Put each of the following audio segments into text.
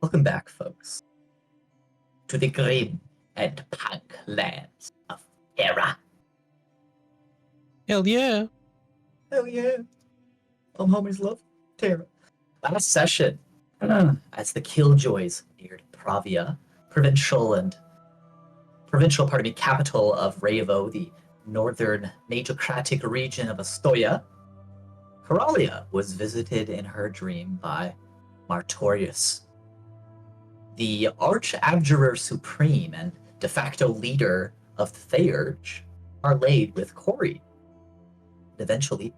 Welcome back, folks, to the grim and punk lands of Terra. Hell yeah. Hell yeah. Homies love Terra. Last session, as the Killjoys neared Pravia, capital of Revo, the northern majocratic region of Astoria, Coralia was visited in her dream by Martorius, the Arch-Abjurer Supreme and de facto leader of the Theurge, parlayed with Cori. Eventually,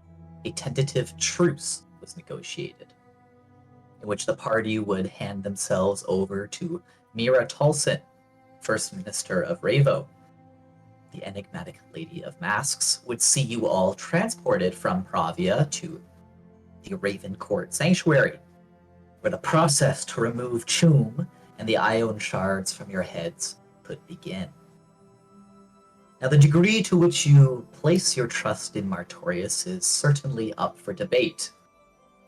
a tentative truce was negotiated, in which the party would hand themselves over to Mira Tolson, First Minister of Revo. The enigmatic Lady of Masks would see you all transported from Pravia to the Raven Court Sanctuary, where the process to remove Choom and the ion shards from your heads could begin. Now, the degree to which you place your trust in Martorius is certainly up for debate.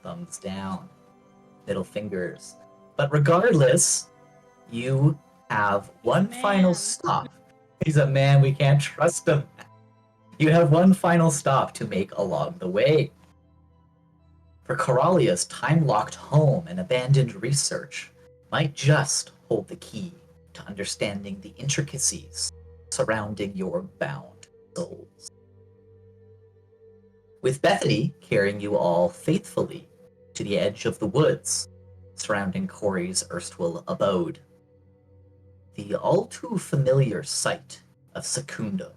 Thumbs down, middle fingers. But regardless, you have one final stop. He's a man, we can't trust him. You have one final stop to make along the way. For Coralia's time-locked home and abandoned research might just hold the key to understanding the intricacies surrounding your bound souls. With Bethany carrying you all faithfully to the edge of the woods surrounding Cori's erstwhile abode, the all too familiar sight of Secunda,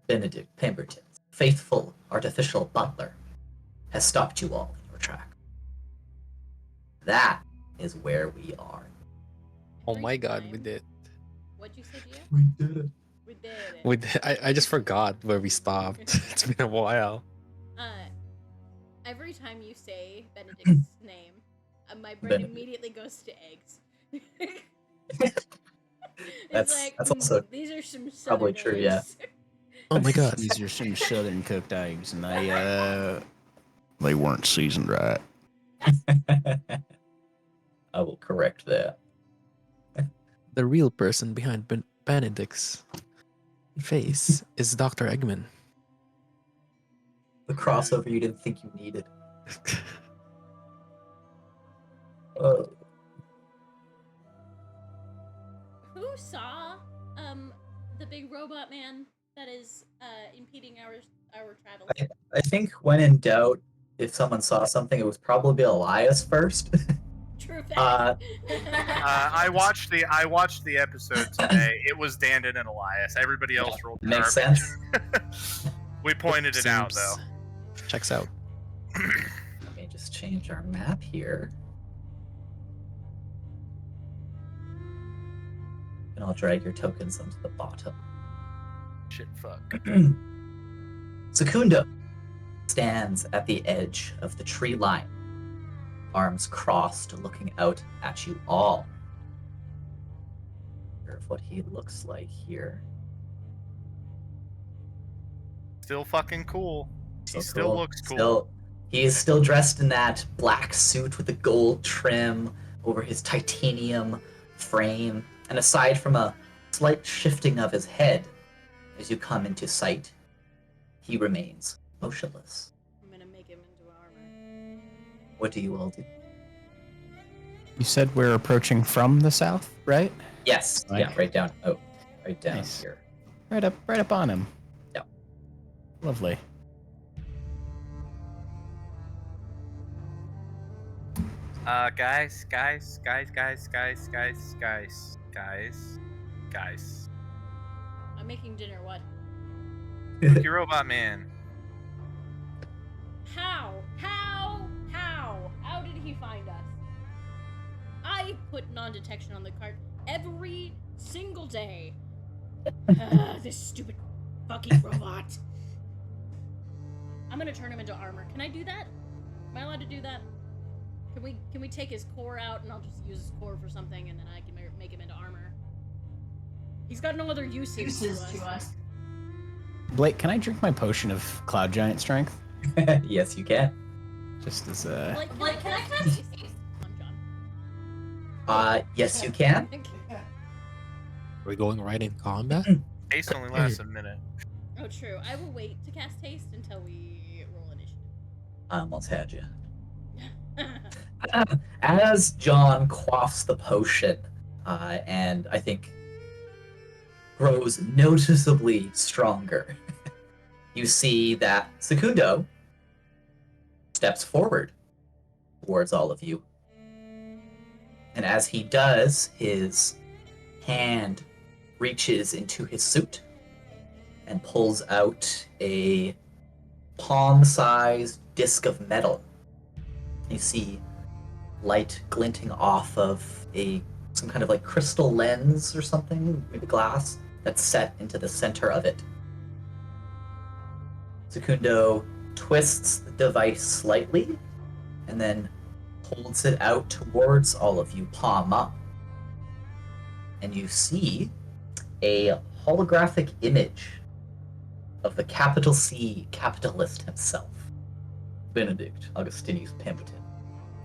Benedict Pemberton's faithful artificial butler, has stopped you all in your track. That is where we are. Oh my god, we did. What'd you say, Gia? We did it. We did it. We did. I just forgot where we stopped. It's been a while. Every time you say Benedict's name, my brain Benedict. immediately goes to eggs. That's also these are some probably southern true, yeah. eggs. Oh my god. These are some southern cooked eggs, and they weren't seasoned right. I will correct that. The real person behind Benedict's face is Dr. Eggman. The crossover you didn't think you needed. Oh. Who saw the big robot man that is impeding our travel? I think when in doubt, if someone saw something, it was probably Elias first. True fact. I watched the episode today. It was Dandon and Elias. Everybody else rolled Makes garbage. sense. We pointed it out though. Checks out. Let me just change our map here. And I'll drag your tokens onto the bottom. Shit, fuck. Secunda stands at the edge of the tree line, arms crossed, looking out at you all. Here's what he looks like here. Still fucking cool. He So still cool. looks cool. He is still dressed in that black suit with the gold trim over his titanium frame, and aside from a slight shifting of his head as you come into sight, he remains motionless. I'm gonna make him into armor. What do you all do? You said we're approaching from the south, right? Yes, Like- yeah, right down. Oh, right down Nice. here. Right up on him. Yeah. Lovely. Guys. I'm making dinner. What? Cookie Robot Man. How did he find us? I put non-detection on the cart every single day. This stupid fucking robot. I'm gonna turn him into armor. Can I do that? Am I allowed to do that? Can we take his core out and I'll just use his core for something and then I can make him into armor? He's got no other uses to us. Blake, can I drink my potion of Cloud Giant Strength? Yes, you can. Just as Like, can I have on John? Yes, you can. Are we going right in combat? Haste only lasts a minute. Oh, true. I will wait to cast haste until we roll initiative. I almost had you. As John quaffs the potion, and I think grows noticeably stronger, you see that Secundo steps forward towards all of you. And as he does, his hand reaches into his suit and pulls out a palm-sized disc of metal. You see light glinting off of some kind of like crystal lens or something, maybe glass, that's set into the center of it. Secundo twists the device slightly and then holds it out towards all of you, palm up. And you see a holographic image of the capital C capitalist himself, Benedict Augustinius Pemberton,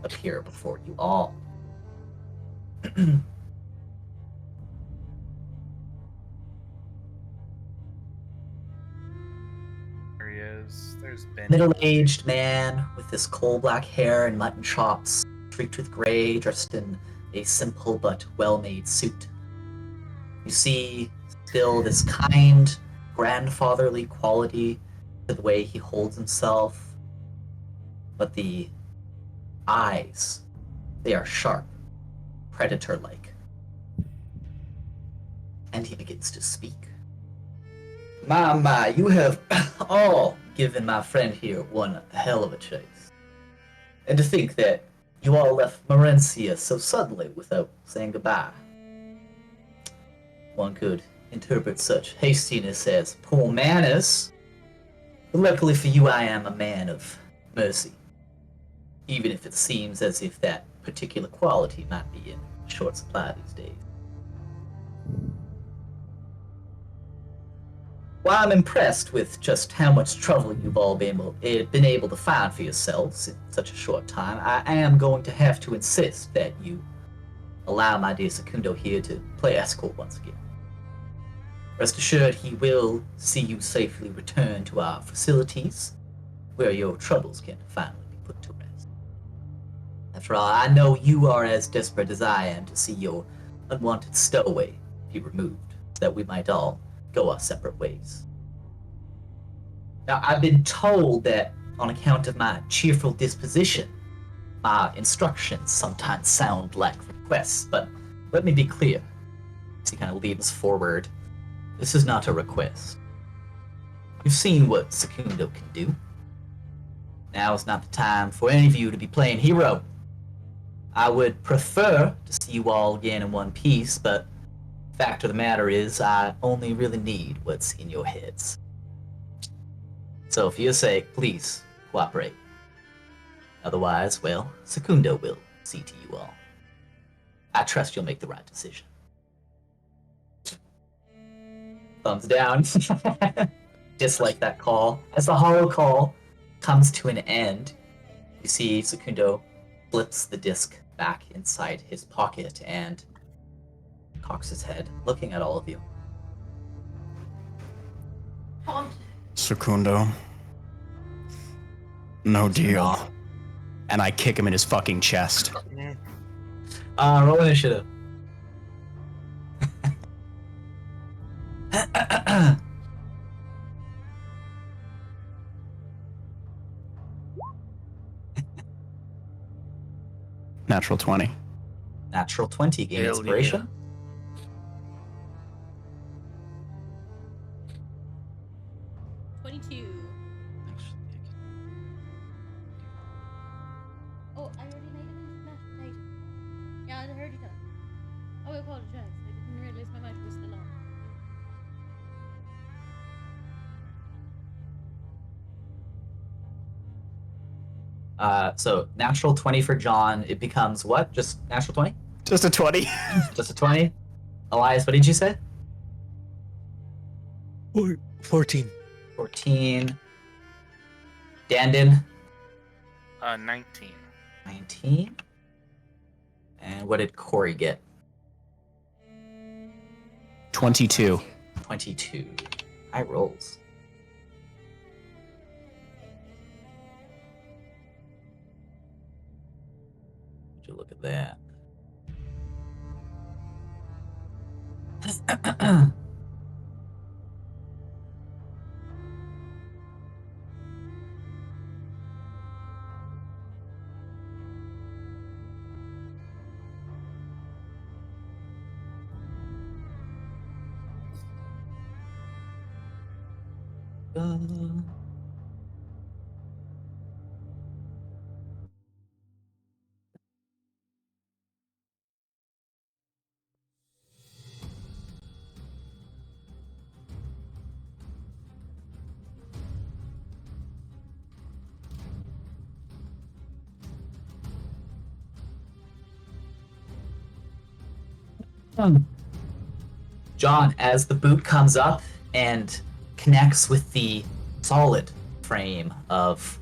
appear before you all. There he is. There's Ben. Middle-aged man with this coal-black hair and mutton chops, streaked with gray, dressed in a simple but well-made suit. You see still this kind, grandfatherly quality to the way he holds himself, but the eyes, they are sharp, predator-like. And he begins to speak. My, you have all given my friend here one hell of a chase. And to think that you all left Morencia so suddenly without saying goodbye. One could interpret such hastiness as poor manners, but luckily for you I am a man of mercy, even if it seems as if that particular quality might be in short supply these days. While I'm impressed with just how much trouble you've all been able to find for yourselves in such a short time, I am going to have to insist that you allow my dear Secundo here to play escort once again. Rest assured he will see you safely return to our facilities, where your troubles can finally be put to rest. After all, I know you are as desperate as I am to see your unwanted stowaway be removed, so that we might all go our separate ways. Now, I've been told that on account of my cheerful disposition, my instructions sometimes sound like requests, but let me be clear. As he kind of leans forward, this is not a request. You've seen what Secundo can do. Now is not the time for any of you to be playing hero. I would prefer to see you all again in one piece, but fact of the matter is, I only really need what's in your heads. So for your sake, please cooperate. Otherwise, well, Secundo will see to you all. I trust you'll make the right decision. Thumbs down. Dislike that call. As the hollow call comes to an end, you see Secundo flips the disc back inside his pocket and cocks his head, looking at all of you. Secundo. No deal. And I kick him in his fucking chest. Roll initiative. Natural 20. Natural 20, gain Hell inspiration. Yeah. 22. Oh, I already made it into mashed potato. Yeah, I already done. Oh, I apologize. I didn't realize my magic was still on. So natural 20 for John. It becomes what? Just natural 20? Just a 20. Just a 20? Elias, what did you say? 14. 14. Dandin? 19. 19. And what did Corey get? 22. 22. High rolls. Would you look at that? John, as the boot comes up and connects with the solid frame of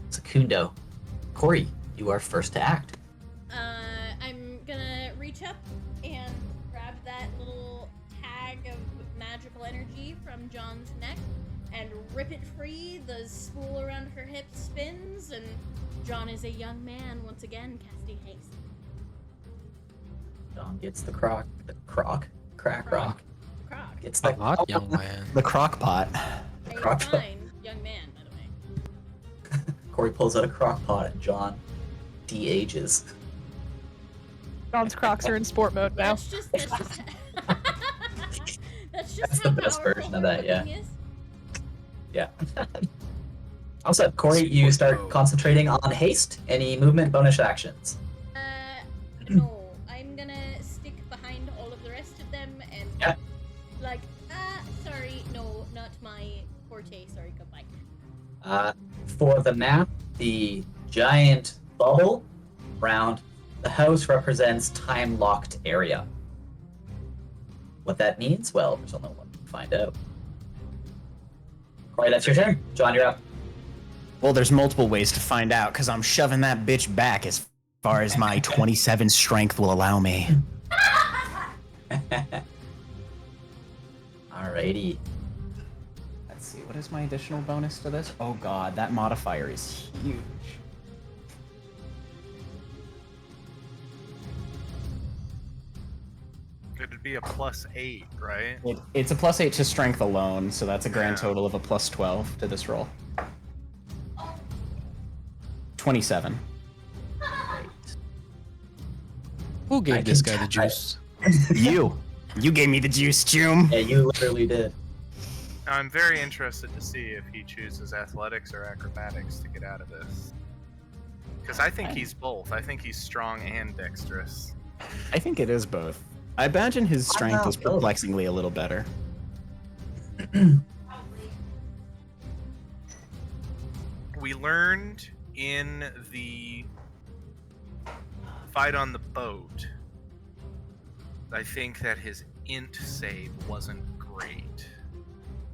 Secundo, Corey, you are first to act. I'm gonna reach up and grab that little tag of magical energy from John's neck and rip it free. The spool around her hip spins, and John is a young man once again casting haste. John gets the crack rock. Croc. Gets A the hot young man. The crock pot. A Croc. fine young man, by the way. Corey pulls out a crock pot and John de-ages. John's Crocs are in sport mode now. That's just that's just That's how the best powerful version of her that, yeah. cooking is. Yeah. Also, Corey, you start concentrating on haste. Any movement bonus actions? No. I'm gonna stick behind all of the rest of them and Yeah. like, sorry, no, not my forte, sorry, goodbye. For the map, the giant bubble around the house represents time-locked area. What that means? Well, there's only one to find out. Corey, that's your turn. John, you're up. Well, there's multiple ways to find out, because I'm shoving that bitch back as far as my 27 strength will allow me. Alrighty. Let's see, what is my additional bonus to this? Oh god, that modifier is huge. It'd be a +8, right? It's a +8 to strength alone, so that's a grand Yeah. total of a +12 to this roll. 27. Great. Who gave I this can guy the try- juice? You gave me the juice, Joom. Yeah, you literally did. Now, I'm very interested to see if he chooses athletics or acrobatics to get out of this. Because I think he's both. I think he's strong and dexterous. I think it is both. I imagine his strength is both. perplexingly a little better. We learned in the fight on the boat, I think that his int save wasn't great.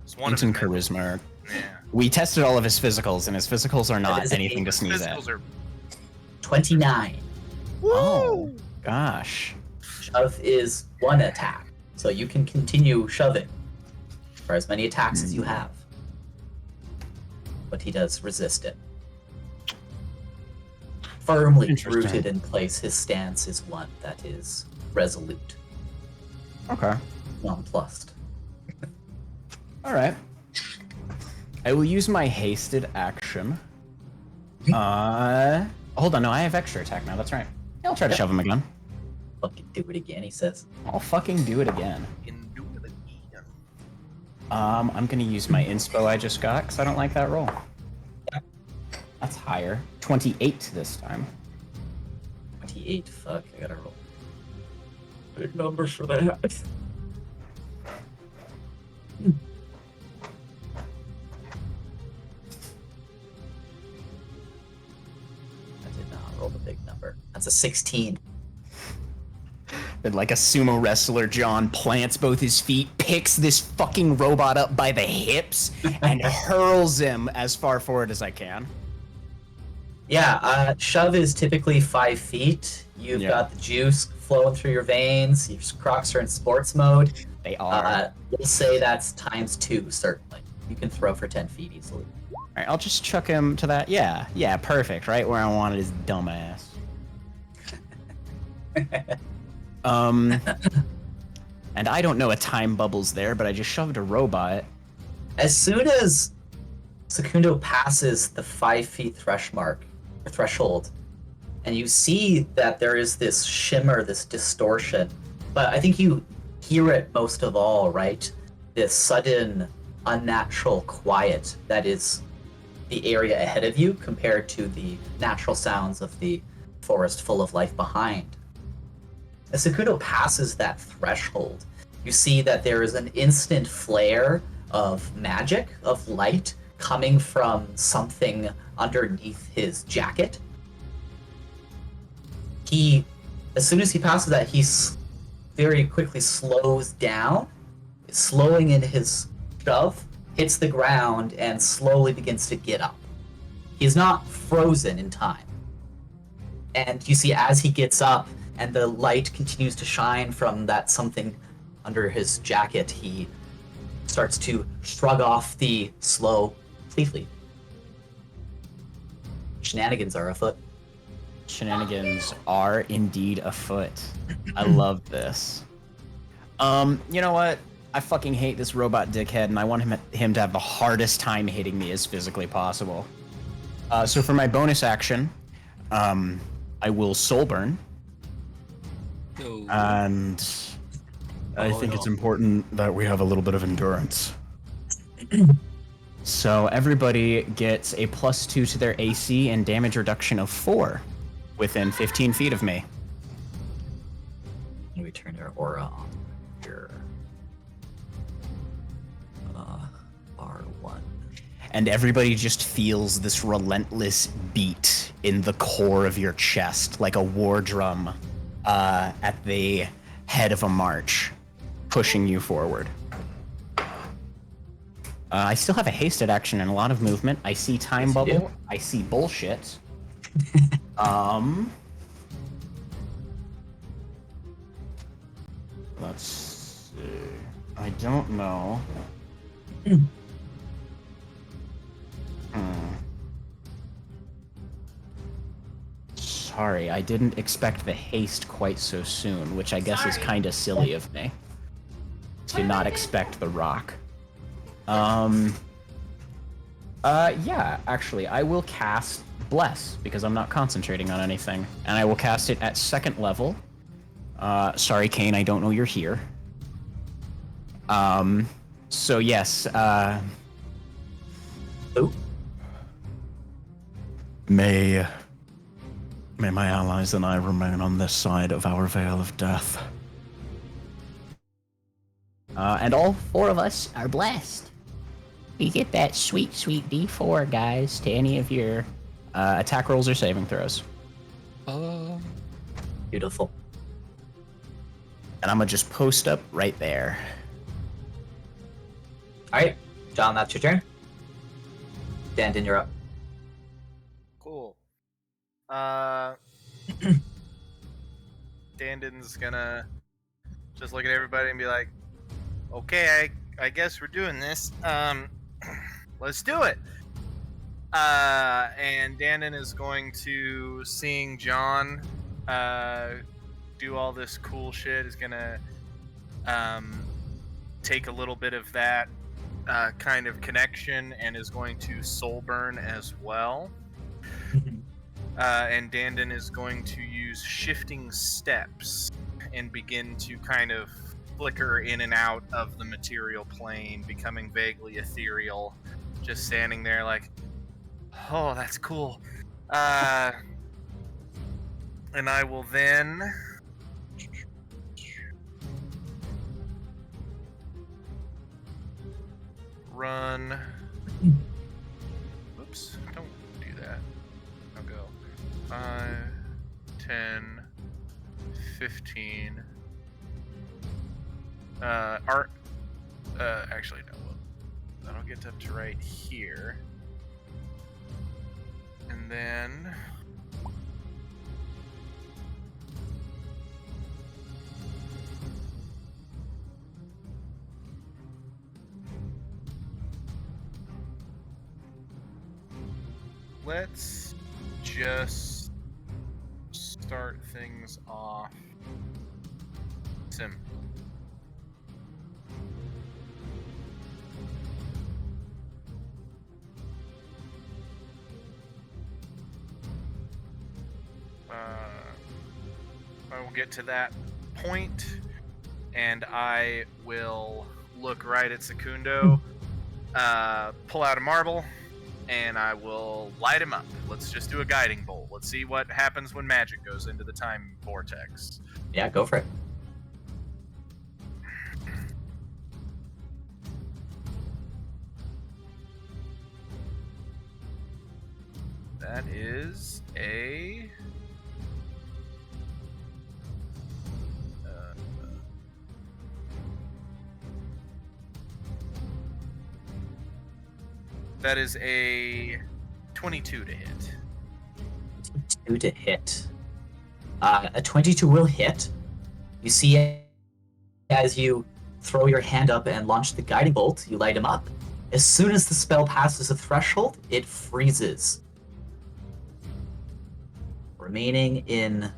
It's one Int of and his charisma. Yeah. We tested all of his physicals, and his physicals are That not is anything to a- sneeze at. Physicals are 29. Oh, gosh. Shove is one attack, so you can continue shoving for as many attacks as you have. But he does resist it. Firmly Interesting. rooted in place, his stance is one that is resolute, Okay. nonplussed. All right. I will use my hasted action. Hold on. No, I have extra attack now. That's right. I'll try to shove him again. Fucking do it again, he says. I'll fucking do it again. indubitably. I'm gonna use my inspo I just got because I don't like that roll. That's higher. 28 this time. 28, fuck, I gotta roll. Big numbers for that. I did not roll the big number. That's a 16. Then, like a sumo wrestler, John plants both his feet, picks this fucking robot up by the hips, and hurls him as far forward as I can. Yeah, shove is typically 5 feet. You've Yeah. got the juice flowing through your veins. Your Crocs are in sports mode. They are. We'll say that's times 2, certainly. You can throw for 10 feet easily. Alright, I'll just chuck him to that. Yeah, perfect. Right where I wanted his dumbass. And I don't know a time bubble's there, but I just shoved a robot. As soon as Secundo passes the 5 feet threshold, and you see that there is this shimmer, this distortion, but I think you hear it most of all, right? This sudden, unnatural quiet that is the area ahead of you compared to the natural sounds of the forest full of life behind. As Secundo passes that threshold, you see that there is an instant flare of magic, of light, coming from something underneath his jacket. As soon as he passes that, he very quickly slows down, slowing in his shove, hits the ground, and slowly begins to get up. He's not frozen in time. And you see as he gets up and the light continues to shine from that something under his jacket, he starts to shrug off the slow completely. Shenanigans are afoot. Shenanigans are indeed afoot. I love this. You know what? I fucking hate this robot dickhead, and I want him to have the hardest time hitting me as physically possible. So for my bonus action, I will soul burn. No. And I think it's important that we have a little bit of endurance. So everybody gets a +2 to their AC and damage reduction of 4 within 15 feet of me. And we turn our aura on here. R1. And everybody just feels this relentless beat in the core of your chest, like a war drum at the head of a march, pushing you forward. I still have a hasted action and a lot of movement. I see time Yes, you bubble. do. I see bullshit. Let's see. I don't know. Sorry, I didn't expect the haste quite so soon, which I guess is kind of silly of me. To not expect the rock. Yeah, actually, I will cast Bless, because I'm not concentrating on anything. And I will cast it at 2nd level. Sorry, Kane, I don't know you're here. So yes, Oh, May my allies and I remain on this side of our veil of death. And all 4 of us are blessed. You get that sweet, sweet D4, guys, to any of your attack rolls or saving throws. beautiful. And I'm gonna just post up right there. Alright, John, that's your turn. Dandin, you're up. Cool. Dandin's gonna just look at everybody and be like, okay, I guess we're doing this. Let's do it. And Dandin is going to, seeing John do all this cool shit, is gonna take a little bit of that kind of connection and is going to soul burn as well. And Dandin is going to use shifting steps and begin to kind of flicker in and out of the material plane, becoming vaguely ethereal, just standing there like, oh, that's cool. And I will then run. Oops, don't do that. I'll go 5, 10, 15. Actually, no. That'll get up to right here. And And then let's just start things off. Sim. I will get to that point, and I will look right at Secundo, pull out a marble, and I will light him up. Let's just do a guiding bolt. Let's see what happens when magic goes into the time vortex. Yeah, go for it. That is a... that is a 22 to hit. 22 to hit. A 22 will hit. You see it as you throw your hand up and launch the guiding bolt, you light him up. As soon as the spell passes a threshold, it freezes. Remaining in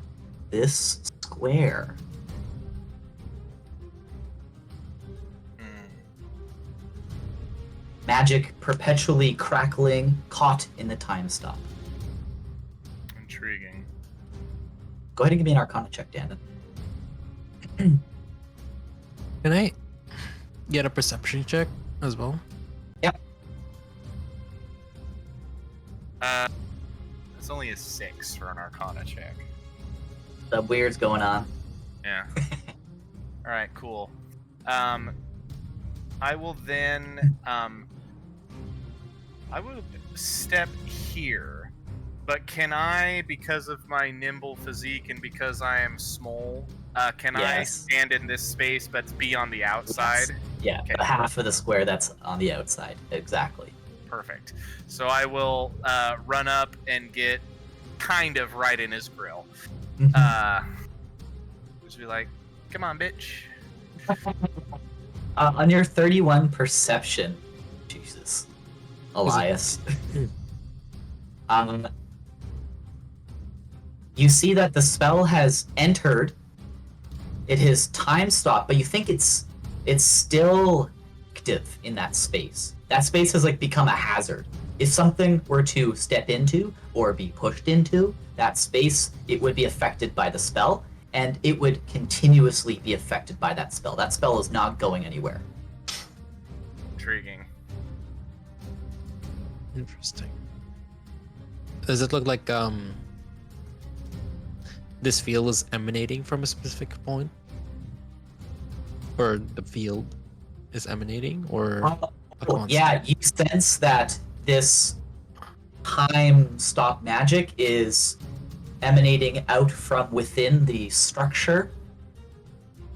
this square. Magic perpetually crackling, caught in the time stop. Intriguing. Go ahead and give me an Arcana check, Dandon. Can I get a perception check as well? Yep. It's only a 6 for an Arcana check. The weird's going on. Yeah. All right, cool. I will then I will step here, but can I, because of my nimble physique and because I am small, can I Yes. stand in this space but be on the outside? Yeah, Okay. the half of the square that's on the outside. Exactly. Perfect. So I will run up and get kind of right in his grill. Just be like, come on, bitch. On your 31 perception, Jesus, Elias, you see that the spell has entered. It has time stopped, but you think it's still active in that space. That space has like become a hazard. If something were to step into or be pushed into that space, it would be affected by the spell, and it would continuously be affected by that spell. That spell is not going anywhere. Intriguing. Interesting. Does it look like this field is emanating from a specific point? Or the field is emanating, or a constant? Yeah, you sense that this time stop magic is emanating out from within the structure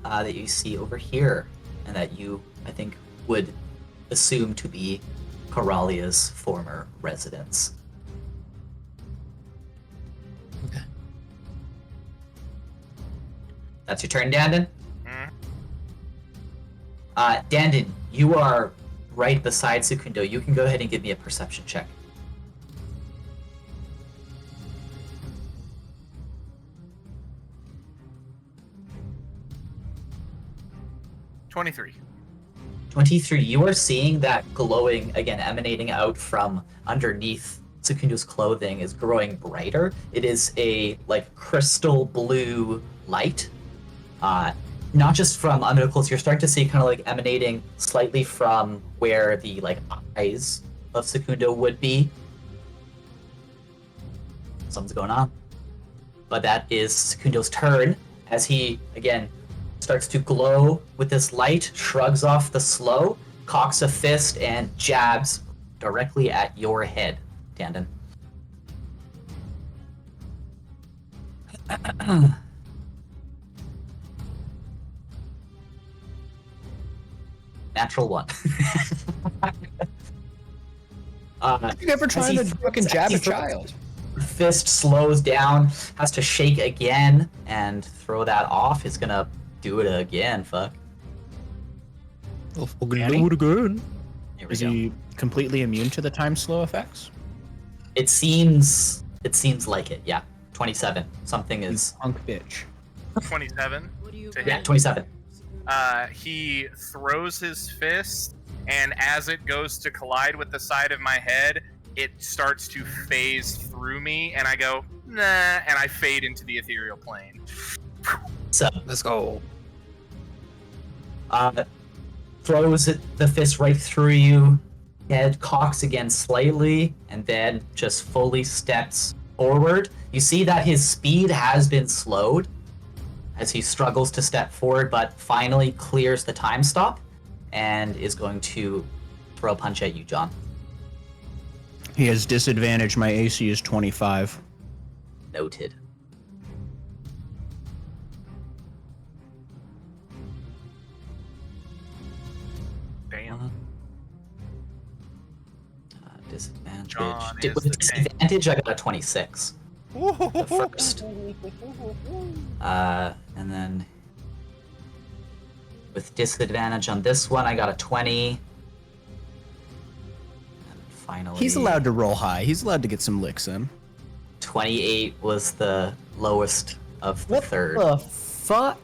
that you see over here, and that you, I think, would assume to be Coralia's former residence. Okay. That's your turn, Dandon? Mhm. Dandon, you are right beside Secundo. You can go ahead and give me a perception check. 23. 23, you are seeing that glowing, again, emanating out from underneath Secundo's clothing is growing brighter. It is a, like, crystal blue light. Not just from under the clothes, you're starting to see kind of, like, emanating slightly from where the, like, eyes of Secundo would be. Something's going on. But that is Secundo's turn, as he, again, starts to glow with this light, shrugs off the slow, cocks a fist, and jabs directly at your head, Dandon. Natural one. You never trying to fucking jab a child? fist slows down, has to shake again and throw that off. He's gonna do it again, fuck. I'll fucking Annie? do it again. Here we Is go. he completely immune to the time slow effects? It seems like it, yeah. 27. Something You is punk bitch. 27. What do you To yeah, 27. He throws his fist, and as it goes to collide with the side of my head, it starts to phase through me, and I go, nah, and I fade into the ethereal plane. So Let's go. throws the fist right through you. Head cocks again slightly, and then just fully steps forward. You see that his speed has been slowed as he struggles to step forward, but finally clears the time stop and is going to throw a punch at you, John. He has disadvantage. My AC is 25. Noted. Damn. Disadvantage. John With is a the disadvantage, I got a 26. The first. And then with disadvantage on this one, I got a 20. And finally, He's allowed to roll high. He's allowed to get some licks in. 28 was the lowest of the third. The fuck?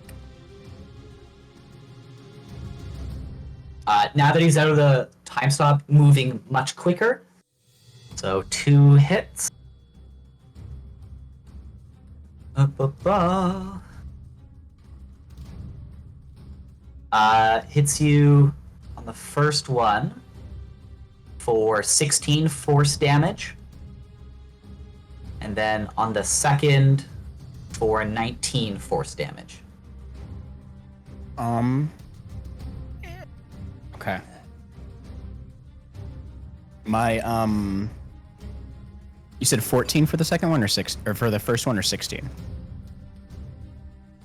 Now that he's out of the time stop, moving much quicker. So 2 hits. Hits you on the first one for 16 force damage. And then on the second for 19 force damage. Okay. My you said 14 for the second one or 6 or for the first one or 16?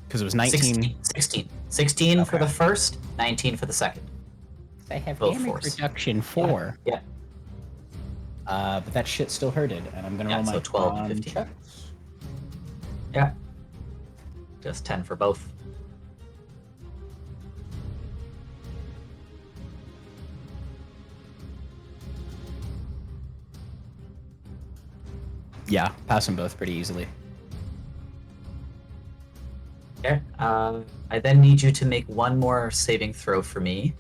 Because it was 19. 16 for Okay. the first, 19 for the second. They have Both damage force. reduction 4. Yeah. But that shit still hurted, and I'm gonna Yeah, roll so my 12 to con 15. checks. Yeah. Just 10 for both. Yeah, pass them both pretty easily. Okay. I then need you to make one more saving throw for me.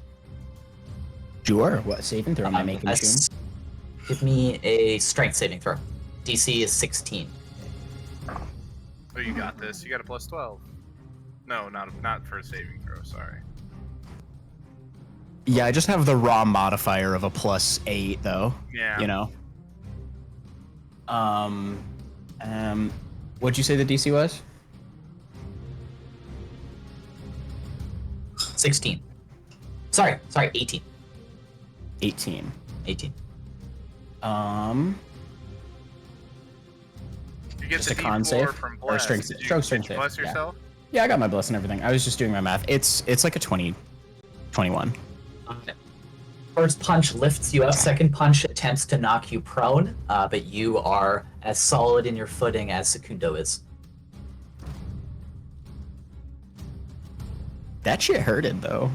Sure. What saving throw am I making? That's- Give me a strength saving throw. DC is 16. Oh, you got this. You got a plus 12. No, not for a saving throw. Sorry. Yeah, I just have the raw modifier of a +8 though. Yeah. You know. What'd you say the DC was? 16. Sorry, 18. 18. 18. You get Just the a con D4 save? from Or bless. strength Did save. you, Strength did you save, bless yeah. yourself? Yeah, I got my bless and everything. I was just doing my math. It's like a 21. First punch lifts you up. Second punch attempts to knock you prone, but you are as solid in your footing as Secundo is. That shit hurted though.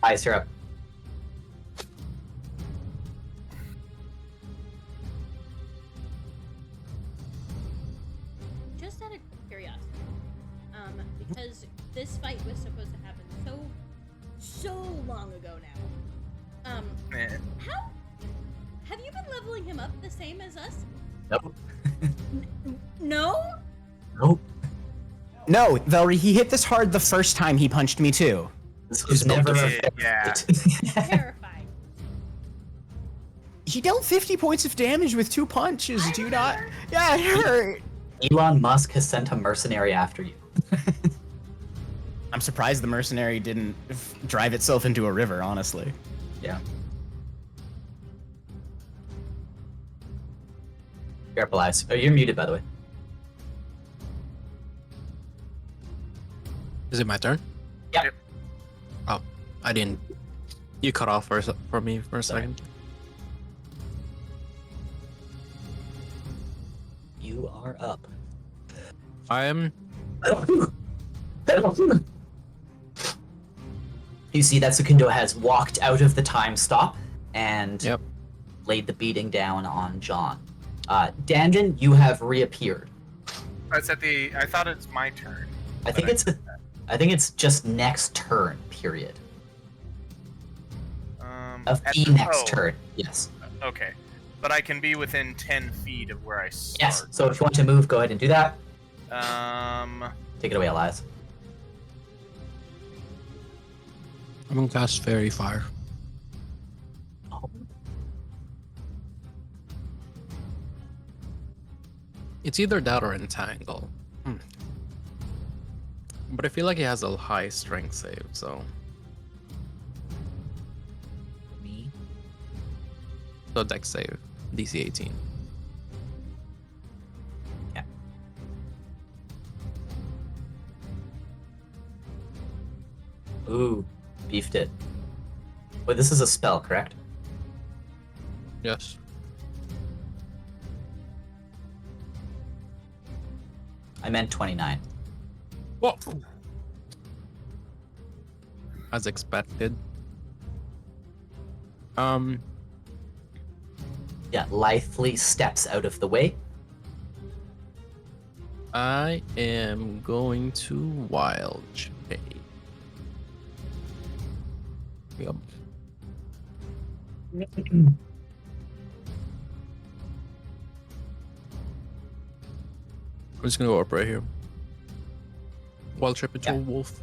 Eyes, you're up. Just out of curiosity, because this fight was supposed to happen so long ago now. Eh. How have you been leveling him up the same as us? Nope. No. Nope. No, Valerie, he hit this hard the first time he punched me too. This was no never different. Yeah. Terrifying. He dealt 50 points of damage with 2 punches. Do you not? Yeah, it hurt. Elon Musk has sent a mercenary after you. I'm surprised the mercenary didn't drive itself into a river, honestly. Yeah. Careful, eyes. Oh, you're muted, by the way. Is it my turn? Yeah. Yep. Oh, I didn't. You cut off for me for a Sorry. second. You are are up. I'm You see that Secundo has walked out of the time stop and Yep. laid the beating down on John. Dandon, you have reappeared. It's at the. I thought it's my turn. I think it's just next turn. Period. Of At the the- next oh, turn. Yes. Okay, but I can be within 10 feet of where I start. Yes. So if you want to move, go ahead and do that. Um. Take it away, Elias. I'm gonna cast Fairy Fire. Oh. It's either that or Entangle. But I feel like he has a high strength save, so Me. Dex save, DC 18. Yeah. Ooh, beefed it. Wait, this is a spell, correct? Yes. I meant 29. Whoa. As expected. Yeah, lithely steps out of the way. I am going to Wild Shape. Yep. I'm just gonna go up right here. Wild Shape into a wolf.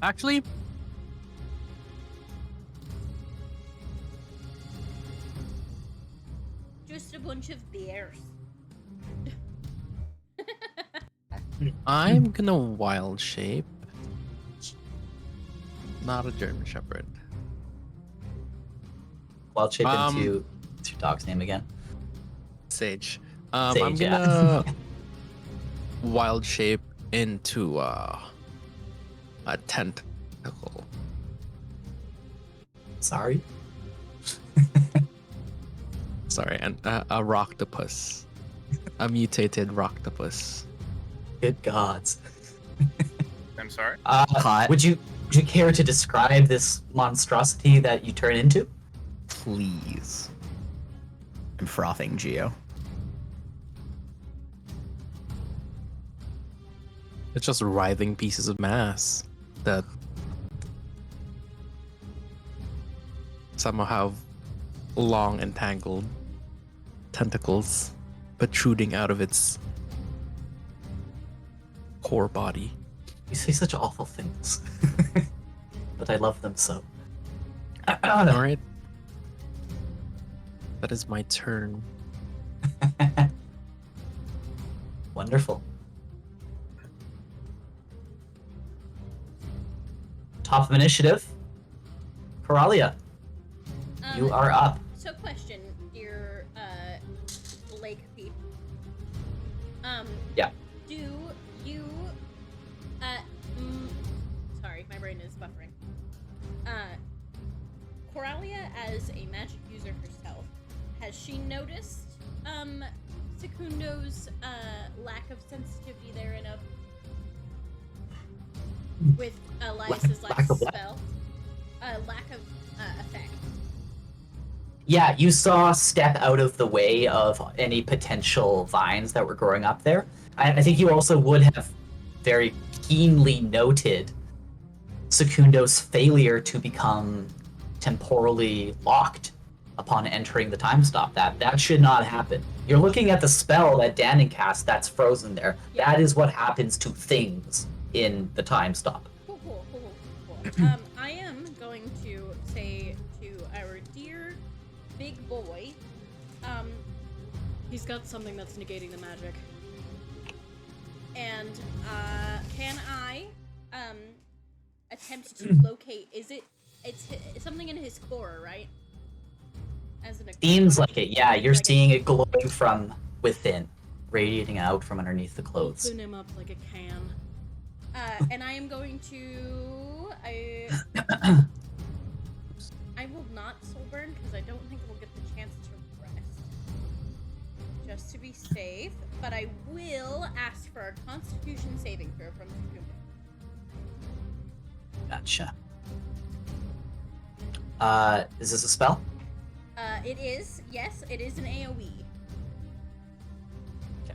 Actually, Just a bunch of bears. I'm gonna Wild Shape. Not a German Shepherd. Wild shape Um, into what's your dog's name again? Sage. Sage, I'm yeah. gonna Wild Shape into a tentacle. Sorry. Sorry, and a roctopus. A mutated roctopus. Good gods. I'm sorry. Hot. Would you care to describe this monstrosity that you turn into? Please. I'm frothing, Geo. It's just writhing pieces of mass that somehow have long entangled tentacles protruding out of its core body. You say such awful things. But I love them so. Alright. That is my turn. Wonderful. Top of initiative. Coralia, you are up. So, question, dear Lake Peep. Yeah. Do you sorry, my brain is buffering. Coralia, as a magic user herself, has she noticed Secundo's lack of sensitivity there enough with Elias's Lack of what? spell? Lack of effect. Yeah, you saw step out of the way of any potential vines that were growing up there. I think you also would have very keenly noted Secundo's failure to become temporally locked upon entering the time stop. That should not happen. You're looking at the spell that Dannon cast that's frozen there. Yeah. That is what happens to things in the time stop. Cool. I am going to say to our dear big boy, he's got something that's negating the magic. And can I attempt to locate? It's something in his core, right? As an Seems like it. Yeah, you're Like seeing it glowing from within, radiating out from underneath the clothes. open him up like a can. And I am going to I will not soul burn because I don't think we'll get the chance to rest. just to be safe, but I will ask for a Constitution saving throw from Sukumo. Gotcha. Is this a spell? It is. Yes, it is an AoE. Okay.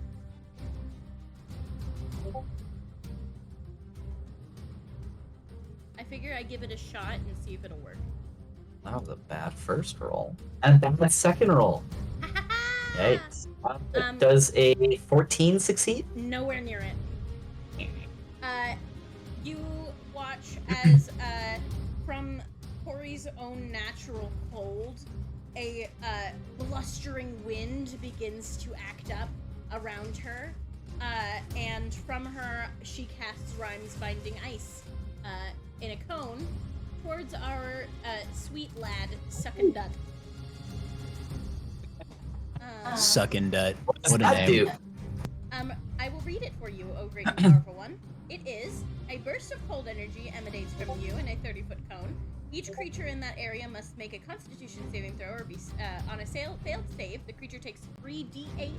I figure I give it a shot and see if it'll work. That was a bad first roll. And bad second roll. Yikes. Does a 14 succeed? Nowhere near it. You watch as, from Corey's own natural cold, a blustering wind begins to act up around her, and from her, she casts Rhymes Binding Ice in a cone towards our sweet lad, Suckandut. Sucking Dut. What does What a that name. do? I will read it for you, O great and powerful one. It is, a burst of cold energy emanates from you in a 30-foot cone. Each creature in that area must make a Constitution saving throw or be on a failed save. The creature takes 3d8.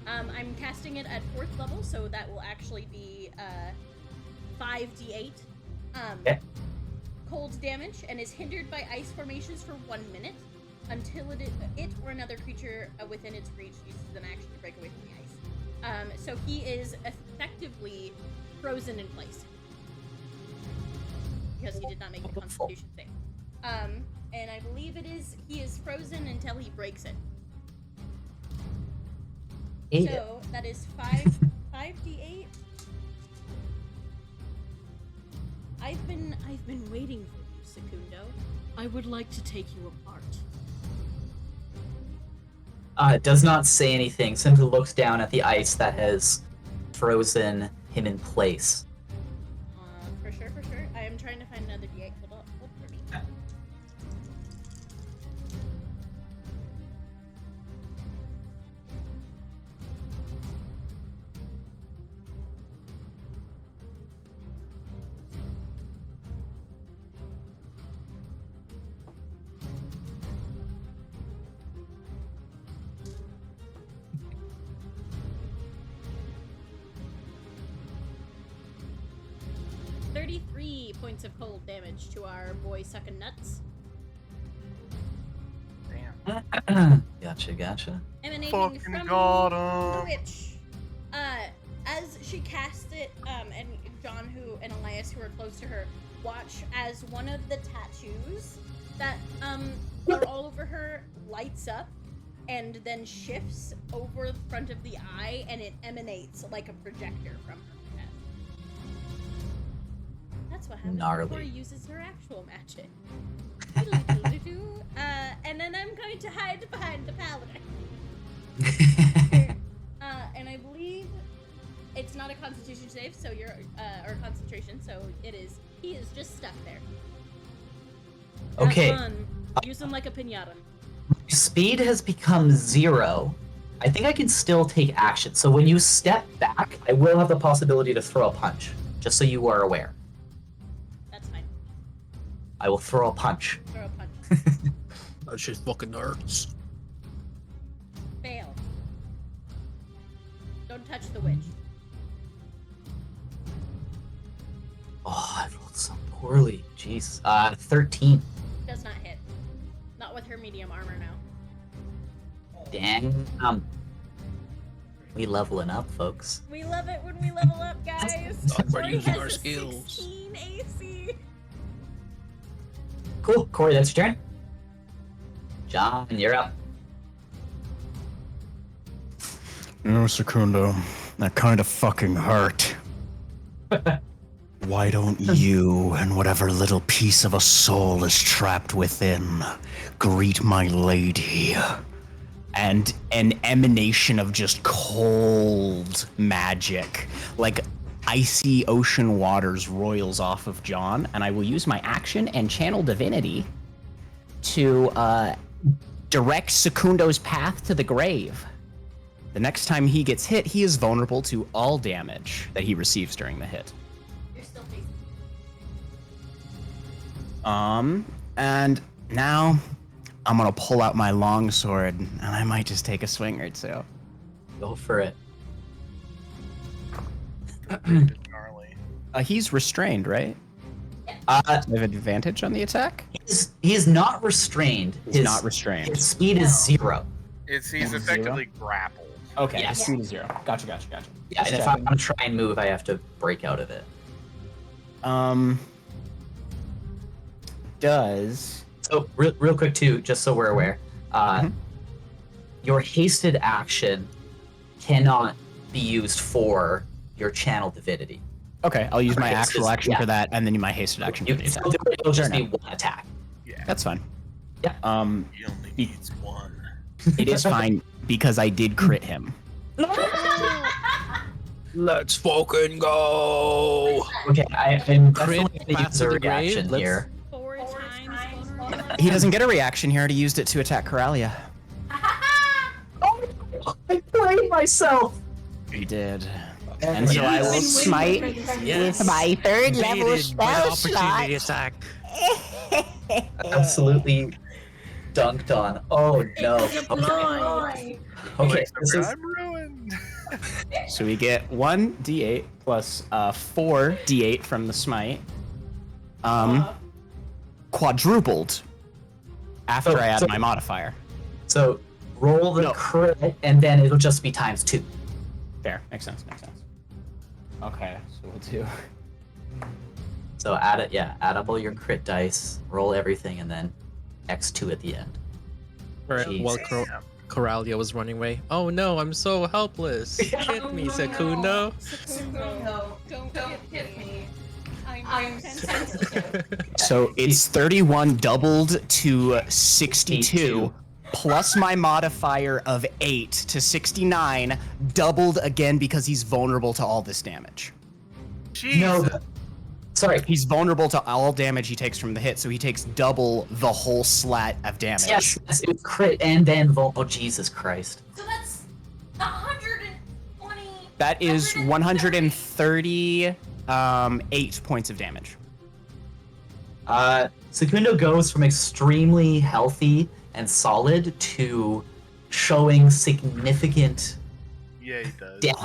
I'm casting it at 4th level, so that will actually be 5d8. Okay. Cold damage, and is hindered by ice formations for 1 minute until it or another creature within its reach uses an action to break away from the ice. So he is effectively frozen in place because he did not make the Constitution save. And I believe he is frozen until he breaks it. So that is 5d8. I've been waiting for you, Secundo. I would like to take you apart. It does not say anything, simply looks down at the ice that has frozen him in place. For sure. I am trying to find another d8. Hold for me. Points of cold damage to our boy sucking nuts. Damn. Gotcha. Emanating Fucking from got the 'em. witch. As she casts it, and John and Elias, who are close to her, watch as one of the tattoos that are all over her lights up and then shifts over the front of the eye, and it emanates like a projector from her. That's what happens Gnarly. before he uses her actual magic. Diddly-diddly-doo. And then I'm going to hide behind the paladin. And I believe it's not a Constitution save, so or concentration, so it is. He is just stuck there. Okay. Have fun. Use him like a pinata. Speed has become 0. I think I can still take action. So when you step back, I will have the possibility to throw a punch, just so you are aware. That's fine. I will throw a punch. Throw a punch. That shit fucking hurts. Fail. Don't touch the witch. Oh, I rolled so poorly. Jeez. 13. Does not hit. Not with her medium armor now. Damn. We leveling up, folks. We love it when we level up, guys. We're Corey using has our a skills. 16 AC. Cool. Corey, that's your turn. John, you're up. No, Secundo, that kind of fucking hurt. Why don't you and whatever little piece of a soul is trapped within greet my lady? And an emanation of just cold magic, like icy ocean waters, roils off of John, and I will use my action and channel divinity to direct Secundo's path to the grave. The next time he gets hit, he is vulnerable to all damage that he receives during the hit. You're still facing. And now I'm gonna pull out my longsword, and I might just take a swing or two. Go for it. Gnarly. He's restrained, right? Uh, Does he have advantage on the attack? he's not restrained. He's not restrained. His speed is 0. He's Zero? effectively grappled. Okay, Yes. his speed is 0. Gotcha. Yeah, and if I want to try and move, I have to break out of it. Does So real quick too, just so we're aware, your hasted action cannot be used for your channel divinity. okay? I'll use my Okay, it's actual just- action yeah. for that, and then my hasted action You for the can attack. still do it. It'll just Fair be one attack. Yeah. That's fine. Yeah. He only needs one. It is fine because I did crit him. Let's fucking go! Okay, I'm Crit, definitely going to path use to a the grave, reaction let's- here. 4 times vulnerable. He doesn't get a reaction. He already used it to attack Coralia. Oh, I played myself. He did. And so I will Yes. smite Yes. with my third level Baited by spell opportunity slot. attack. Absolutely dunked on. Oh no. Okay, Like, this is I'm ruined. So we get 1d8 plus 4d8 from the smite. Quadrupled after So- I add so- my modifier. so roll the No. crit, and then it'll just be times 2. Fair. Makes sense. Okay, so we'll do. So add up all your crit dice, roll everything, and then x2 at the end. Right, while Coralia was running away. Oh no, I'm so helpless. Hit me, Secundo. Secundo, don't hit me. I'm sensitive. So it's 31 doubled to 62, plus my modifier of 8 to 69, doubled again because he's vulnerable to all this damage. Jesus. No, sorry. He's vulnerable to all damage he takes from the hit, so he takes double the whole slat of damage. Yes, it was crit and then oh Jesus Christ. So that's 120. That is 138 points of damage. Secundo goes from extremely healthy and solid to showing significant Yeah, he does. damage.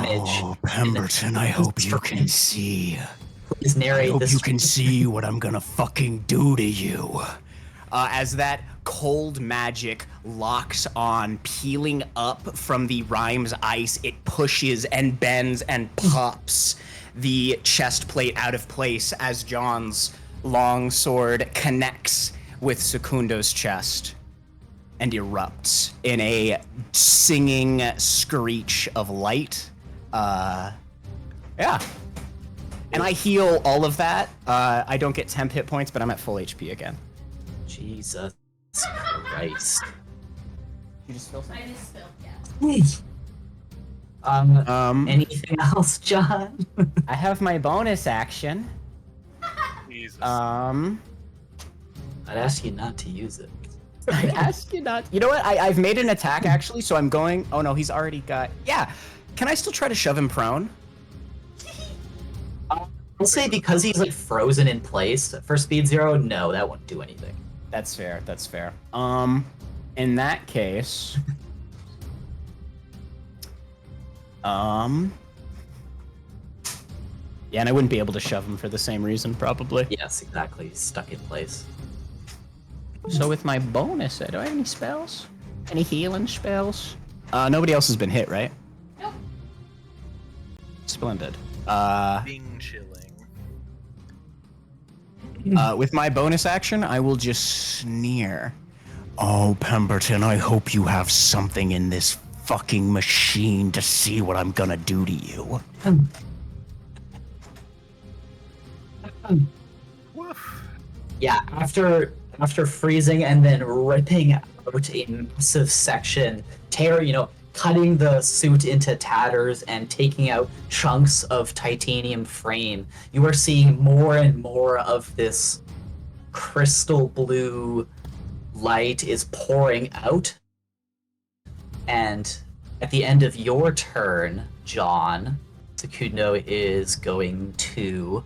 Oh, Pemberton, I hope you can see. Please I narrate hope this. you can see what I'm gonna fucking do to you. As that cold magic locks on, peeling up from the Rhyme's ice, it pushes and bends and pops the chest plate out of place as John's long sword connects with Secundo's chest and erupts in a singing screech of light. Yeah. And I heal all of that. I don't get temp hit points, but I'm at full HP again. Jesus Christ. You just feel I just spilled, yeah. Anything else, John? I have my bonus action. Jesus. I'd ask you not to use it. I'd ask you not. You know what? I've made an attack actually, so I'm going. Oh no, he's already got. Yeah. Can I still try to shove him prone? I'll say because he's like frozen in place for speed 0, no, that won't do anything. That's fair. That's fair. In that case, yeah, and I wouldn't be able to shove him for the same reason, probably. Yes, exactly. He's stuck in place. So with my bonus, do I have any spells? Any healing spells? Nobody else has been hit, right? Nope. Splendid. Being chilling. With my bonus action, I will just sneer. Oh, Pemberton, I hope you have something in this fucking machine to see what I'm gonna do to you. Woof. Yeah, after freezing and then ripping out a massive section, cutting the suit into tatters and taking out chunks of titanium frame, you are seeing more and more of this crystal blue light is pouring out. And at the end of your turn, John, Secundo is going to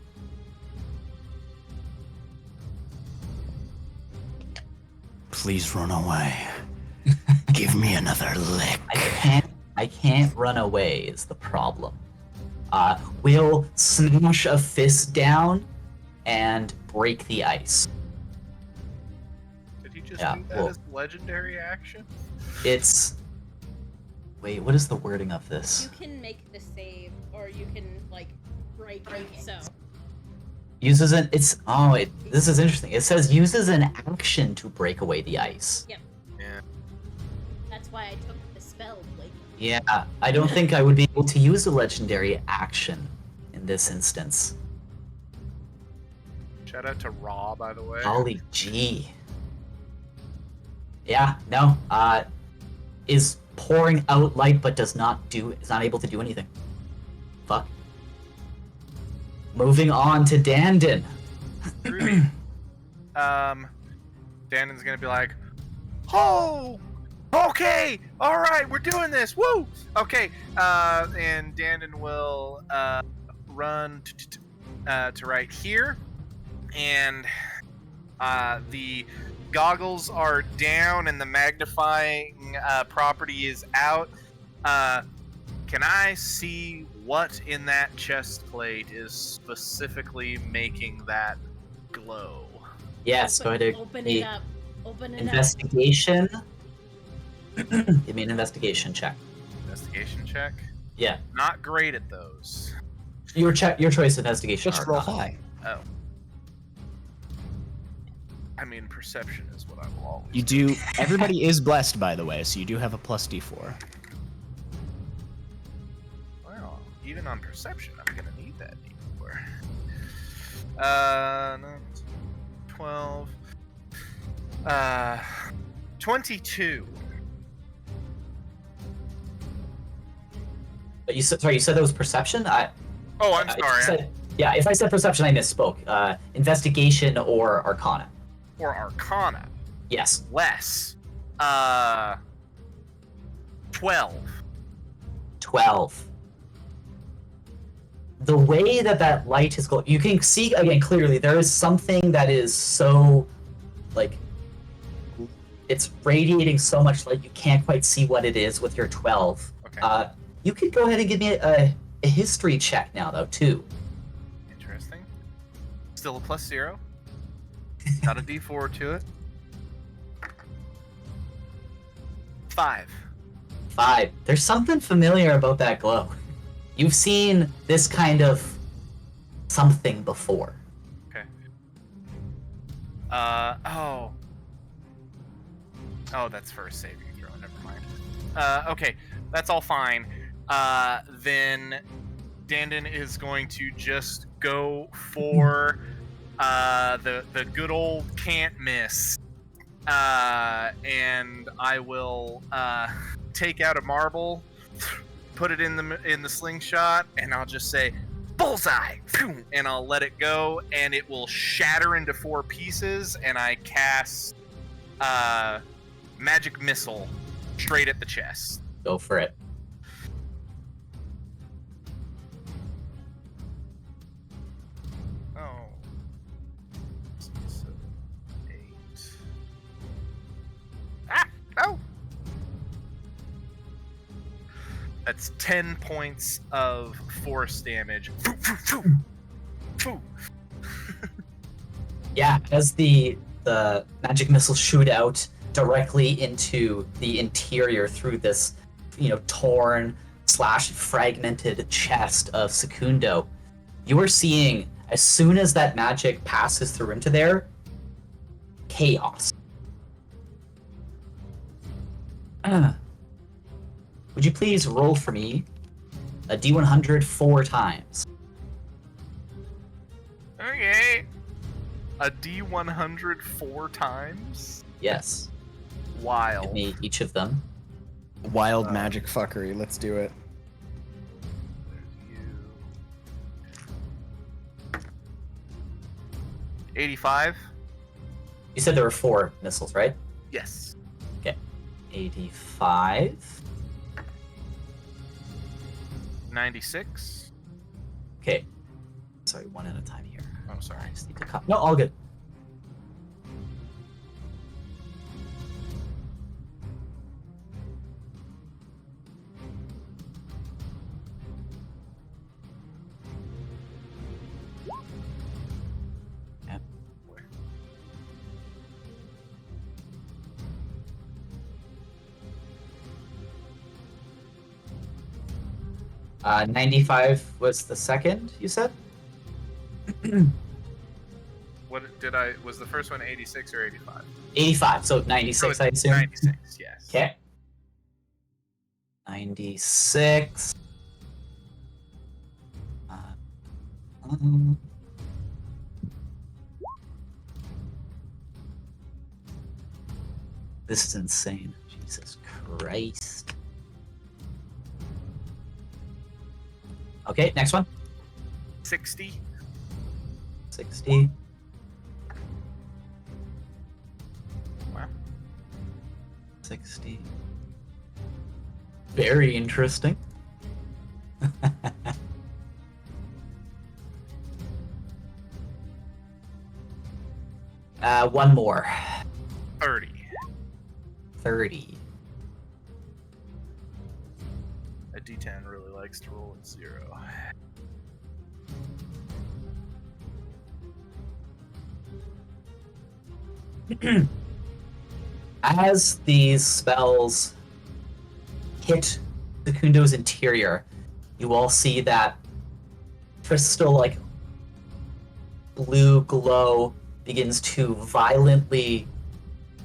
Please run away. Give me another lick. I can't I can't run away is the problem. We'll smash a fist down and break the ice. Did he just Yeah, do that well- as legendary action? It's... Wait, what is the wording of this? You can make the save, or you can, like, break it, so. Uses an... It's... Oh, this is interesting. It says uses an action to break away the ice. Yeah. That's why I took the spell, Blake. Yeah, I don't think I would be able to use a legendary action in this instance. Shout out to Raw, by the way. Golly gee. Yeah, no. Is pouring out light but is not able to do anything. Fuck. Moving on to Dandon. Groovy. Dandon's gonna be like, "Oh, okay, all right, we're doing this. Woo! Okay." And Dandon will run to right here, and the goggles are down and the magnifying property is out. Can I see what in that chest plate is specifically making that glow? Yes, go ahead. Open it up. Open it Investigation. Give me an investigation check. Investigation check. Yeah, Not great at those. your choice. Investigation. Just or roll not. high. Oh. I mean, perception is what I will always. You do. Everybody is blessed, by the way, so you do have a plus D4. Well, even on perception, I'm gonna need that D4. No, 12. 22. But you said that was perception. Oh, I'm sorry. Yeah, if I said perception, I misspoke. Investigation or Arcana. Or Arcana. Yes. Less. 12. 12. The way that light is glowing, you can see again clearly. There is something that is so, like, it's radiating so much light you can't quite see what it is with your 12. Okay. You could go ahead and give me a history check now, though, too. Interesting. Still a +0. Got a D4 to it. 5. 5. There's something familiar about that glow. You've seen this kind of something before. Okay. Oh, that's for a saving throw. Never mind. Okay, that's all fine. Then Dandon is going to just go for the good old can't miss. And I will take out a marble, put it in the slingshot, and I'll just say bullseye, and I'll let it go, and it will shatter into 4 pieces, and I cast magic missile straight at the chest. Go for it. Oh. 6, 7, 8. Ah! No! That's 10 points of force damage. Yeah, as the magic missiles shoot out directly into the interior through this, torn / fragmented chest of Secundo, you are seeing, as soon as that magic passes through into there, chaos. Would you please roll for me a D100 4 times? Okay. A D100 4 times? Yes. Wild. Give me each of them. Wild magic fuckery. Let's do it. You. 85? You said there were 4 missiles, right? Yes. 85. 96? Okay. Sorry, one at a time here. Oh, sorry. I just need to cut. No, all good. 95 was the second, you said? What was the first one 86 or 85? 85, so 96, I assume? 96, yes. Okay. 96. Um, this is insane. Jesus Christ. Okay, next one. 60. 60. Wow. 60. Very interesting. One more. 30. 30. A D10 really likes to roll at 0. As these spells hit Secundo's interior, you all see that crystal-like blue glow begins to violently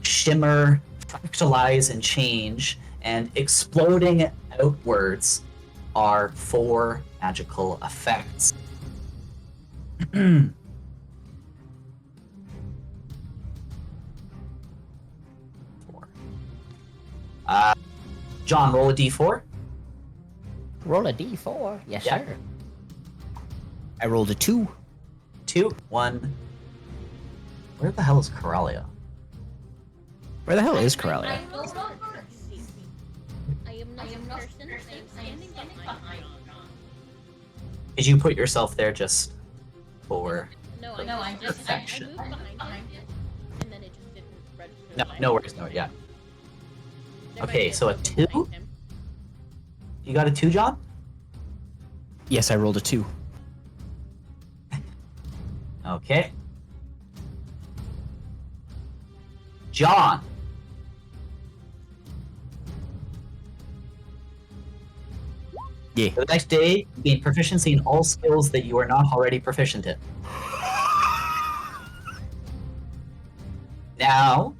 shimmer, fractalize, and change, and exploding outwards are 4 magical effects. Four. John, roll a d4. Roll a d4. Yes, Yeah. sir. I rolled a 2. 2, 1. Where the hell is Coralia? Where the hell is Coralia? I am not person. I am standing behind John. Did you put yourself there just for... No, For I moved perfection. behind him, and then it just didn't register. No, that I no moved. worries, no, yeah. There might Okay, be a so a something 2? behind him. You got a 2, John? Yes, I rolled a 2. Okay. John. Yeah. The next day, you gain proficiency in all skills that you are not already proficient in. Now,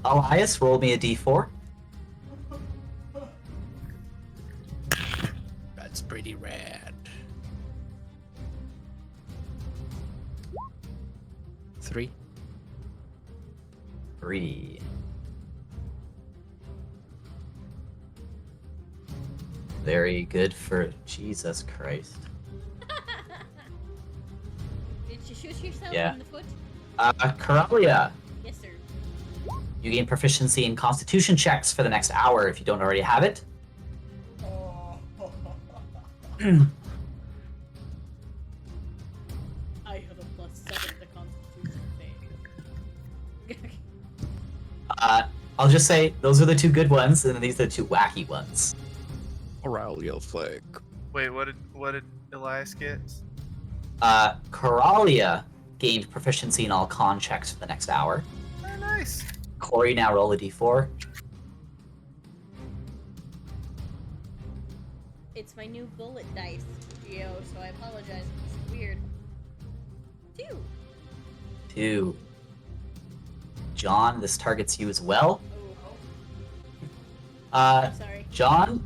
Elias, roll me a d4. That's pretty rad. 3. 3. Very good for Jesus Christ. Did you shoot yourself Yeah. in the foot? Coralia, Yes, sir. you gain proficiency in Constitution checks for the next hour if you don't already have it. I have a +7 to Constitution save. I'll just say those are the 2 good ones, and then these are the 2 wacky ones. Aurelio flick. Wait, what did Elias get? Coralia gained proficiency in all con checks for the next hour. Oh, nice. Corey, now roll a d4. It's my new bullet dice, Geo, so I apologize if it's weird. 2. 2. John, this targets you as well. Oh, sorry. John,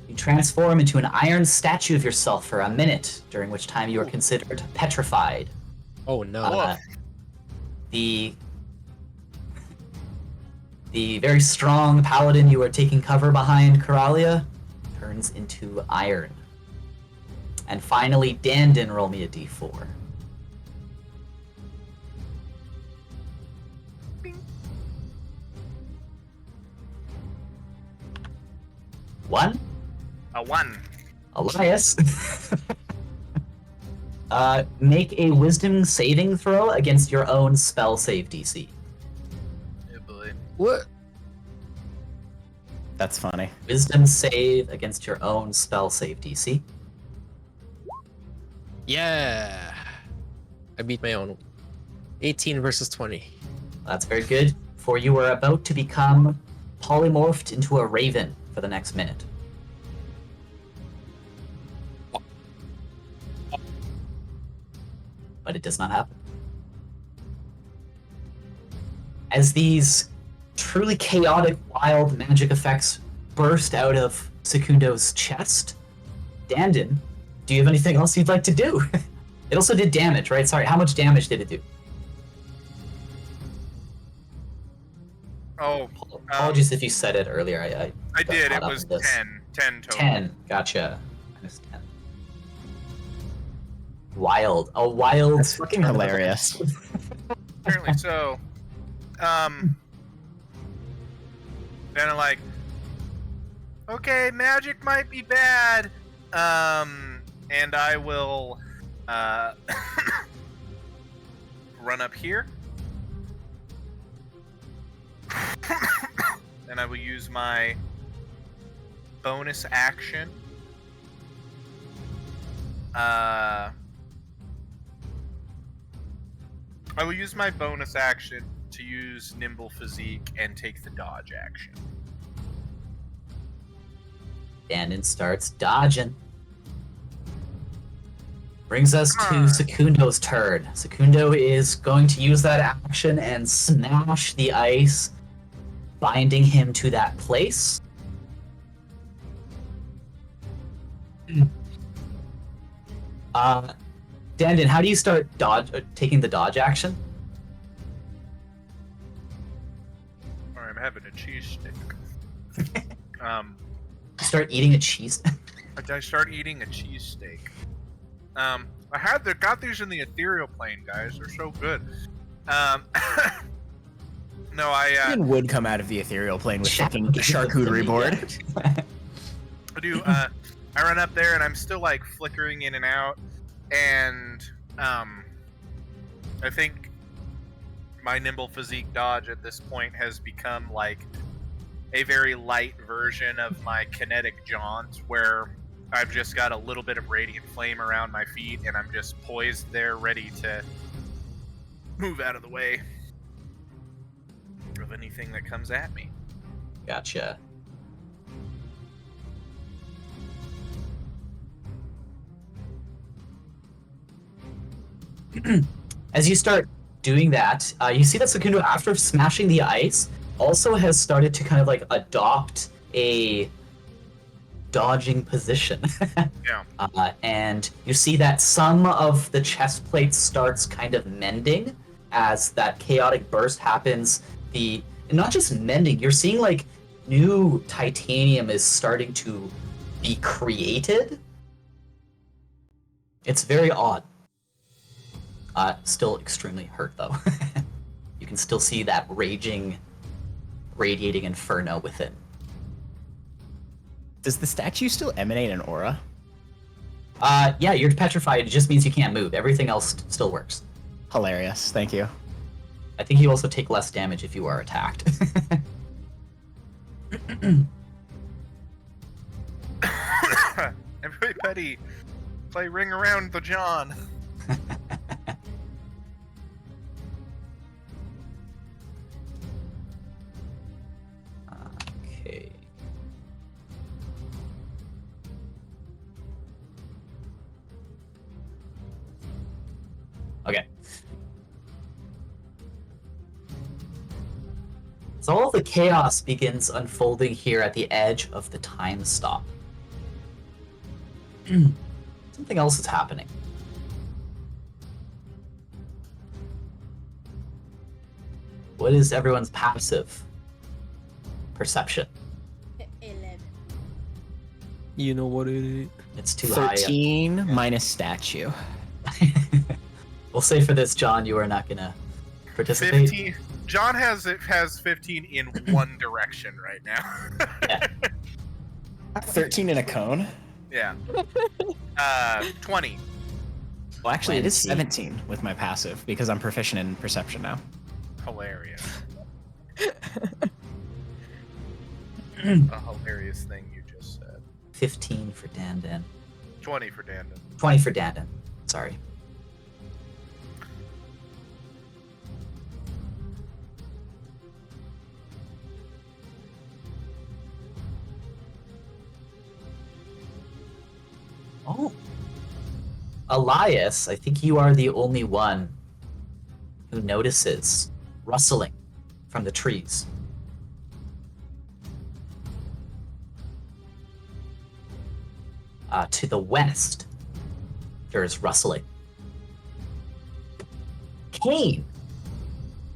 you transform into an iron statue of yourself for a minute, during which time you are considered petrified. Oh no. The very strong paladin you are taking cover behind, Coralia, turns into iron. And finally, Dandin, roll me a d4. One. A 1. Elias. Make a wisdom saving throw against your own spell save DC. Oh boy. What? That's funny. Wisdom save against your own spell save DC. Yeah. I beat my own. 18 versus 20. That's very good. for you are about to become polymorphed into a raven for the next minute. But it does not happen. As these truly chaotic, wild magic effects burst out of Secundo's chest, Dandin, do you have anything else you'd like to do? It also did damage, right? Sorry, how much damage did it do? Oh, Apologies if you said it earlier. I got did. caught It up was in this. 10 total. 10, gotcha. Minus 10. Wild. A wild. That's fucking hilarious. Apparently so. Then I'm like, okay, magic might be bad. And I will run up here. And I will use my bonus action. I will use my bonus action to use Nimble Physique and take the dodge action. Dandin starts dodging. Brings us to Secundo's turn. Secundo is going to use that action and smash the ice, binding him to that place. Dandin, how do you start taking the dodge action? Or I'm having a cheese stick. Start eating a cheese. I start eating a cheesesteak. I got these in the ethereal plane, guys. They're so good. No, Even would come out of the ethereal plane with fucking charcuterie board. I do. I run up there and I'm still like flickering in and out, and I think my nimble physique dodge at this point has become like a very light version of my kinetic jaunt, where I've just got a little bit of radiant flame around my feet and I'm just poised there ready to move out of the way of anything that comes at me. Gotcha. As you start doing that, you see that Secundo, after smashing the ice, also has started to kind of like adopt a dodging position. Yeah. And you see that some of the chest plate starts kind of mending as that chaotic burst happens. And not just mending, you're seeing like new titanium is starting to be created. It's very odd. Still extremely hurt though. You can still see that raging, radiating inferno within. Does the statue still emanate an aura? Yeah, you're petrified. It just means you can't move. Everything else still works. Hilarious. Thank you. I think you also take less damage if you are attacked. Everybody, play Ring Around the John. Okay. Okay. So all the chaos begins unfolding here at the edge of the time stop. Something else is happening. What is everyone's passive perception? 11. You know what it is? It's too high. 13 minus statue. We'll say for this, John, you are not gonna participate. 15. John has 15 in one direction right now. Yeah. 13 in a cone? Yeah. 20. Well, actually, it is 20. 17 with my passive because I'm proficient in perception now. Hilarious. A hilarious thing you just said. 15 for Dandan. 20 for Dandon. 20 for Dandan. Sorry. Oh. Elias, I think you are the only one who notices rustling from the trees. To the west, there's rustling. Kane,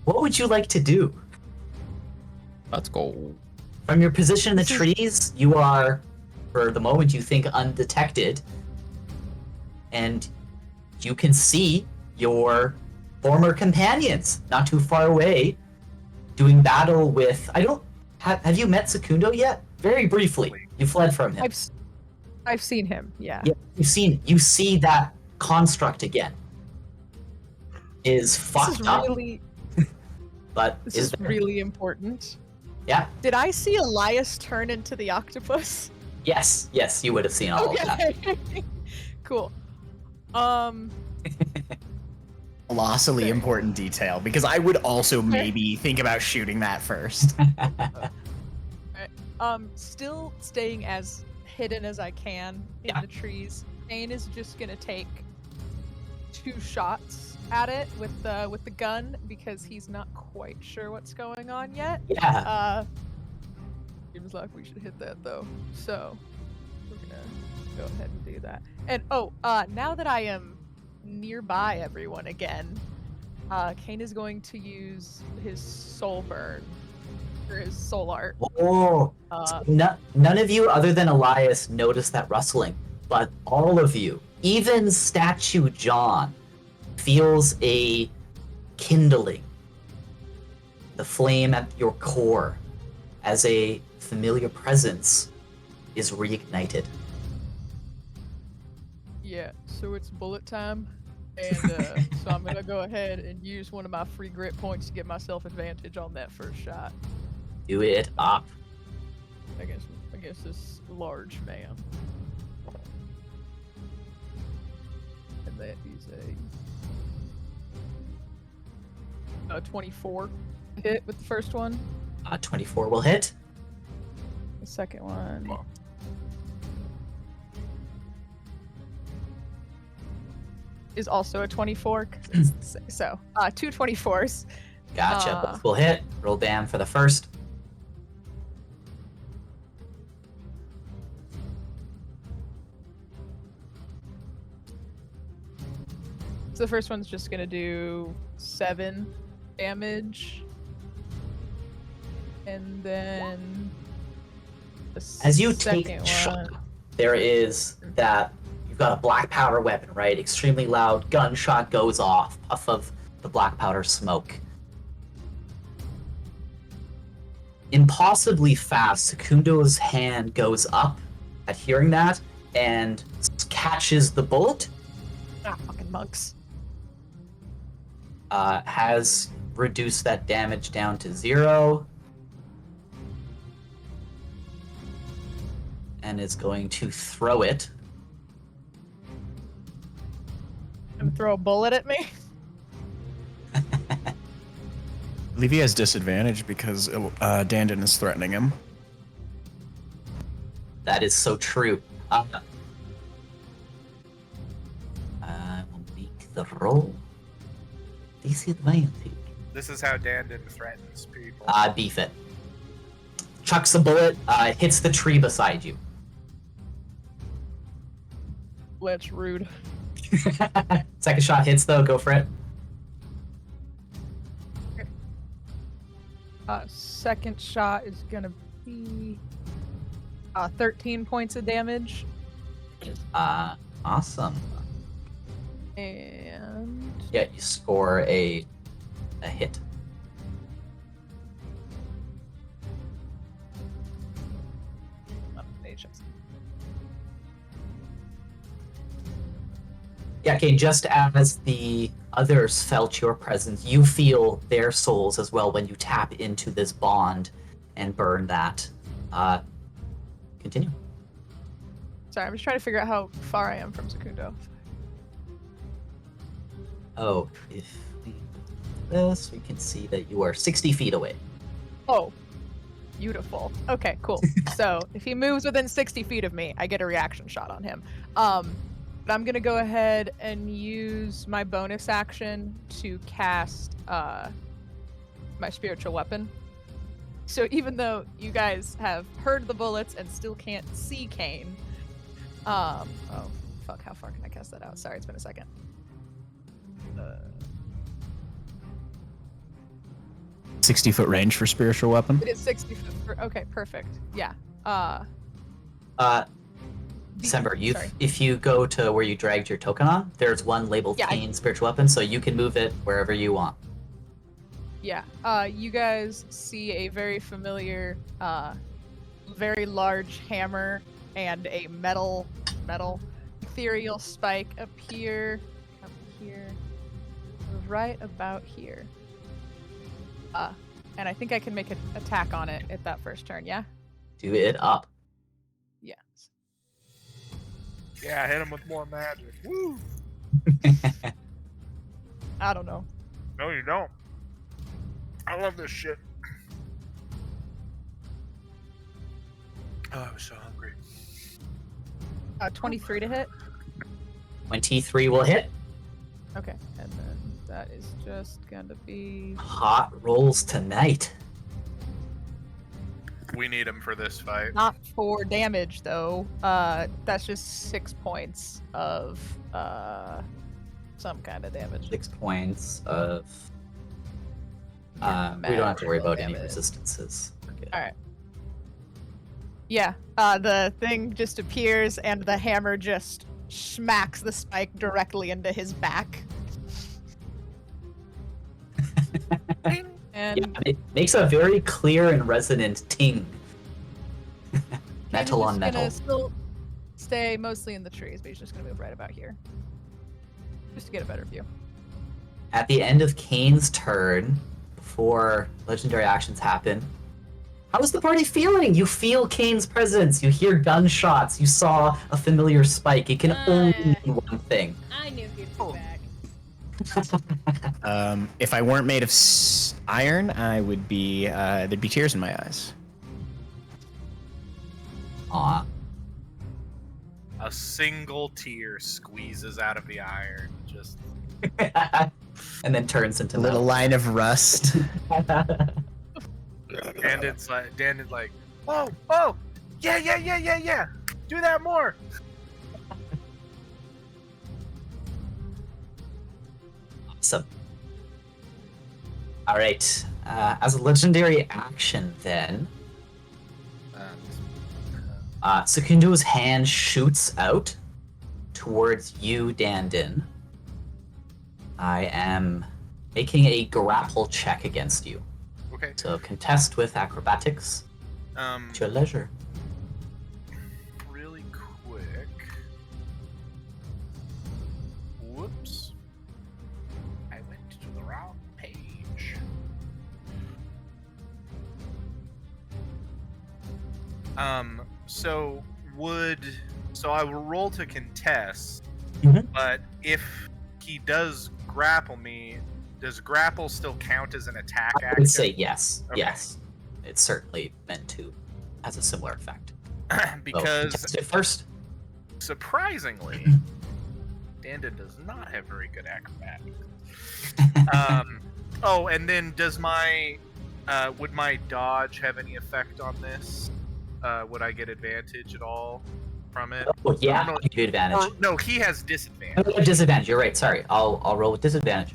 what would you like to do? Let's go. From your position in the trees, you are, for the moment, you think undetected, and you can see your former companions not too far away doing battle with... Have you met Secundo yet? Very briefly. You fled from him. I've seen him, yeah. Yeah, you see that construct again. Is fucked up. But This is really important. Yeah. Did I see Elias turn into the octopus? Yes, you would have seen all of that. Cool. Colossally important detail, because I would also maybe think about shooting that first. Still staying as hidden as I can in the trees. Kane is just gonna take 2 shots at it with the gun because he's not quite sure what's going on yet. Yeah. Seems like we should hit that though. So we're gonna go ahead and do that. And now that I am nearby everyone again, Kane is going to use his soul burn or his soul art. Oh, none of you other than Elias noticed that rustling, but all of you, even Statue John, feels a kindling, the flame at your core, as a familiar presence is reignited. Yeah, so it's bullet time, and so I'm gonna go ahead and use one of my free grit points to get myself advantage on that first shot Do it up. against this large man. And that is a 24 hit with the first one. 24 will hit. The second one. Is also a 24. 'Cause it's so 2 24s. Gotcha. Both will hit. Roll bam for the first. So the first one's just gonna do 7 damage. And then the As you second take one, shot, there is that you've got a black powder weapon, right? Extremely loud gunshot goes off, puff of the black powder smoke. Impossibly fast, Secundo's hand goes up at hearing that and catches the bullet. fucking monks. Has reduced that damage down to 0. And is going to throw it. And throw a bullet at me. I believe he has disadvantage because Dandon is threatening him. That is so true. I will make the roll. Disadvantage. This is how Dandon threatens people. Beef it. Chucks a bullet, hits the tree beside you. That's rude. Second shot hits though, go for it. Second shot is gonna be 13 points of damage. Awesome. And Yeah, you score a hit. Yeah, okay, just as the others felt your presence, you feel their souls as well when you tap into this bond and burn that. Continue. sorry, I'm just trying to figure out how far I am from Secundo. Oh, if we do this, we can see that you are 60 feet away. Oh. Beautiful. Okay, cool. So if he moves within 60 feet of me, I get a reaction shot on him. But I'm gonna go ahead and use my bonus action to cast my spiritual weapon. So even though you guys have heard the bullets and still can't see Kane, oh fuck, how far can I cast that out? Sorry, it's been a second. 60-foot range for spiritual weapon. It is 60 foot. Okay, perfect. Yeah. December, sorry. if you go to where you dragged your token on, there's one labeled Kane spiritual weapon, so you can move it wherever you want. Yeah. You guys see a very familiar, very large hammer and a metal ethereal spike appear up here, right about here. And I think I can make an attack on it at that first turn. Yeah. Do it up. Yeah. Yeah, hit him with more magic. Woo! I don't know. No, you don't. I love this shit. Oh, I was so hungry. 23 to hit. 23 will hit. Okay, and then that is just gonna be Hot rolls tonight. We need him for this fight. not for damage though. That's just 6 points of some kind of damage. 6 points of. We don't have to worry about any resistances. Okay. All right. Yeah, the thing just appears and the hammer just smacks the spike directly into his back. And Yeah, it makes a very clear and resonant ting. Metal on He's metal. gonna still stay mostly in the trees, but he's just gonna move right about here. Just to get a better view. At the end of Kane's turn, before legendary actions happen, how is the party feeling? You feel Kane's presence. You hear gunshots. You saw a familiar spike. It can only mean one thing. I knew he'd be back. If I weren't made of iron, I would be. There'd be tears in my eyes. Aw. A single tear squeezes out of the iron. Just And then turns into A little metal. line of rust. and it's like Dan is like, oh, yeah. Do that more. Awesome. All right. As a legendary action, then, Sekundo's hand shoots out towards you, Dandin. I am making a grapple check against you. Okay. So contest with acrobatics at your leisure. Really quick. Whoops. I went to the wrong page. So I will roll to contest, Mhm. but if he does grapple me, does grapple still count as an attack I action? would say yes. Okay. Yes. It's certainly meant to. Has a similar effect. Because contest it first. surprisingly, Dandin does not have very good acrobatics. And then does my would my dodge have any effect on this? Would I get advantage at all from it? Oh yeah, No, you get advantage. Or, no, he has disadvantage. Oh, disadvantage. You're right. Sorry. I'll roll with disadvantage.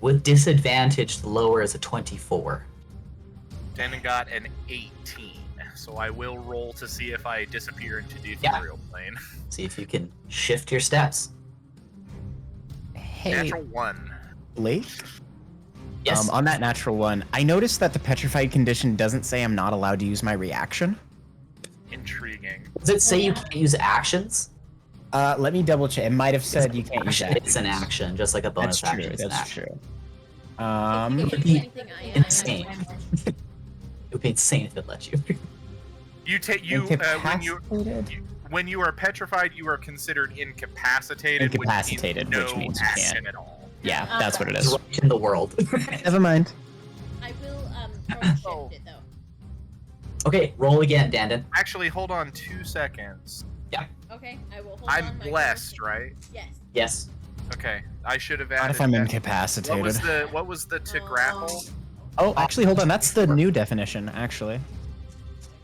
With disadvantage, the lower is a 24. Dandin got an 18, so I will roll to see if I disappear into the Yeah. ethereal plane. See if you can shift your steps. Hey, Natural 1. Blake. Yes. On that natural one, I noticed that the petrified condition doesn't say I'm not allowed to use my reaction. Intriguing. Does it say you can't use actions? Let me double check. It might have said you can't use actions. It's an action, just like a bonus That's true. action. It's an That's action. true. If you would do be anything, I insane. am. It would be insane if it let you. You take Incapacitated? when you are petrified, you are considered incapacitated, Incapacitated, which which means means no you can't. action at all. Yeah, that's what it It's is. right in the world. Never mind. I will Don't Oh. shift it though. Okay, roll again, Dandon. Actually, hold on 2 seconds. Okay, I will hold I'm on. My blessed, cards. right? Yes. Yes. Okay, I should have Not added. if I'm that. incapacitated. What was the to grapple? Oh, actually, hold on. That's the new definition, actually.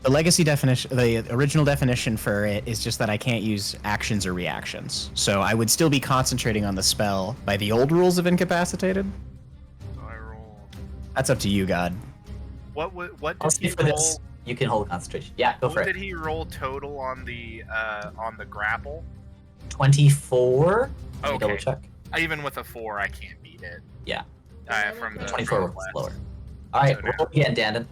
The legacy definition, the original definition for it is just that I can't use actions or reactions. So I would still be concentrating on the spell by the old rules of incapacitated. So I roll. That's up to you, God. What I'll did see he for roll? this. You can hold concentration. Yeah, go for What it. did he roll total on the grapple? 24. Let me double Okay. check. Even with a 4, I can't beat it. Yeah. From the 24 from was the lower. All right, So roll again, Dandon.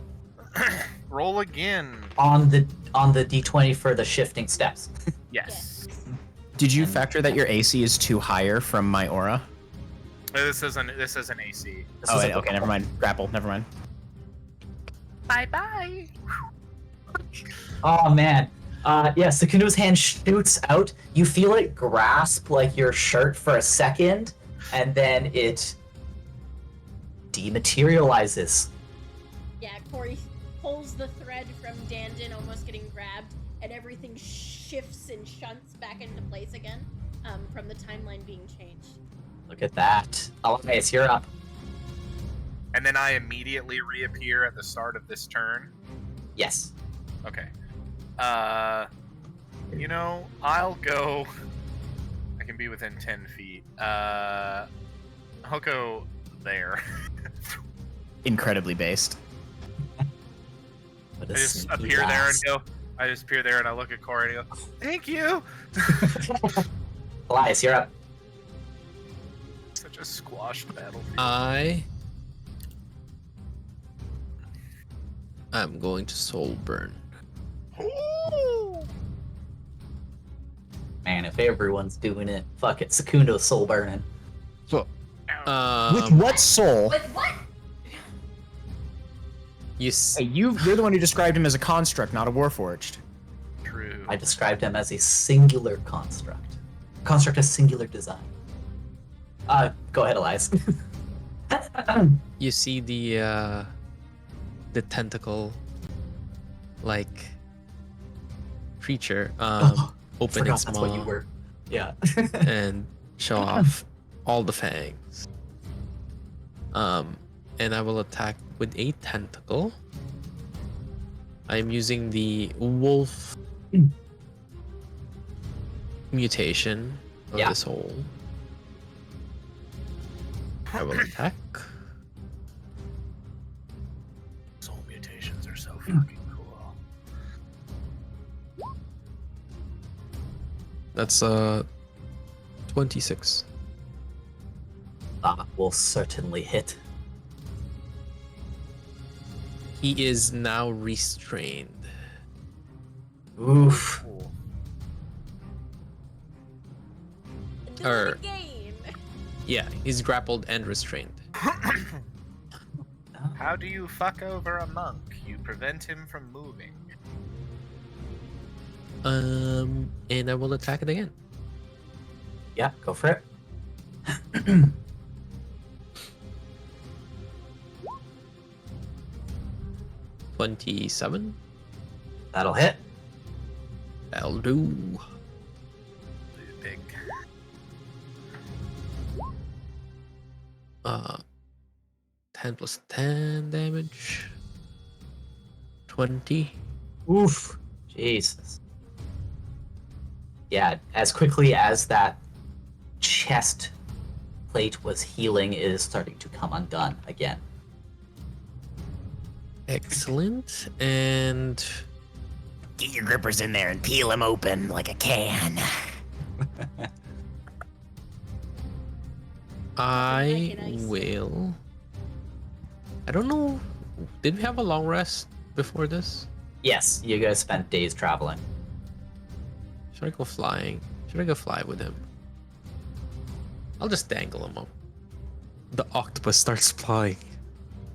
blast. Roll again. On the d20 for the shifting steps. Yes. Did you And- factor that your AC is too higher from my aura? This is an AC. This Oh, is wait, a- okay, never mind. Grapple, never mind. Bye bye. Oh man. Yeah, Sukunu's hand shoots out. You feel it grasp like your shirt for a second, and then it dematerializes. Yeah, Corey pulls the thread from Dandon, almost getting grabbed, and everything shifts and shunts back into place again from the timeline being changed. Look at that. Elias, you're up. And then I immediately reappear at the start of this turn. Yes. Okay. I'll go. I can be within 10 feet. I'll go there. Incredibly based. What I a just sneaky appear there and lass. go. I just appear there and I look at Corey and go, "Thank you." Elias, you're up. Such a squashed battlefield. I'm going to soul burn. Ooh. Man, if everyone's doing it, fuck it. Secundo's soul burning. With Um, what soul? With what? Hey, you're the one who described him as a construct, not a warforged. True. I described him as a singular construct. Construct of singular design. Go ahead, Elias. you see the tentacle like creature open Forgot its that's what you maw were. Yeah. and show off all the fangs. And I will attack with a tentacle. I'm using the wolf mutation of Yeah. the soul. I will attack. Soul mutations are so fucking cool. That's 26. That will certainly hit. He is now restrained. Oof. Cool. End Or- of the game. Yeah, he's grappled and restrained. How do you fuck over a monk? You prevent him from moving. And I will attack it again. Yeah, go for it. 27. That'll hit. That'll do. Big. 10 plus 10 damage. 20. Oof. Jesus. Yeah, as quickly as that chest plate was healing, it is starting to come undone again. Excellent. And Get your grippers in there and peel him open like a can. I Like an ice. will. I don't know. Did we have a long rest before this? Yes, you guys spent days traveling. Should I go flying? Should I go fly with him? I'll just dangle him up. The octopus starts flying.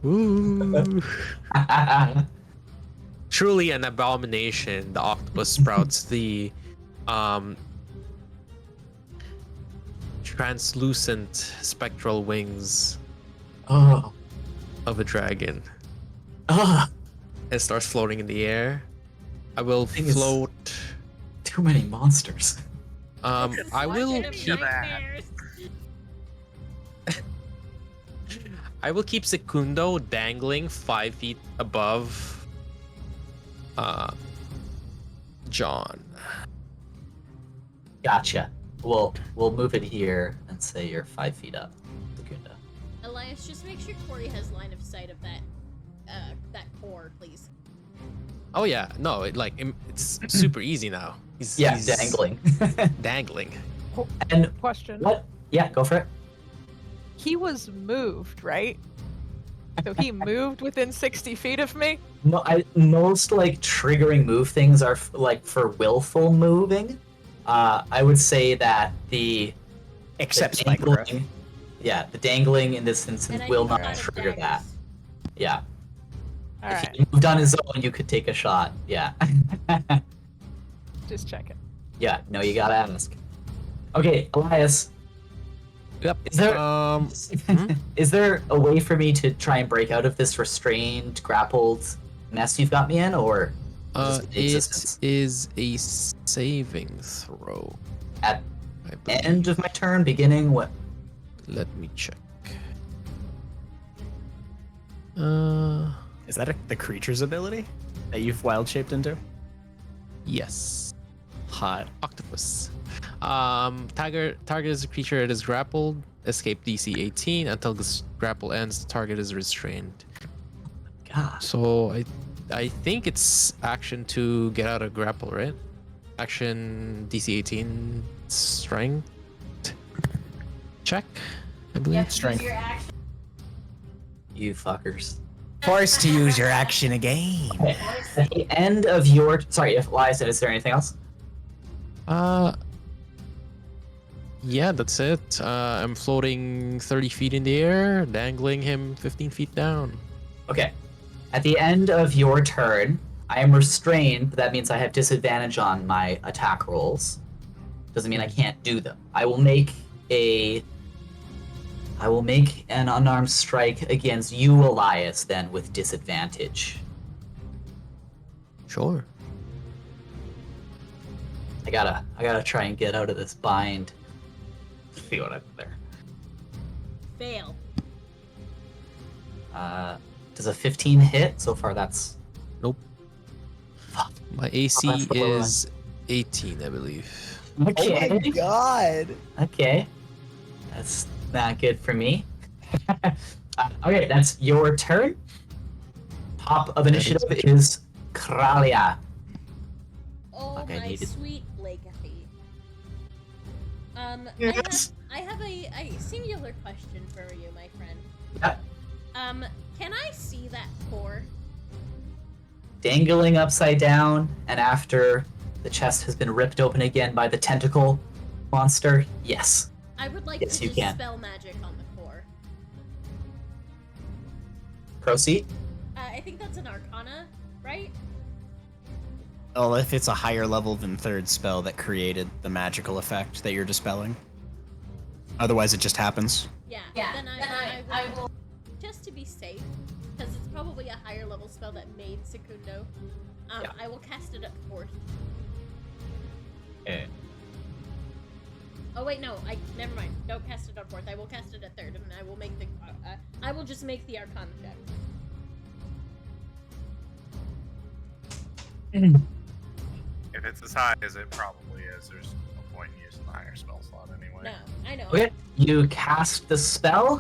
Ooh. Truly an abomination. The octopus sprouts the translucent spectral wings Oh, of a dragon. Ugh, and starts floating in the air. I will Thing is- float. too many monsters. This is I my will kind of keep. nightmares. I will keep Secundo dangling 5 feet above John. Gotcha. We'll move it here and say you're 5 feet up, Secunda. Elias, just make sure Corey has line of sight of that core, please. Oh yeah, no, it's super easy now. He's Dangling. dangling. And Question. what? Yeah, go for it. He was moved, right? So he moved within 60 feet of me? Most like triggering move things are like for willful moving. I would say that Except the Spike Growth. dangling, yeah, the dangling in this instance And I will think not out of trigger that. daggers. Yeah, All if right, he moved on his own, you could take a shot. Yeah, just checking. yeah. No, you gotta ask. Okay, Elias, Yep. is there hmm? is there a way for me to try and break out of this restrained, grappled mess you've got me in, or is this in It existence? is a saving throw. At I believe. end of my turn, beginning what? Let me check. Is that the creature's ability that you've wild shaped into? Yes. Hot. Octopus. Target is a creature that is grappled. Escape DC 18. Until this grapple ends, the target is restrained. God. So I think it's action to get out of grapple, right? Action DC 18 strength check, I believe. Strength. You fuckers. Forced to use your action again. At the end of your if Elias, is there anything else? Yeah, that's it. I'm floating 30 feet in the air, dangling him 15 feet down. Okay. At the end of your turn, I am restrained, but that means I have disadvantage on my attack rolls. Doesn't mean I can't do them. I will make an unarmed strike against you, Elias, then with disadvantage. Sure. I gotta try and get out of this bind. See what I put there. Fail. Does a 15 hit? So far, that's Nope. Fuck. My AC that's the low is 18, I believe. okay. god. Okay, that's not good for me. Okay, that's your turn. Top of initiative is Kralia. Oh Fuck, I my needed- sweet Blakey. Yes. I have a singular question for you, my friend. Yeah. Can I see that core? Dangling upside down, and after the chest has been ripped open again by the tentacle monster, yes. I would like Yes, to you can. dispel magic on the core. Proceed. I think that's an arcana, right? Well, if it's a higher level than third spell that created the magical effect that you're dispelling. Otherwise, it just happens. Yeah. Then I will, just to be safe, because it's probably a higher level spell that made Secundo. Yeah. I will cast it at fourth. Okay. Oh wait, no. Never mind. Don't cast it on fourth. I will cast it at third, and I will make the. I will just make the Arcana check. If it's as high as it probably is, there's no point in using the higher spell slot anyway. No, I know. Okay, you cast the spell.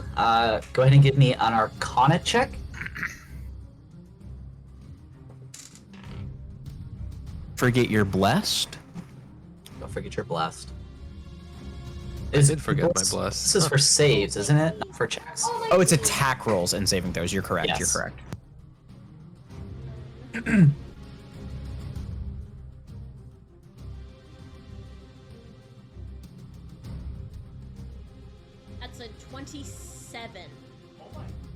Go ahead and give me an Arcana check. Forget you're blessed. Don't forget your blessed. I did forget my bless. This is for saves, isn't it? Not for checks. Oh, it's attack rolls and saving throws. You're correct. Yes. You're correct. That's a 27.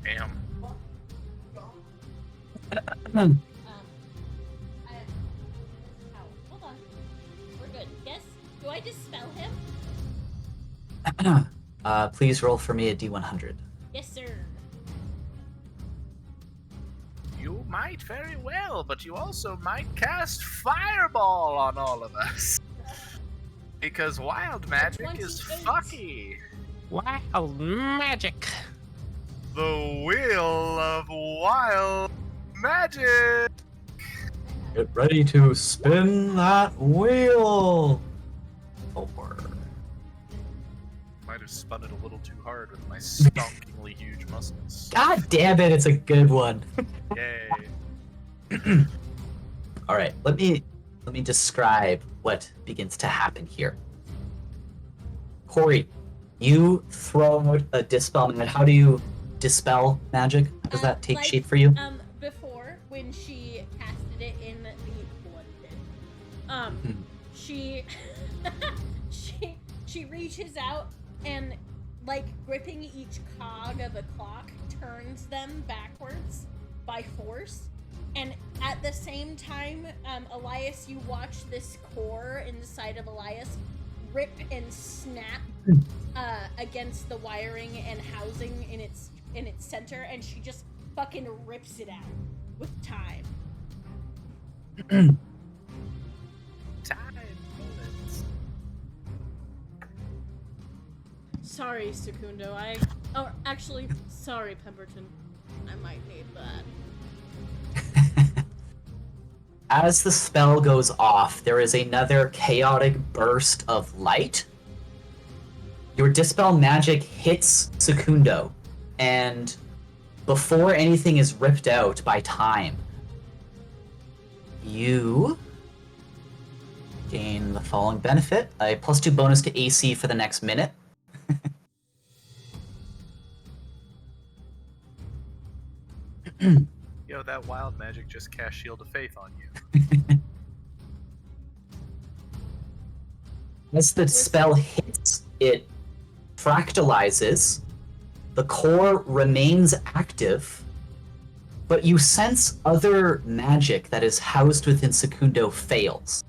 Damn. Hold on. We're good. Yes? Do I dispel him? Please roll for me a D100. Yes, sir. You'll might very well, but you also might cast Fireball on all of us. Because wild magic is 28. fucky. Wild magic. The wheel of wild magic. Get ready to spin that wheel. Or Might have spun it a little too hard with my stonkingly huge muscles. God damn it, it's a good one. Yay. All right, let me describe what begins to happen here. Corey, you throw out a dispel magic. How do you dispel magic? How does that take shape for you? Before, when she casted it in the blood pit, she she reaches out and, like, gripping each cog of a clock, turns them backwards by force. And at the same time, Elias, you watch this core inside of Elias rip and snap against the wiring and housing in its center, and she just fucking rips it out with time. Time bullets. Sorry, Secundo. Actually, sorry, Pemberton. I might need that. As the spell goes off, there is another chaotic burst of light. Your dispel magic hits Secundo, and before anything is ripped out by time, you gain the following benefit: a +2 bonus to AC for the next minute. Yo, that wild magic just cast Shield of Faith on you. As the spell hits, it fractalizes. The core remains active, but you sense other magic that is housed within Secundo fails.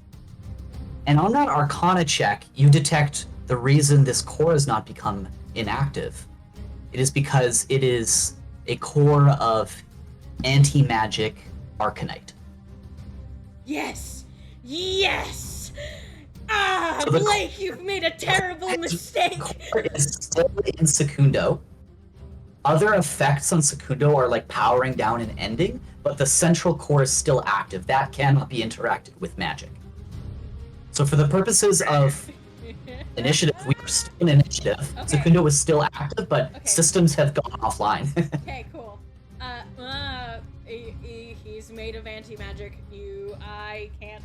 And on that Arcana check, you detect the reason this core has not become inactive. It is because it is a core of anti-magic Arcanite. Yes! Yes! Ah, So the Blake, you've made a terrible mistake! The core is still in Secundo. Other effects on Secundo are like powering down and ending, but the central core is still active. That cannot be interacted with magic. So for the purposes of initiative, we are still in initiative. Okay. Secundo is still active, but Okay. systems have gone offline. Okay, cool. He's made of anti-magic. I can't.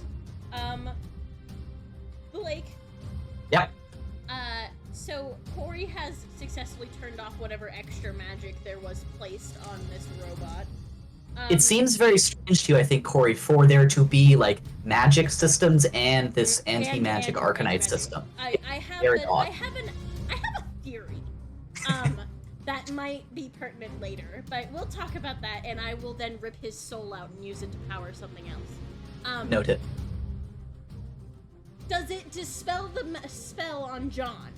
Blake. Yep. So Corey has successfully turned off whatever extra magic there was placed on this robot. It seems very strange to you, I think, Corey, for there to be like magic systems and this anti-magic Arcanite magic. system. I have Very a odd. theory. That might be pertinent later, but we'll talk about that, and I will then rip his soul out and use it to power something else. Noted. Does it dispel the spell on John?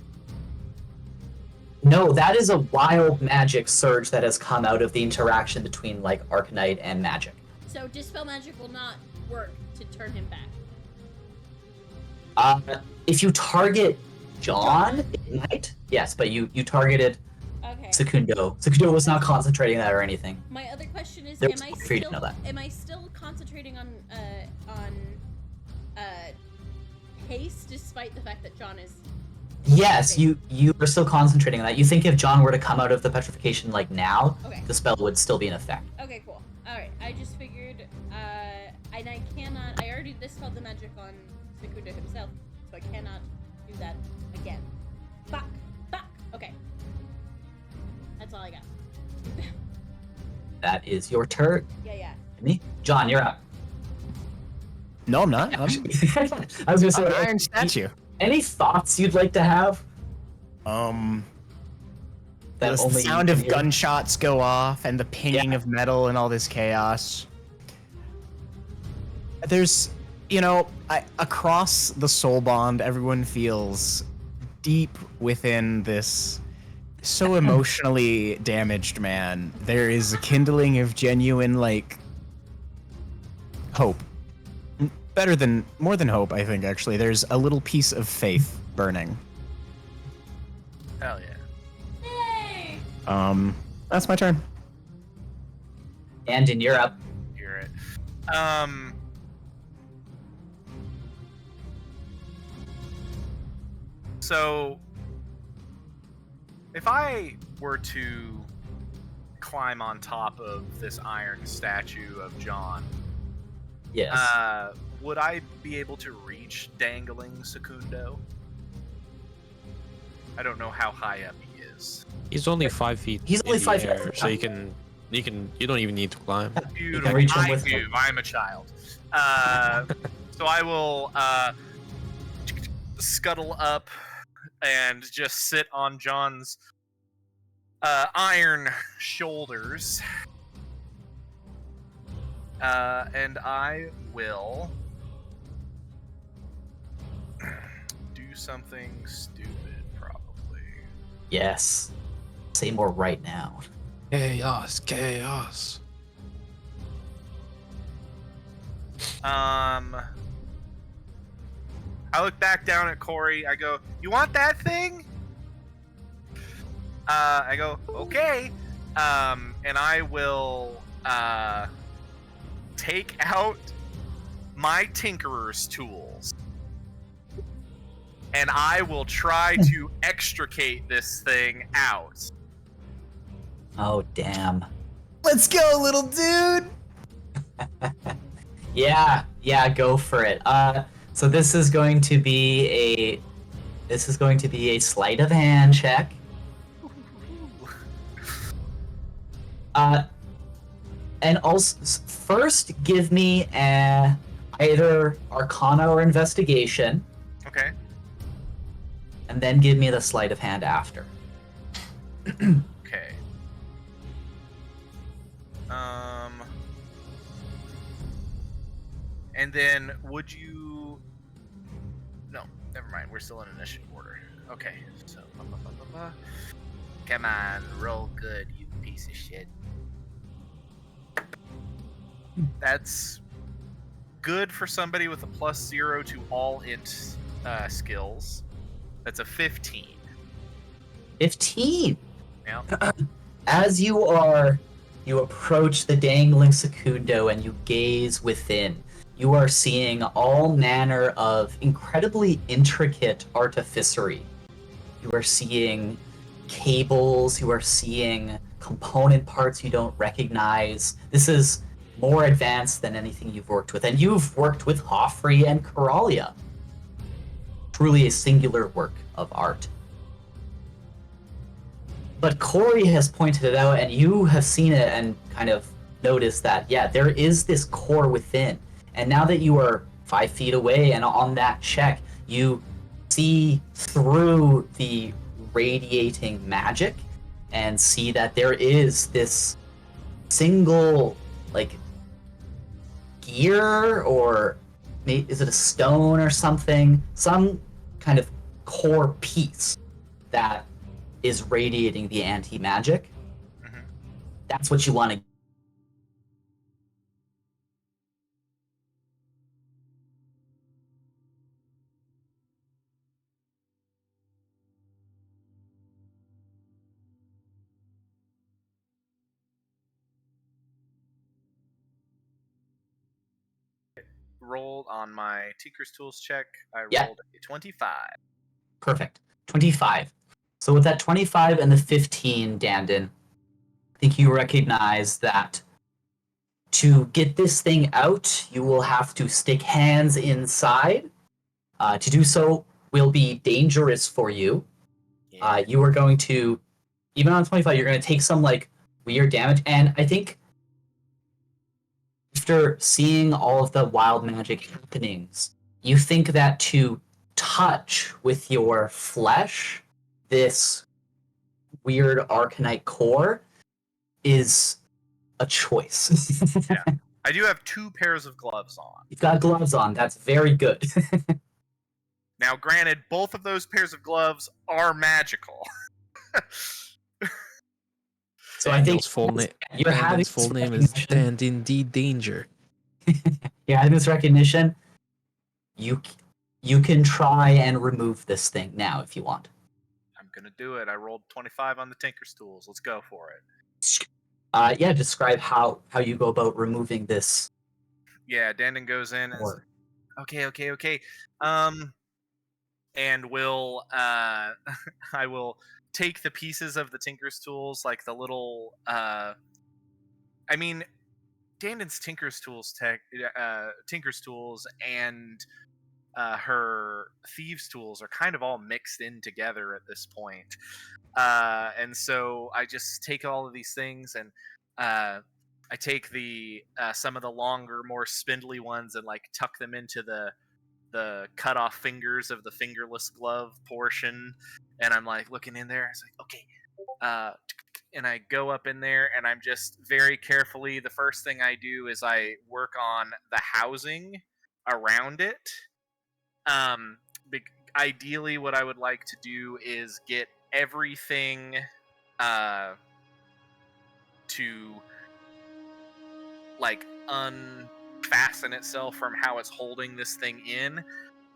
No, that is a wild magic surge that has come out of the interaction between like Arcanite and magic. So dispel magic will not work to turn him back. If you target John, it might. Yes, but you targeted Okay. Secundo. Secundo was not concentrating that or anything. My other question is, There am was I no way for you to know that. still concentrating on haste despite the fact that John is? Yes, you are still concentrating on that. You think if John were to come out of the petrification like now, Okay. the spell would still be in effect. Okay, cool. Alright, I just figured, and I cannot, I already dispelled the magic on Secundo himself, so I cannot do that again. Fuck! Okay. That's all I got. That is your turn. Yeah. Me? John, you're up. No, I'm not. I was gonna say, I'm an iron statue. any thoughts you'd like to have? The That only sound you of can hear? gunshots go off and the pinging of metal and all this chaos. There's, across the soul bond, everyone feels deep within this so emotionally damaged man. There is a kindling of genuine, hope. More than hope, I think, actually. There's a little piece of faith burning. Hell yeah. Yay! That's my turn. And in Europe, Hear it. So, if I were to climb on top of this iron statue of John, yes. would I be able to reach dangling Secundo? I don't know how high up he is. He's only 5 feet. He's only in the 5 feet. air, so you don't even need to climb. Beautiful. reach him I with do. him. I'm a child. So I will scuttle up and just sit on John's iron shoulders. And I will do something stupid, probably. Yes. Say more right now. Chaos, chaos. I look back down at Corey. I go, "You want that thing?" I go, "Okay." And I will take out my tinkerer's tools, and I will try to extricate this thing out. Oh, damn. Let's go, little dude! Yeah, go for it. So this is going to be a sleight of hand check. And also first give me either Arcana or Investigation, Okay. and then give me the sleight of hand after. Okay. And then would you? No, never mind. We're still in initiative order. Okay. So, come on, roll good, you piece of shit. That's good for somebody with a +0 to all int skills. That's a 15. 15. Yeah. As you approach the dangling Secundo and you gaze within, you are seeing all manner of incredibly intricate artificery. You are seeing cables, you are seeing component parts you don't recognize. This is more advanced than anything you've worked with. And you've worked with Hoffrey and Coralia. Truly a singular work of art. But Corey has pointed it out, and you have seen it and kind of noticed that, yeah, there is this core within. And now that you are 5 feet away and on that check, you see through the radiating magic and see that there is this single, like, gear, or is it a stone or something? Some kind of core piece that is radiating the anti-magic. Mhm. That's what you want to. Rolled on my Tinker's Tools check. I Yeah. rolled a 25. Perfect. 25. So with that 25 and the 15, Dandon, I think you recognize that to get this thing out, you will have to stick hands inside. To do so will be dangerous for you. You are going to, even on 25, you're going to take some, like, weird damage. And I think after seeing all of the wild magic happenings, you think that to touch with your flesh this weird arcanite core is a choice. Yeah. I do have 2 pairs of gloves on. You've got gloves on. That's very good. Now, granted, both of those pairs of gloves are magical. So I think Daniel's full you're having Brandon's full name is Stand Indeed Danger. Yeah, having this recognition, you can try and remove this thing now if you want. I'm gonna do it. I rolled 25 on the Tinker's Tools. Let's go for it. Yeah, describe how you go about removing this. Yeah, Dandon goes in and is Or okay. And will I will take the pieces of the Tinker's Tools, like the little I mean, Dandon's Tinker's Tools and her thieves' tools are kind of all mixed in together at this point. And so I just take all of these things and I take the some of the longer, more spindly ones and like tuck them into the cut off fingers of the fingerless glove portion, and I'm like looking in there. It's like, okay, and I go up in there and I'm just very carefully. The first thing I do is I work on the housing around it. Ideally, what I would like to do is get everything to like unfasten itself from how it's holding this thing in,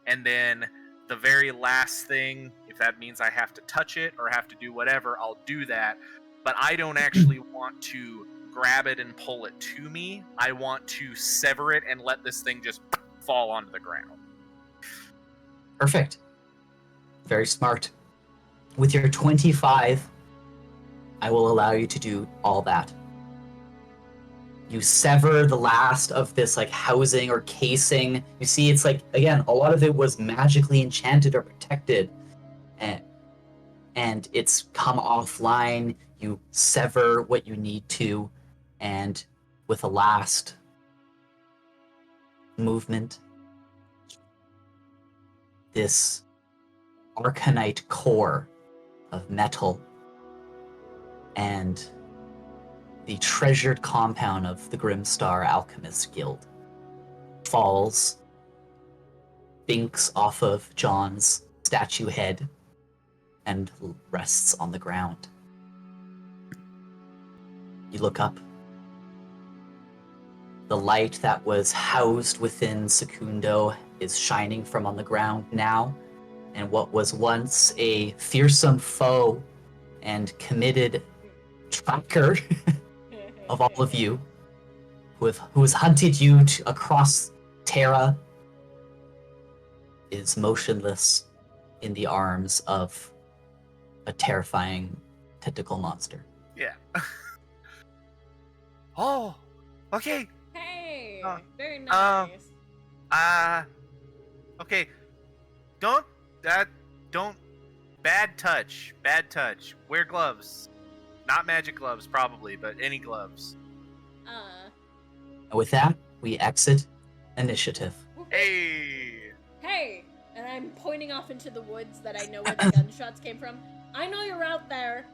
and then the very last thing, if that means I have to touch it or have to do whatever, I'll do that. But I don't actually want to grab it and pull it to me. I want to sever it and let this thing just fall onto the ground. perfect. Very smart. With your 25, I will allow you to do all that. You sever the last of this like housing or casing. You see, it's like, again, a lot of it was magically enchanted or protected, and it's come offline. You sever what you need to, and with a last movement, this arcanite core of metal and the treasured compound of the Grimstar Alchemists Guild falls, binks off of John's statue head, and rests on the ground. You look up. The light that was housed within Secundo is shining from on the ground now, and what was once a fearsome foe and committed tracker of all of you, who has hunted you across Terra, is motionless in the arms of a terrifying tentacle monster. Yeah. Oh, okay. Hey, very um, nice. Okay. Don't. Bad touch. Wear gloves. Not magic gloves, probably, but any gloves. And with that, we exit initiative. Hey! Hey! And I'm pointing off into the woods that I know where the gunshots came from. I know you're out there.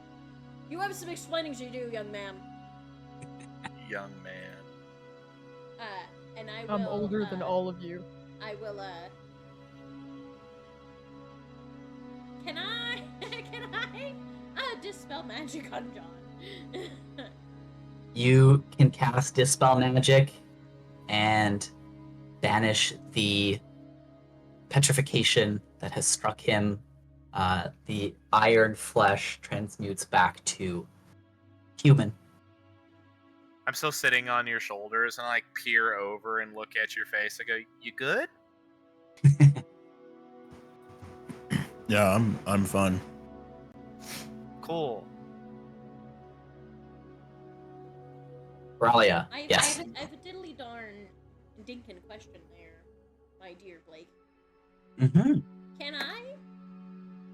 You have some explaining to do, young man. Young man. And I will... I'm older than all of you. I will, Can I dispel magic on John? You can cast Dispel Magic and banish the petrification that has struck him. The iron flesh transmutes back to human. I'm still sitting on your shoulders and I like peer over and look at your face. I go, "You good?" Yeah, I'm fine. Cool. Ralia, I yes. have a diddly darn dinkin question there, my dear Blake. Mm-hmm. Can I?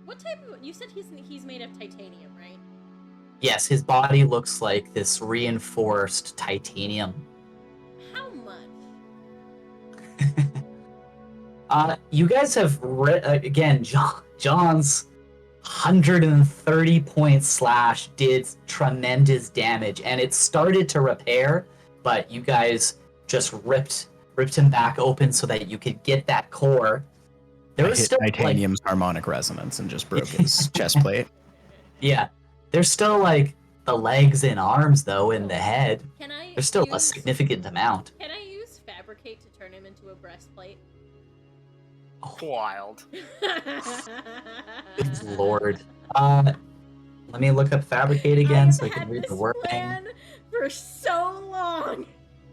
What type of? You said he's made of titanium, right? Yes, his body looks like this reinforced titanium. How much? You guys have again, John's 130 point slash did tremendous damage, and it started to repair, but you guys just ripped him back open so that you could get that core. There was still titanium's harmonic resonance and just broke his chest plate. Yeah, there's still like the legs and arms though, and the head. Can I? There's still a use- significant amount. Can I use fabricate to turn him into a breastplate? Wild. Good lord. Let me look up fabricate again so I can read the wording. Plan for so long.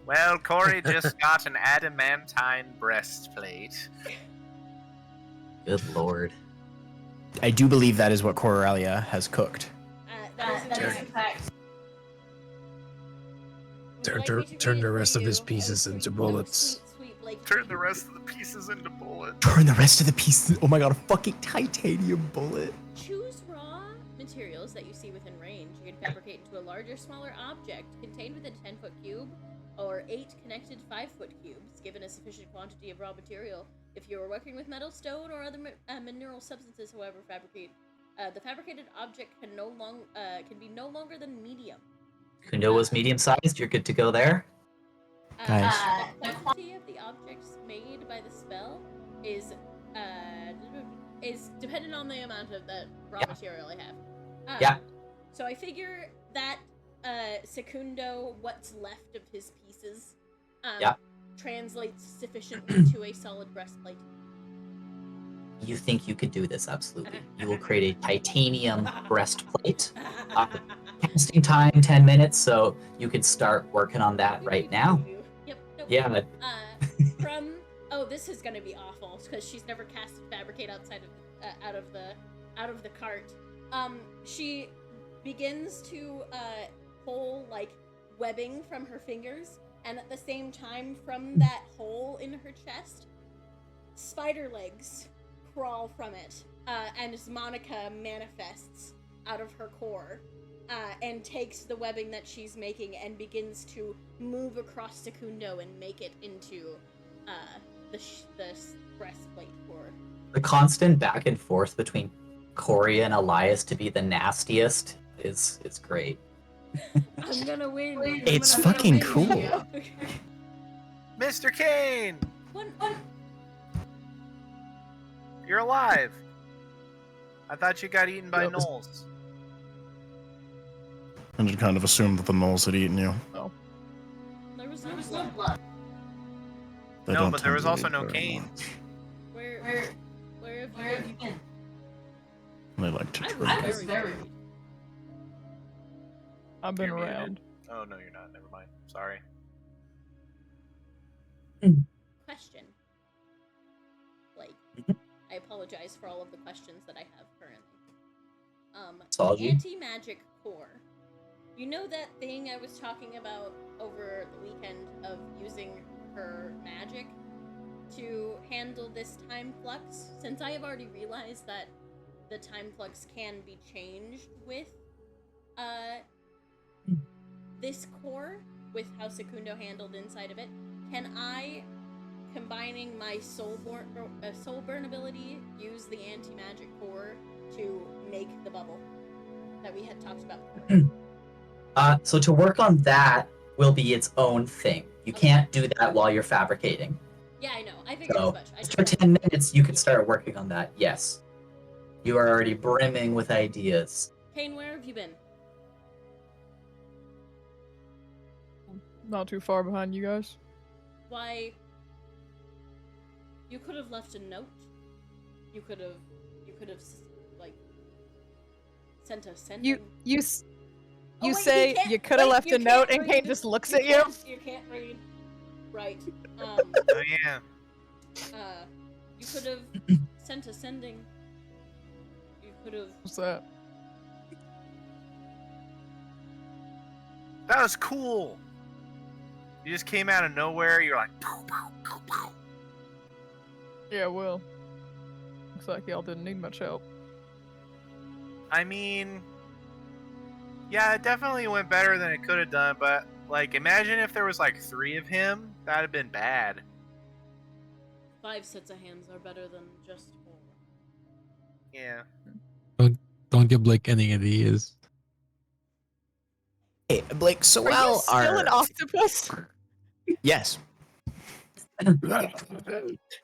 Well, Corey just got an adamantine breastplate. Good lord. I do believe that is what Coralia has cooked. That is in fact. Turn the rest of his pieces into bullets. Turn the rest of the pieces into bullets. Turn the rest of the pieces. Oh my god, a fucking titanium bullet. Choose raw materials that you see within range. You can fabricate into a larger, smaller object contained within a 10-foot cube, or 8 connected 5-foot cubes, given a sufficient quantity of raw material. If you are working with metal, stone, or other mineral substances, however, the fabricated object can be no longer than medium. Kundo was medium-sized. You're good to go there. Guys. The quantity of the objects made by the spell is dependent on the amount of the raw material I have. Yeah. So I figure that Secundo, what's left of his pieces, translates sufficiently to a solid breastplate. You think you could do this? Absolutely. You will create a titanium breastplate. Casting time 10 minutes, so you can start working on that right now. Yep. Nope. Yeah. This is gonna be awful because she's never casted fabricate outside of out of the cart. She begins to pull like webbing from her fingers, and at the same time, from that hole in her chest, spider legs crawl from it, and Monica manifests out of her core. And takes the webbing that she's making and begins to move across Secundo and make it into the breastplate for... The constant back and forth between Corey and Elias to be the nastiest is great. I'm gonna win. It's fucking cool. Mr. Kane! One. You're alive! I thought you got eaten by gnolls. And it kind of assumed that the gnolls had eaten you. There was no blood. They No, don't but there tend was to also eat no very Where Kane. have you been? They like to I try. was very... I've been You're muted. around. Oh, no, you're not. Never mind. Sorry. Question. Like, I apologize for all of the questions that I have currently. Apology. Anti-magic core. You know that thing I was talking about over the weekend of using her magic to handle this time flux? Since I have already realized that the time flux can be changed with this core, with how Secundo handled inside of it, can I, combining my soul burn ability, use the anti-magic core to make the bubble that we had talked about before? So to work on that will be its own thing. You Okay. can't do that while you're fabricating. Yeah, I know. I figured So as much. I just for 10 minutes, you can start working on that. Yes. You are already brimming with ideas. Kane, where have you been? Not too far behind you guys. Why? You could have left a note. You could have like sent a sentence. You wait, say can't- you could have wait, left you a note, can't and Kate read. just looks at you. You can't read. Right. Oh, yeah. You could have sent a sending. You could have. What's that? That was cool! You just came out of nowhere, you're like, pow, pow, pow, pow. Yeah, well. Looks like y'all didn't need much help. I mean, yeah, it definitely went better than it could have done, but, like, imagine if there was, like, 3 of him. That'd have been bad. 5 sets of hands are better than just 4. Yeah. Don't give Blake any ideas. Hey, Blake, so Are you well still our... an octopus? Yes.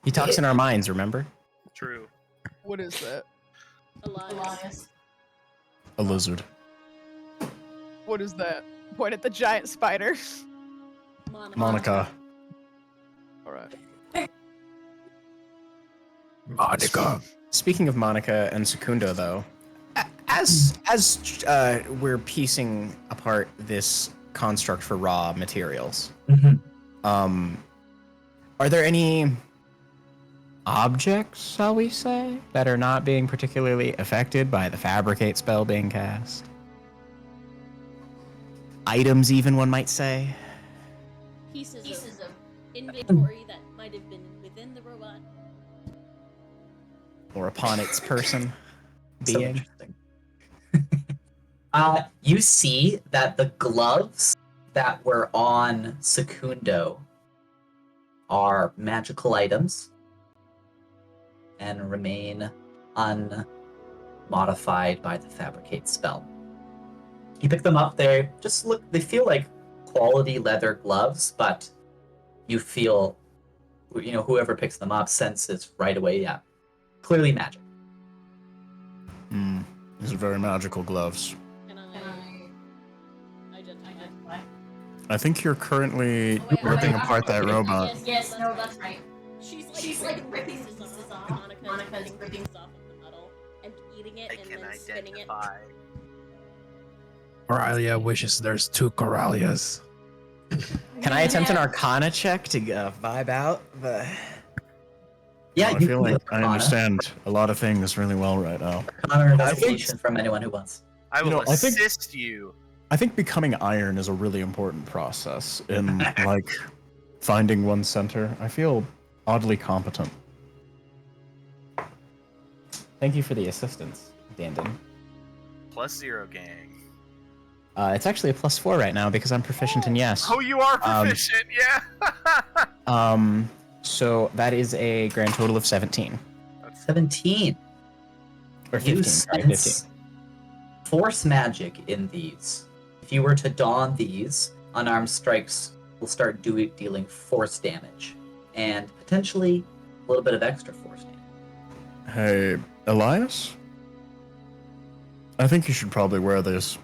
He talks in our minds, remember? True. What is that? Elias. A lizard. What is that? Point at the giant spider. Monica. All right. Monica. Speaking of Monica and Secunda, though, as we're piecing apart this construct for raw materials, are there any objects, shall we say, that are not being particularly affected by the fabricate spell being cast? Items, even, one might say. Pieces of inventory that might have been within the robot. Or upon its person So being. interesting. You see that the gloves that were on Secundo are magical items and remain unmodified by the fabricate spell. You pick them up, they feel like quality leather gloves, but you feel, whoever picks them up senses right away, yeah, clearly magic. These are very magical gloves. Can I identify? I think you're currently ripping apart that robot. Yes, no, that's right. She's like ripping pieces off. Monica's ripping pieces off of the metal and eating it and then spinning it. Coralia wishes there's 2 Coralias. Can I attempt an Arcana check to vibe out the? Yeah, I you feel can like look I Arcana. understand a lot of things really well right now. Arcana or investigation from anyone who wants. I will I think- assist you. I think becoming iron is a really important process in like finding one's center. I feel oddly competent. Thank you for the assistance, Dandon. +0 gang. It's actually a +4 right now because I'm proficient in yes. Oh, you are proficient, yeah. So that is a grand total of 17. 17. Or You 15, sorry, sense 15. force magic in these. If you were to don these, unarmed strikes will start dealing force damage, and potentially a little bit of extra force damage. Hey, Elias? I think you should probably wear this.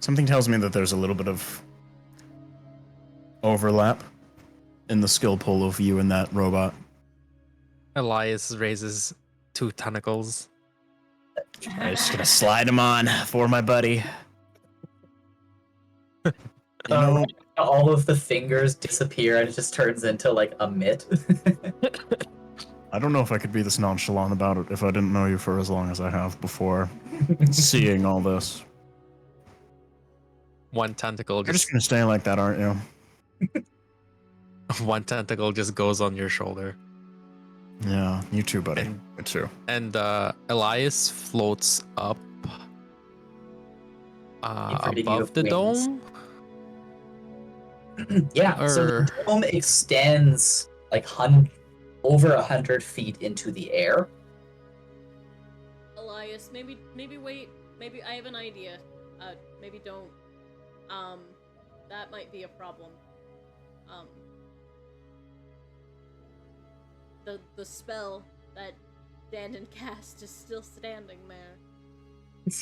Something tells me that there's a little bit of overlap in the skill pool of you and that robot. Elias raises 2 tentacles. I'm just gonna slide him on for my buddy. You know, All of the fingers disappear and it just turns into like a mitt. I don't know if I could be this nonchalant about it if I didn't know you for as long as I have before seeing all this. 1 tentacle You're just just gonna stay like that, aren't you? 1 tentacle just goes on your shoulder. Yeah, you too, buddy. And- You too. And Elias floats up Inverted U above of the wings. dome. Yeah, so the dome extends like over 100 feet into the air. Elias, maybe wait. Maybe I have an idea. Maybe don't. That might be a problem. The spell that Dandon cast is still standing there.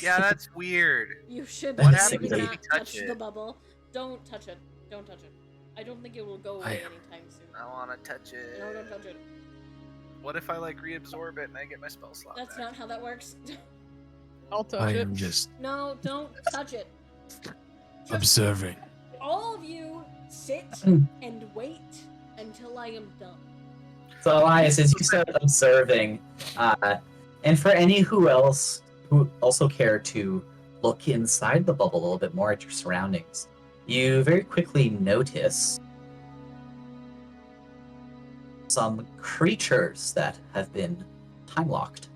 Yeah, that's weird. You should What maybe happens if you not touch touch it? the bubble. Don't touch it. Don't touch it. I don't think it will go away anytime soon. I want to touch it. No, don't touch it. What if I like reabsorb it and I get my spell slot That's back? not how that works. I'll touch I it. am just No, don't touch it. Just observing. all of you sit and wait until I am done. So Elias, as you start observing, and for any who also care to look inside the bubble a little bit more at your surroundings, you very quickly notice some creatures that have been time locked.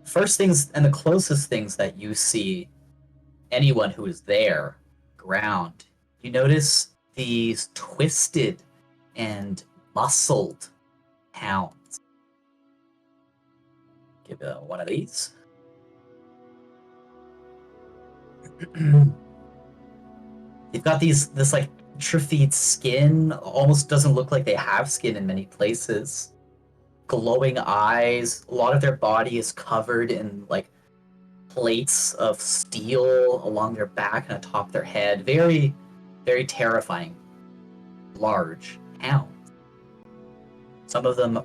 First things and the closest things that you see anyone who is there, ground, you notice these twisted and muscled hounds. Give one of these. You've got this like atrophied skin, almost doesn't look like they have skin in many places. Glowing eyes, a lot of their body is covered in like plates of steel along their back and atop their head. Very, very terrifying. Large hounds. Some of them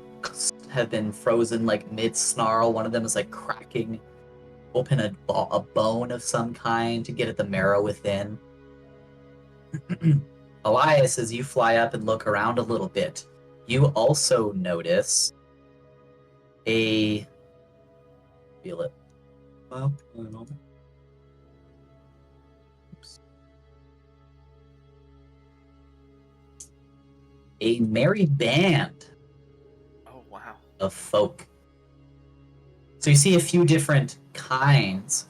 have been frozen like mid-snarl. One of them is like cracking open a bone of some kind to get at the marrow within. Elias, as you fly up and look around a little bit, you also notice a... Feel it. Well, a moment. Oops. A merry band Oh wow. of folk. So you see a few different kinds.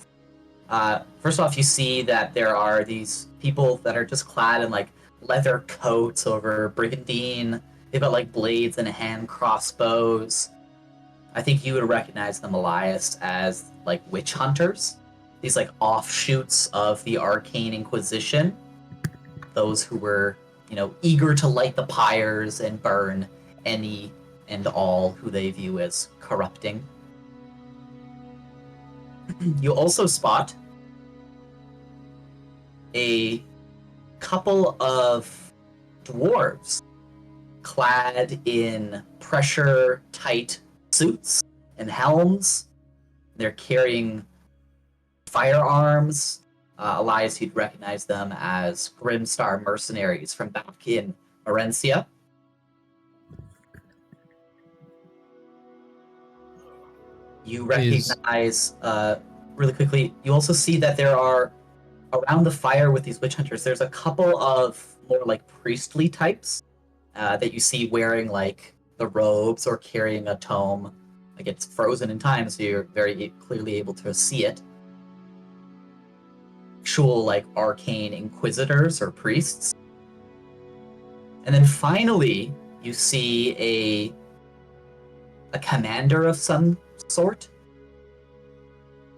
First off, you see that there are these people that are just clad in like leather coats over brigandine. They've got like blades and hand crossbows. I think you would recognize them, Elias, as like witch hunters. These like offshoots of the Arcane Inquisition. Those who were, eager to light the pyres and burn any and all who they view as corrupting. You also spot a couple of dwarves clad in pressure-tight suits and helms. They're carrying firearms. Elias, you'd recognize them as Grimstar mercenaries from back in Morencia. You recognize, really quickly, you also see that there are, around the fire with these witch hunters, there's a couple of more like priestly types that you see wearing like the robes or carrying a tome. Like it's frozen in time, so you're very clearly able to see it. Actual like arcane inquisitors or priests. And then finally, you see a commander of some sort.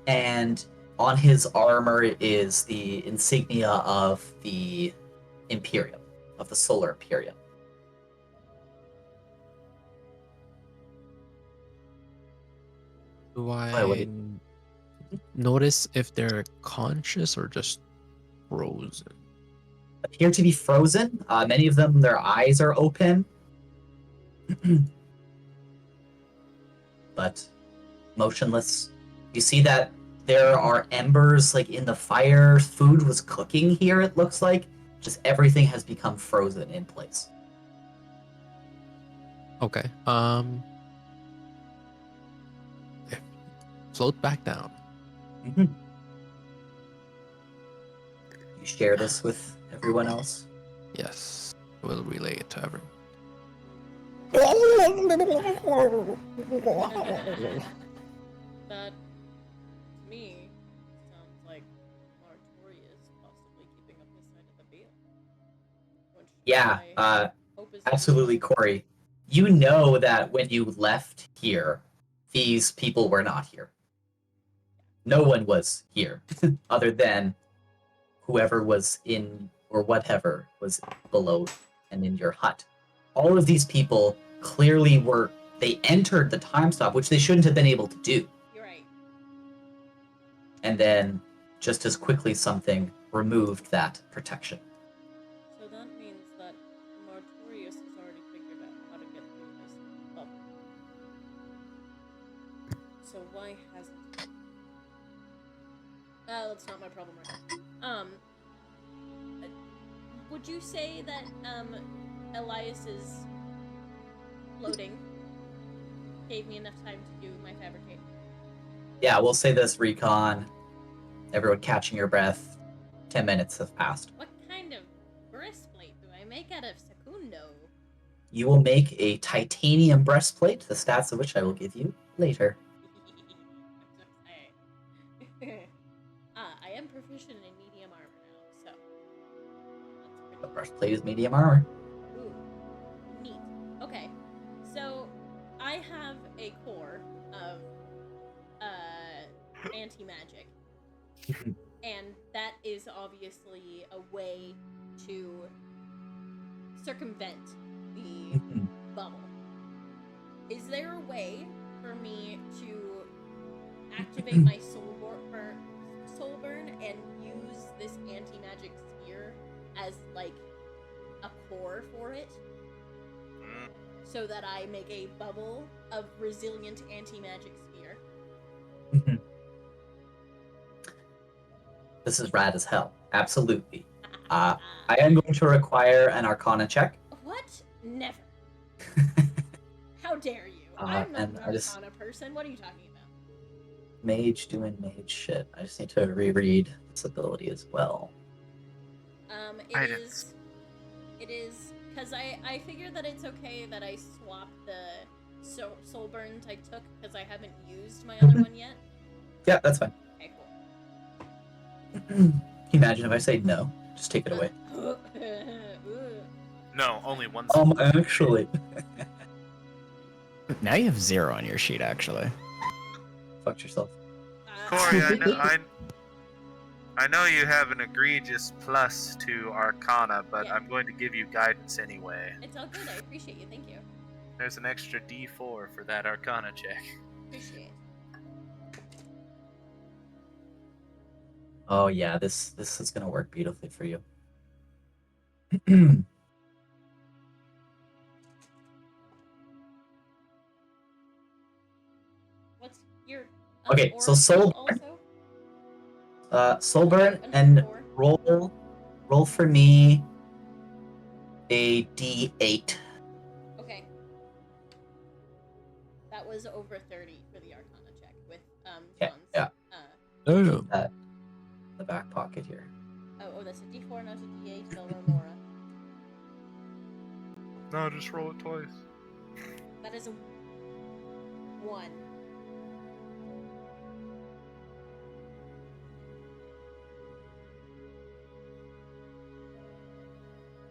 And on his armor is the insignia of the Imperium, of the Solar Imperium. Do what I notice if they're conscious or just frozen? Appear to be frozen. Many of them, their eyes are open. But motionless. You see that there are embers like in the fire. Food was cooking here, it looks like. Just everything has become frozen in place. Okay. Float back down. You share this with everyone else? Yes. We'll relay it to everyone. That, to me, sounds like Martorius possibly keeping up his side of the deal. Which Yeah, I hope is absolutely, Corey. You know that when you left here, these people were not here. No one was here, other than whoever was in, or whatever was below and in your hut. All of these people clearly they entered the time stop, which they shouldn't have been able to do. You're right. And then, just as quickly, something removed that protection. So that means that Martorius has already figured out how to get through this bubble. So why hasn't he? That's not my problem right now. Would you say that, Elias's floating gave me enough time to do my fabricate? Yeah, we'll say this recon. Everyone catching your breath. 10 minutes have passed. What kind of breastplate do I make out of Secundo? You will make a titanium breastplate, the stats of which I will give you later. I am proficient in medium armor now, so The breastplate is medium armor. ooh, neat. Okay, so I have a core of anti-magic, and that is obviously a way to circumvent the bubble. Is there a way for me to activate my soul burn and use this anti-magic sphere as like a core for it, Mm. so that I make a bubble of resilient anti-magic sphere. This is rad as hell. Absolutely. I am going to require an Arcana check. What? Never. How dare you? Uh, I'm not and an I just- Arcana person. What are you talking about? Mage doing mage shit. I just need to reread this ability as well. Guidance. It is because I figured that it's okay that I swap the soul burns I took because I haven't used my other one yet. Yeah, that's fine. Okay, Can you imagine if I say no? Just take it away. cool. No, only one. Actually. Now you have 0 on your sheet, actually. Fucked yourself. Corey, I know you have an egregious plus to Arcana, but Yeah. I'm going to give you guidance anyway. It's all good. I appreciate you. Thank you. There's an extra D4 for that Arcana check. Appreciate it. Oh yeah, this is gonna work beautifully for you. What's your Okay, aura so soul also? Soulburn Another and 4. roll for me a D8. Okay. That was over 30 for the Arcana check with Okay, John's. yeah. Damn. That in the back pocket here. Oh, that's a D4, not a D8. Del Remora. No, just roll it twice. That is a 1.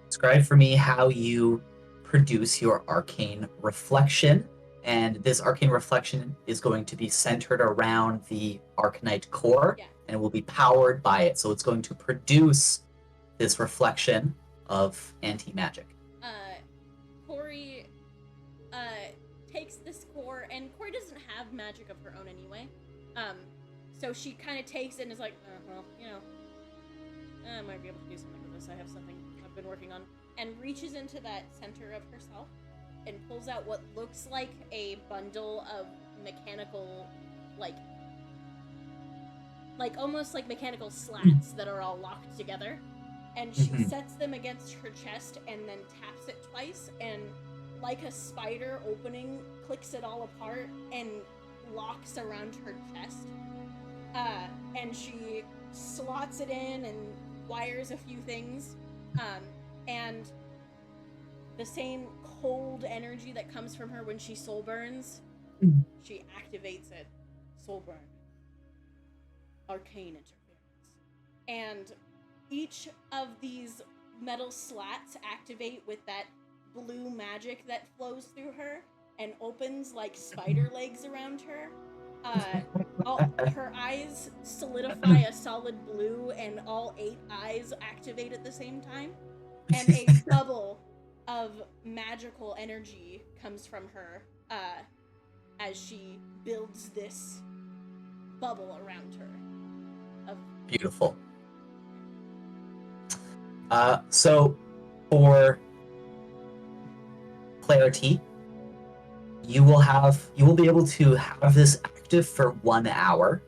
Describe for me how you produce your arcane reflection. And this arcane reflection is going to be centered around the Arcanite core, Yeah. and it will be powered by it. So it's going to produce this reflection of anti-magic. Corey takes this core, and Corey doesn't have magic of her own anyway. So she kind of takes it and is like, well, you know, I might be able to do something with this. I have something I've been working on, and reaches into that center of herself and pulls out what looks like a bundle of mechanical, like almost like mechanical slats that are all locked together. And she Mhm. sets them against her chest and then taps it twice, and like a spider opening, clicks it all apart and locks around her chest. And she slots it in and wires a few things. And the same cold energy that comes from her when she soul burns, she activates it. Soul burn. Arcane interference. And each of these metal slats activate with that blue magic that flows through her and opens like spider legs around her. Her eyes solidify a solid blue, and all 8 eyes activate at the same time. And a bubble of magical energy comes from her as she builds this bubble around her. Beautiful. So for clarity, you will be able to have this active for 1 hour.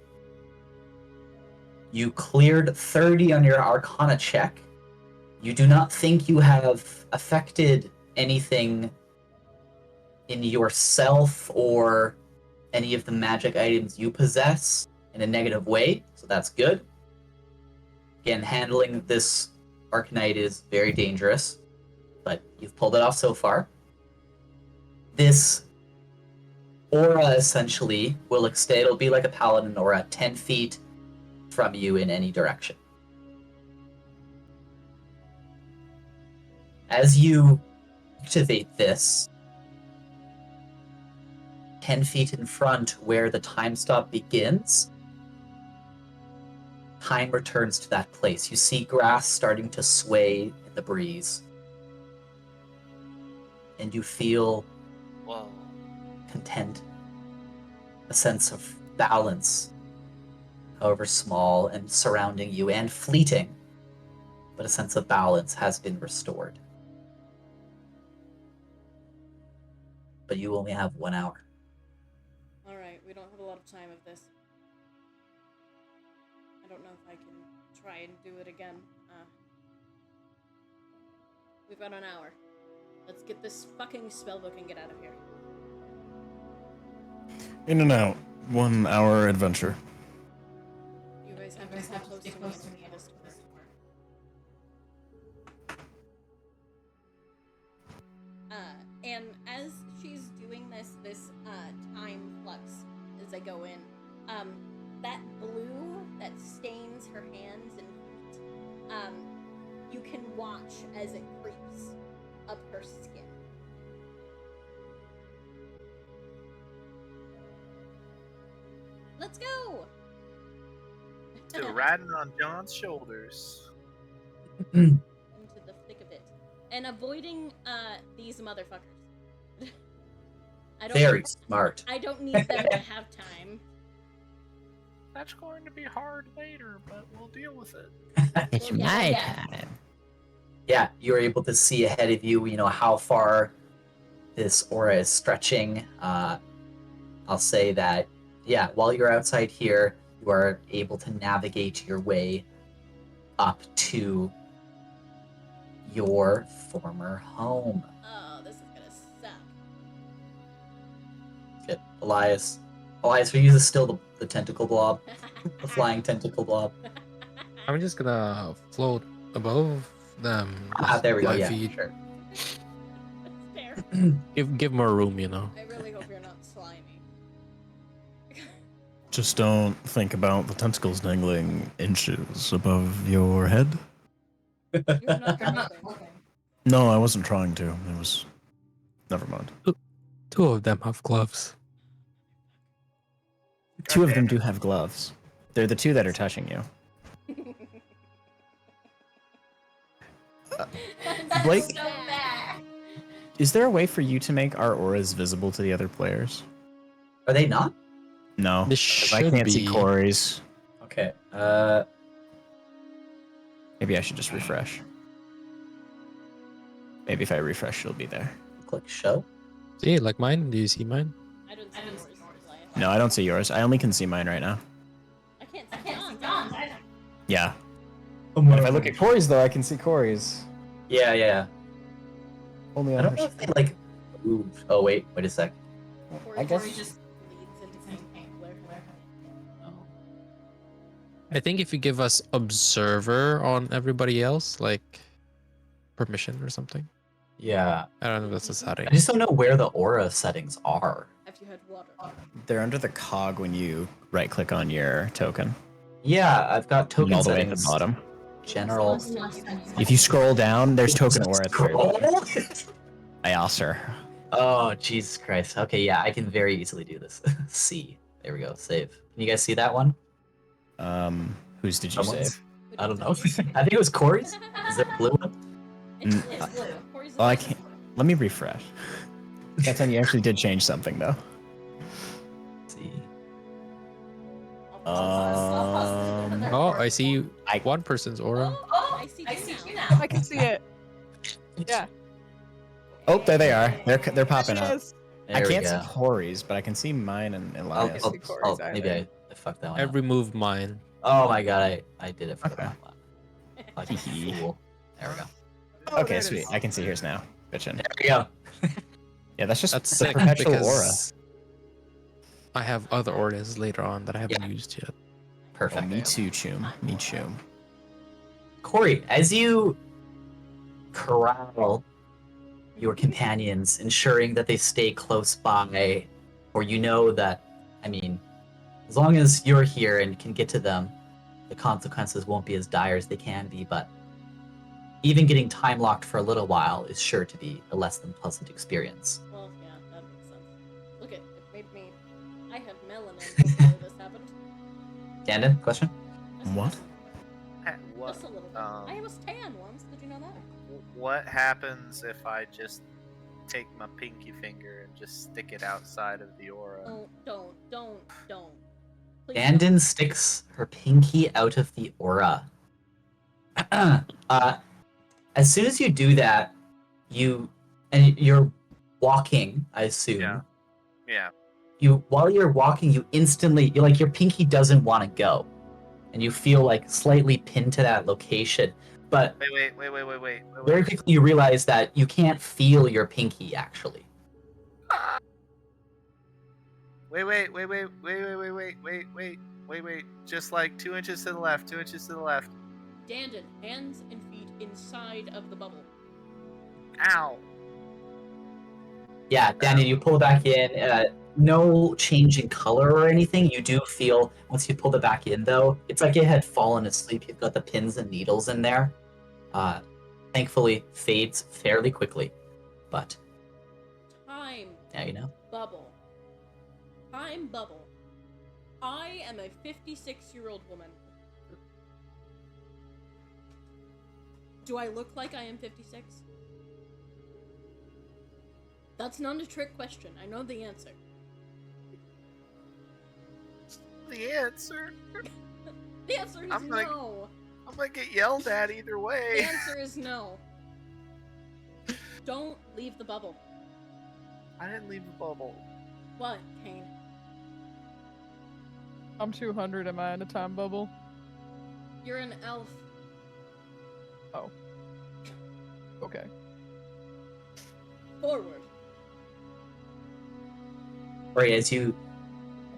You cleared 30 on your Arcana check. You do not think you have affected anything in yourself or any of the magic items you possess in a negative way, so that's good. Again, handling this Arcanite is very dangerous, but you've pulled it off so far. This aura essentially will extend, it'll be like a paladin aura, 10 feet from you in any direction. As you activate this, 10 feet in front where the time stop begins, time returns to that place. You see grass starting to sway in the breeze. And you feel Whoa. content, a sense of balance, however small and surrounding you and fleeting, but a sense of balance has been restored. But you only have 1 hour. Alright, we don't have a lot of time of this. I don't know if I can try and do it again. We've got an hour. Let's get this fucking spellbook and get out of here. In and out. 1 hour adventure. You guys have to stay close to me for this to work. And as she's doing this time flux as I go in, that blue that stains her hands and feet, you can watch as it creeps up her skin. Let's go! So riding on John's shoulders. Into the thick of it. And avoiding these motherfuckers. Very smart. I don't need them to have time. That's going to be hard later, but we'll deal with it. It's Well, my yeah. time. Yeah, you're able to see ahead of you, how far this aura is stretching. I'll say that, yeah, while you're outside here, you are able to navigate your way up to your former home. Oh, this is gonna suck. Good. Elias, who uses still the tentacle blob, the flying tentacle blob. I'm just gonna float above them. There we go, 5 yeah, feet. sure. That's fair. Give more room, I really hope you're not slimy. Just don't think about the tentacles dangling inches above your head. You're not looking. No, I wasn't trying to. It was. Never mind. 2 of them have gloves. 2 of them do have gloves. They're the 2 that are touching you. Blake, So bad. is there a way for you to make our auras visible to the other players? Are they not? No. This 'cause I should can't see be. Corey's. Okay. Maybe I should just refresh. Maybe if I refresh, she'll be there. Click show. See, like mine? Do you see mine? I don't see yours, Elias. No, I don't see yours. I only can see mine right now. I can't see John's either. Yeah. But if I look at Corey's, though, I can see Corey's. Yeah. Only I on don't know her. if they like. Ooh. Oh wait a sec. I guess. Corey just leads into some glare. I think if you give us observer on everybody else, like permission or something. Yeah. I don't know if that's a setting. I just don't know where the aura settings are. Have you had water? They're under the cog when you right-click on your token. Yeah, I've got token all the way at settings. the bottom. General. If you scroll down, there's token aura. at the very Scroll? bottom. Iosser. Oh, Jesus Christ. Okay, yeah, I can very easily do this. C. There we go. Save. Can you guys see that one? Whose did you Someone's? save? I don't know. I think it was Corey's. Is there a blue one? It's Mm, blue. Corey's Well, I blue. can't. Let me refresh. That time you actually did change something, though. Let's see. Oh, I see one person's aura. Oh, I see two now. I can see it. Yeah. Oh, there they are. They're popping up. Yes. There I we can't go. see Corey's, but I can see mine and Elias. see Corey's Maybe either. I fucked that one I up. removed mine. Oh my god, I did it for the Okay. wrong one. Like a fool. There we go. Oh, there Okay, it sweet. is. I can see hers now. Bitchin'. There we go. Yeah, that's just That's the sick perpetual aura. because I have other auras later on that I haven't used yet. Oh, Perfect. me too, Choom. Me too. Corey, as you corral your companions, ensuring that they stay close by, or you know that, I mean, as long as you're here and can get to them, the consequences won't be as dire as they can be, but even getting time locked for a little while is sure to be a less than pleasant experience. Well, yeah, that makes sense. Look, it made me. I had melanin before this happened. Gandon, question? Just- What? What? Just a little bit. Um, I was tan once. Did you know that? What happens if I just take my pinky finger and just stick it outside of the aura? Oh, don't. Please Dandon sticks her pinky out of the aura. As soon as you do that, you're walking, I assume. Yeah. While you're walking, you instantly your pinky doesn't want to go, and you feel like slightly pinned to that location. But Wait. very quickly you realize that you can't feel your pinky actually. Wait. Just like 2 inches to the left, 2 inches to the left. Dandon, hands and feet inside of the bubble. Ow. Yeah, Danny, you pull it back in. No change in color or anything. You do feel, once you pull it back in, though, it's like it had fallen asleep. You've got the pins and needles in there. Thankfully, fades fairly quickly. But, Time now you know. bubble. Time bubble. I am a 56-year-old woman. Do I look like I am 56? That's not a trick question. I know the answer. The answer? The answer is no. I'm gonna get yelled at either The way. answer is no. Don't leave the bubble. I didn't leave the bubble. What, Kane? I'm 200. Am I in a time bubble? You're an elf. Okay. Forward. Right, as you,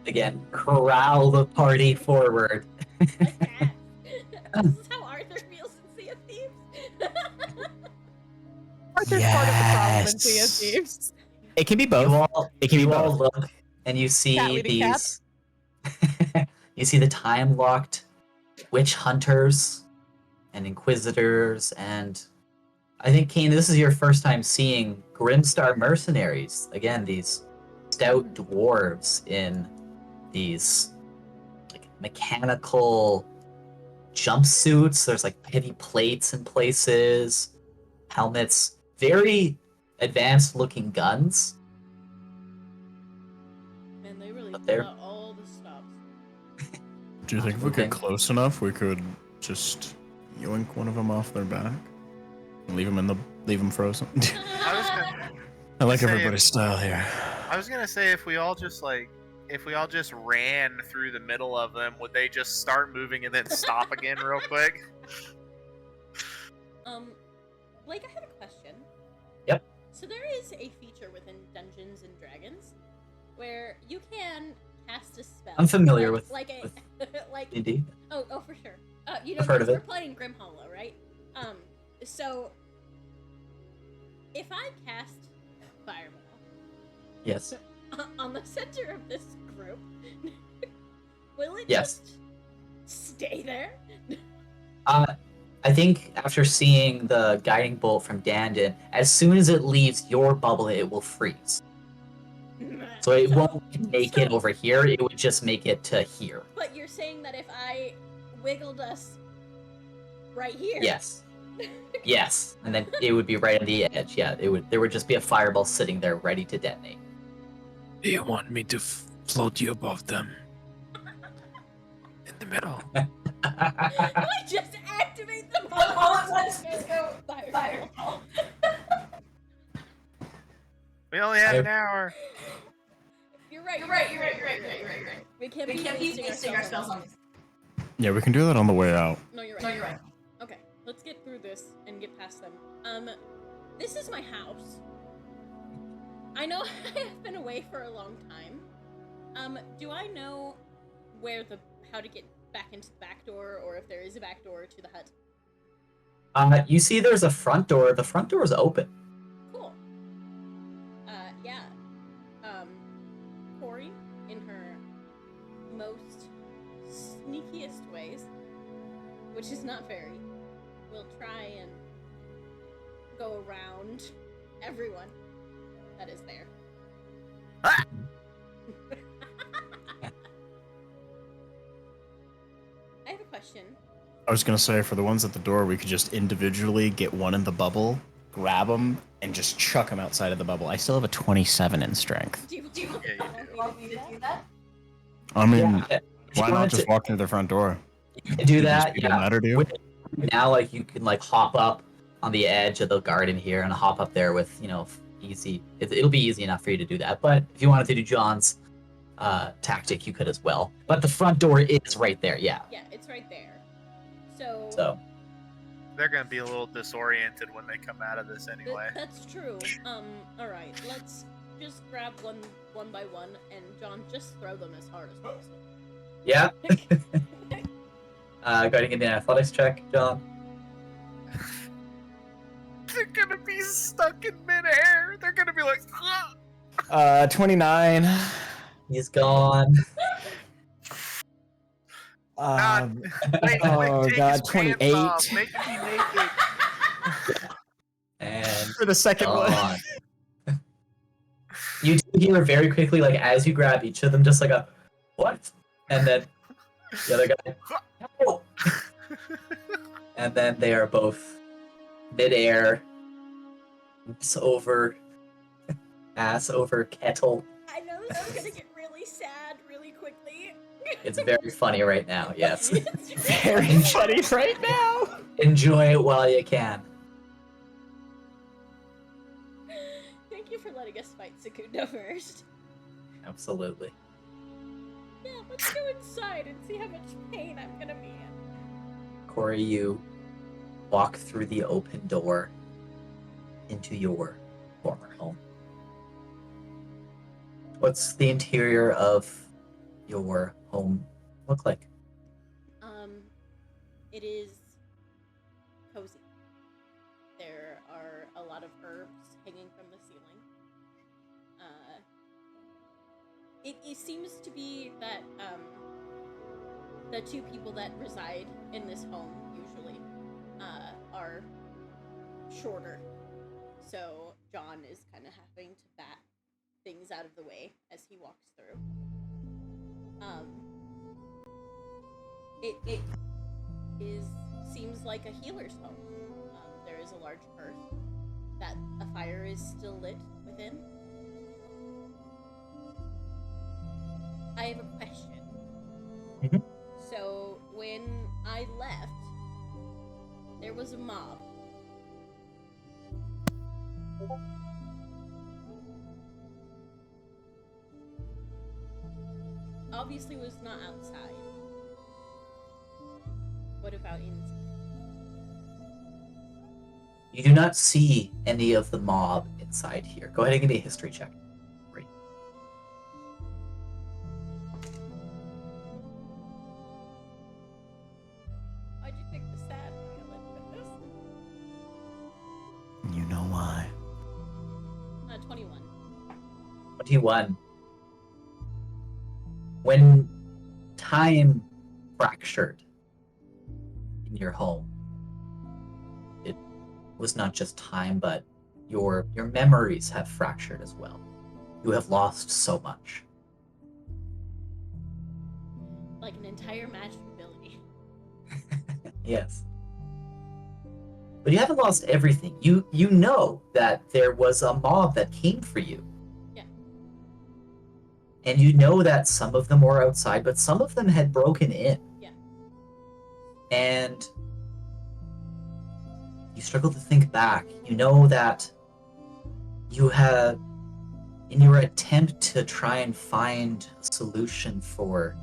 again, corral the party forward. Like that. This is how Arthur feels in Sea of Thieves. Arthur's part of the problem in Sea of Thieves. It can be both. It can be You all both. look, and you see Cat leading these... you see the time-locked witch hunters and inquisitors, and I think, Kane, this is your first time seeing Grimstar mercenaries. Again, these stout dwarves in these like mechanical jumpsuits. There's like heavy plates in places, helmets, very advanced looking guns. Man, they really Up pull there. out all the stops. Do you think if we Okay. get close enough, we could just yoink one of them off their back and leave them frozen? I was gonna, I like Say- everybody's style here. I was gonna say if we all just ran through the middle of them, would they just start moving and then stop again real quick? Blake, I have a question. Yep. So there is a feature within Dungeons and Dragons where you can cast a spell. I'm familiar like, with- like a like Indeed. oh for sure. You know, I've heard of we're it. playing Grim Hollow, right? So if I cast Fireball Yes. on the center of this group, will it Yes. just stay there? I think after seeing the guiding bolt from Dandon, as soon as it leaves your bubble, it will freeze. So it won't make it over here, it would just make it to here. But you're saying that if I wiggled us right here, Yes. Yes. And then it would be right on the edge. Yeah, there would just be a fireball sitting there ready to detonate. Do you want me to float you above them? In the middle. I just activate the ball. Let's go. Fireball. We only have an hour. You're right. We can't be wasting our spells on this. Yeah, we can do that on the way out. No, you're right. Okay, let's get through this and get past them. This is my house. I know I have been away for a long time. Do I know how to get back into the back door, or if there is a back door to the hut? You see there's a front door. The front door is open. Cool. Yeah. Corey, in her most sneakiest ways, which is not very, will try and go around everyone that is there. Ah! I have a question. I was gonna say, for the ones at the door, we could just individually get one in the bubble, grab them, and just chuck them outside of the bubble. I still have a 27 in strength. Do you Yeah, you want me to do that? I mean, Yeah. Why wanted not just to- walk through the front door? You can do Do these that. people Yeah. matter to you? Now, like you can like hop up on the edge of the garden here and hop up there with easy. It'll be easy enough for you to do that. But if you wanted to do John's tactic, you could as well. But the front door is right there. Yeah. Yeah, it's right there. So, So They're gonna be a little disoriented when they come out of this anyway. that's true. All right, let's just grab one by one, and John, just throw them as hard as possible. yeah. Go ahead and give me an athletics check, John. They're gonna be stuck in midair. They're gonna be like, "Ugh." 29. He's gone. Wait, Oh, take God, his pants 28. off, make him be naked. And For the second one. gone. You do hear very quickly, like as you grab each of them, just like a what? And then the other guy. "Oh." And then they are both midair, ass over kettle. I know this is gonna get really sad really quickly. It's very funny right now. Yes, It's Very funny right now. enjoy it while you can. Thank you for letting us fight Secundo first. Absolutely. Yeah, let's go inside and see how much pain I'm gonna be in. Corey, you walk through the open door into your former home. What's the interior of your home look like? It is cozy. There are a lot of herbs hanging from the ceiling. It seems to be that the two people that reside in this home usually are shorter. So John is kind of having to bat things out of the way as he walks through. It seems like a healer's home. There is a large hearth that a fire is still lit within. I have a question. Mhm. So when I left, there was a mob. Obviously was not outside. What about inside? You do not see any of the mob inside here. Go ahead and give me a history check. Great. Why'd you pick the sad violin for this? You know why? 21. 21. When time fractured in your home, it was not just time, but your memories have fractured as well. You have lost so much. Like an entire magic ability. Yes. But you haven't lost everything. You know that there was a mob that came for you. Yeah. And you know that some of them were outside, but some of them had broken in. Yeah. And you struggle to think back. You know that you had, in your attempt to try and find a solution for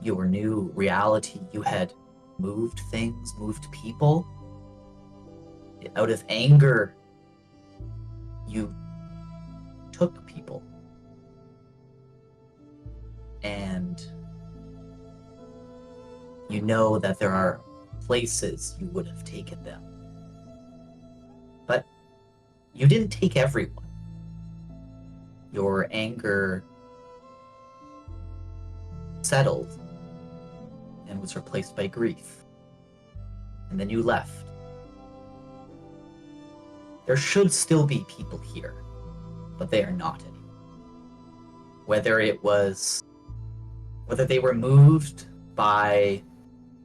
your new reality, you had moved things, moved people. Out of anger, you took people. And you know that there are places you would have taken them. But you didn't take everyone. Your anger settled and was replaced by grief. And then you left. There should still be people here, but they are not anymore. Whether they were moved by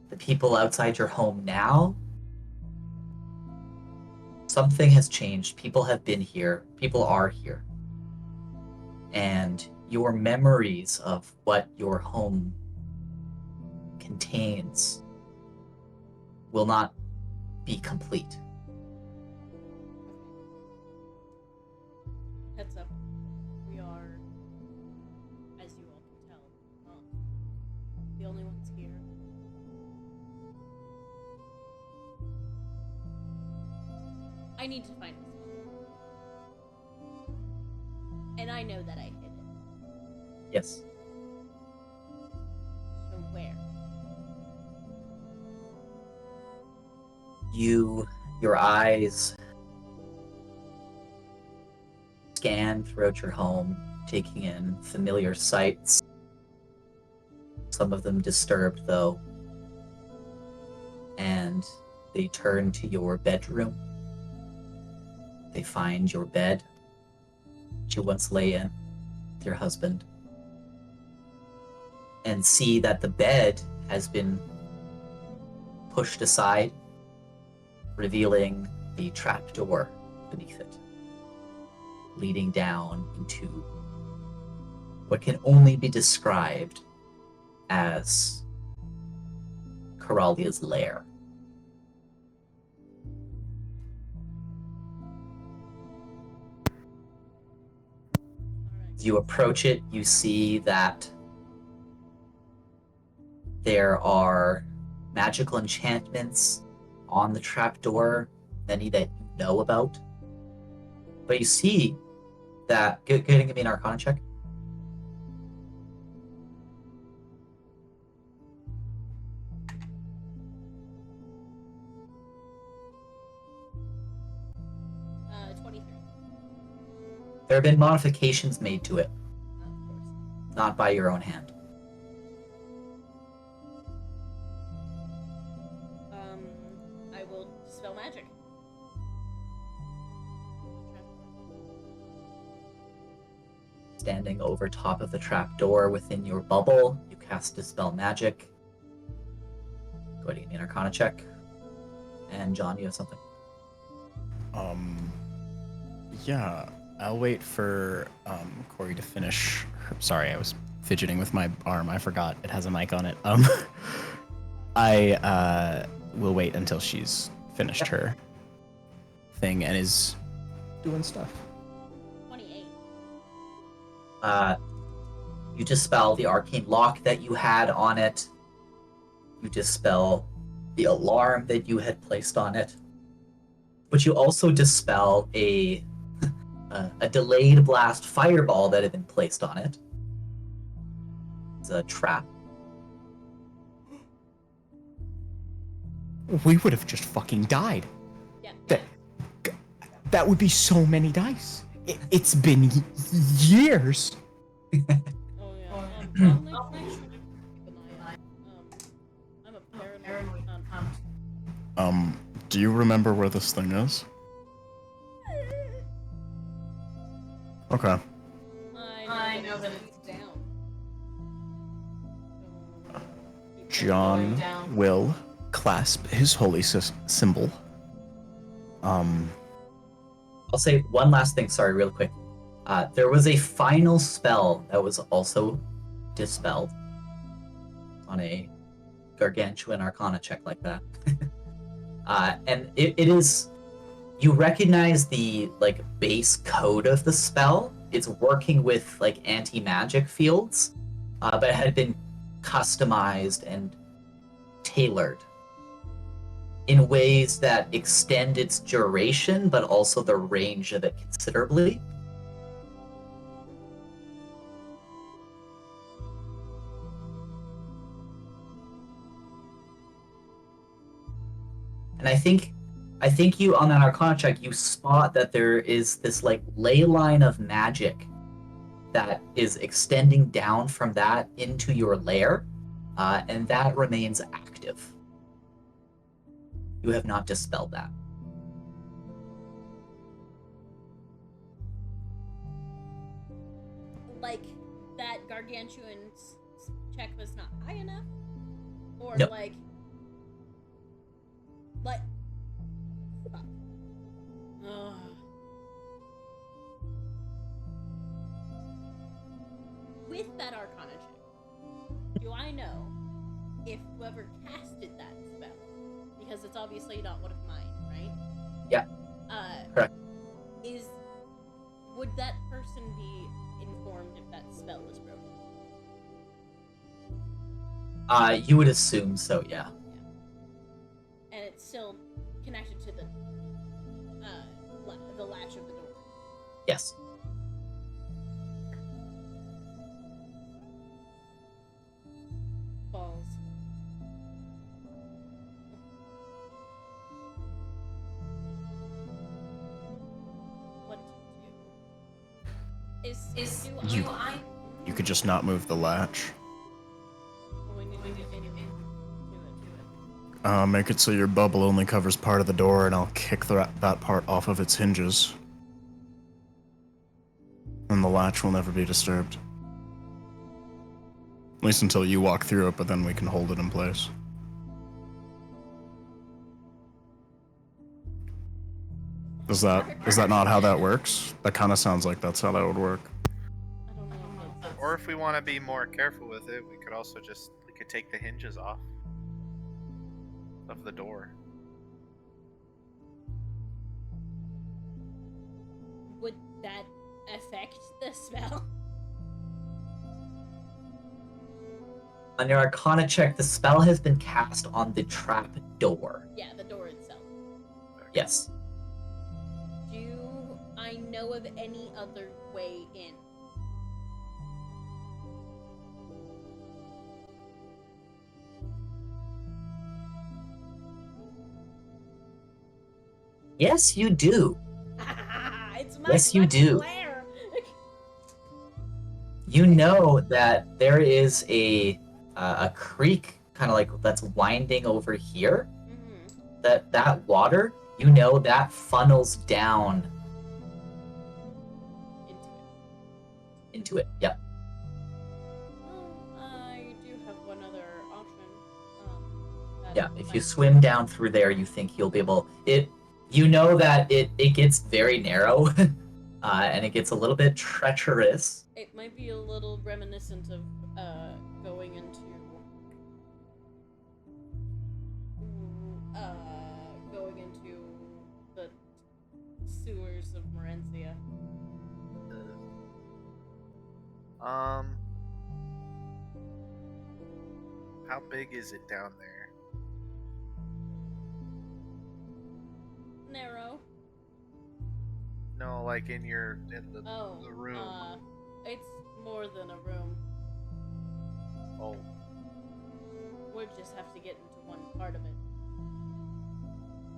the people outside your home now, something has changed. People have been here. People are here. And your memories of what your home contains will not be complete. Heads up. We are, as you all can tell, not the only ones here. I need to find this book. And I know that I hid it. Yes. So where? Your eyes scan throughout your home, taking in familiar sights. Some of them disturbed, though. And they turn to your bedroom. They find your bed that you once lay in with your husband. And see that the bed has been pushed aside, revealing the trapdoor beneath it, leading down into what can only be described as Corallia's lair. As you approach it, you see that there are magical enchantments on the trapdoor, many that you know about. But you see that... Go ahead and give me an Arcana check. Uh, 23. There have been modifications made to it, Of course. not by your own hand. I will dispel magic. Standing over top of the trapdoor within your bubble, you cast Dispel Magic. Go ahead and give me an Arcana check. And John, you have something. Yeah, I'll wait for Corey to finish. Sorry, I was fidgeting with my arm. I forgot it has a mic on it. I will wait until she's finished her thing and is doing stuff. 28. You dispel the arcane lock that you had on it. You dispel the alarm that you had placed on it. But you also dispel a delayed blast fireball that had been placed on it. It's a trap. We would have just fucking died. Yeah. That would be so many dice. It's been years. Oh yeah. I'm a paranoid. Do you remember where this thing is? Okay. I know that it's down. John will clasp his holy symbol. I'll say one last thing, sorry, real quick. There was a final spell that was also dispelled on a gargantuan arcana check like that. And it is... You recognize the base code of the spell. It's working with anti-magic fields, but it had been customized and tailored in ways that extend its duration, but also the range of it considerably. And I think you, on that Arcana check, you spot that there is this ley line of magic that is extending down from that into your lair, and that remains active. You have not dispelled that. Like that gargantuan check was not high enough, or Nope. like. Fuck. Ugh. with that Arcana check, do I know if whoever casted that spell, because it's obviously not one of mine, right? Yeah. Correct. Would that person be informed if that spell was broken? You would assume so, yeah. And it's still connected to the latch of the door. Yes. Balls. What to do? You could just not move the latch. Well, we need to do it. Make it so your bubble only covers part of the door, and I'll kick that part off of its hinges. And the latch will never be disturbed. At least until you walk through it, but then we can hold it in place. Is that not how that works? That kind of sounds like that's how that would work. I don't know if that's... Or if we want to be more careful with it, we could take the hinges off of the door. Would that affect the spell? On your Arcana check, the spell has been cast on the trap door. Yeah, the door itself. Yes. Do I know of any other way in? Yes, you do. It's my Yes, you fucking do. lair. You know that there is a creek kind of like that's winding over here. Mhm. That water, you know, that funnels down into it. Yep. Well, I do have one other option. That Yeah. If you might- swim down through there, you think you'll be able. You know that it gets very narrow, and it gets a little bit treacherous. It might be a little reminiscent of going into the sewers of Morencia. How big is it down there? Narrow. No, like in the Oh, the room. It's more than a room. Oh, We'll just have to get into one part of it.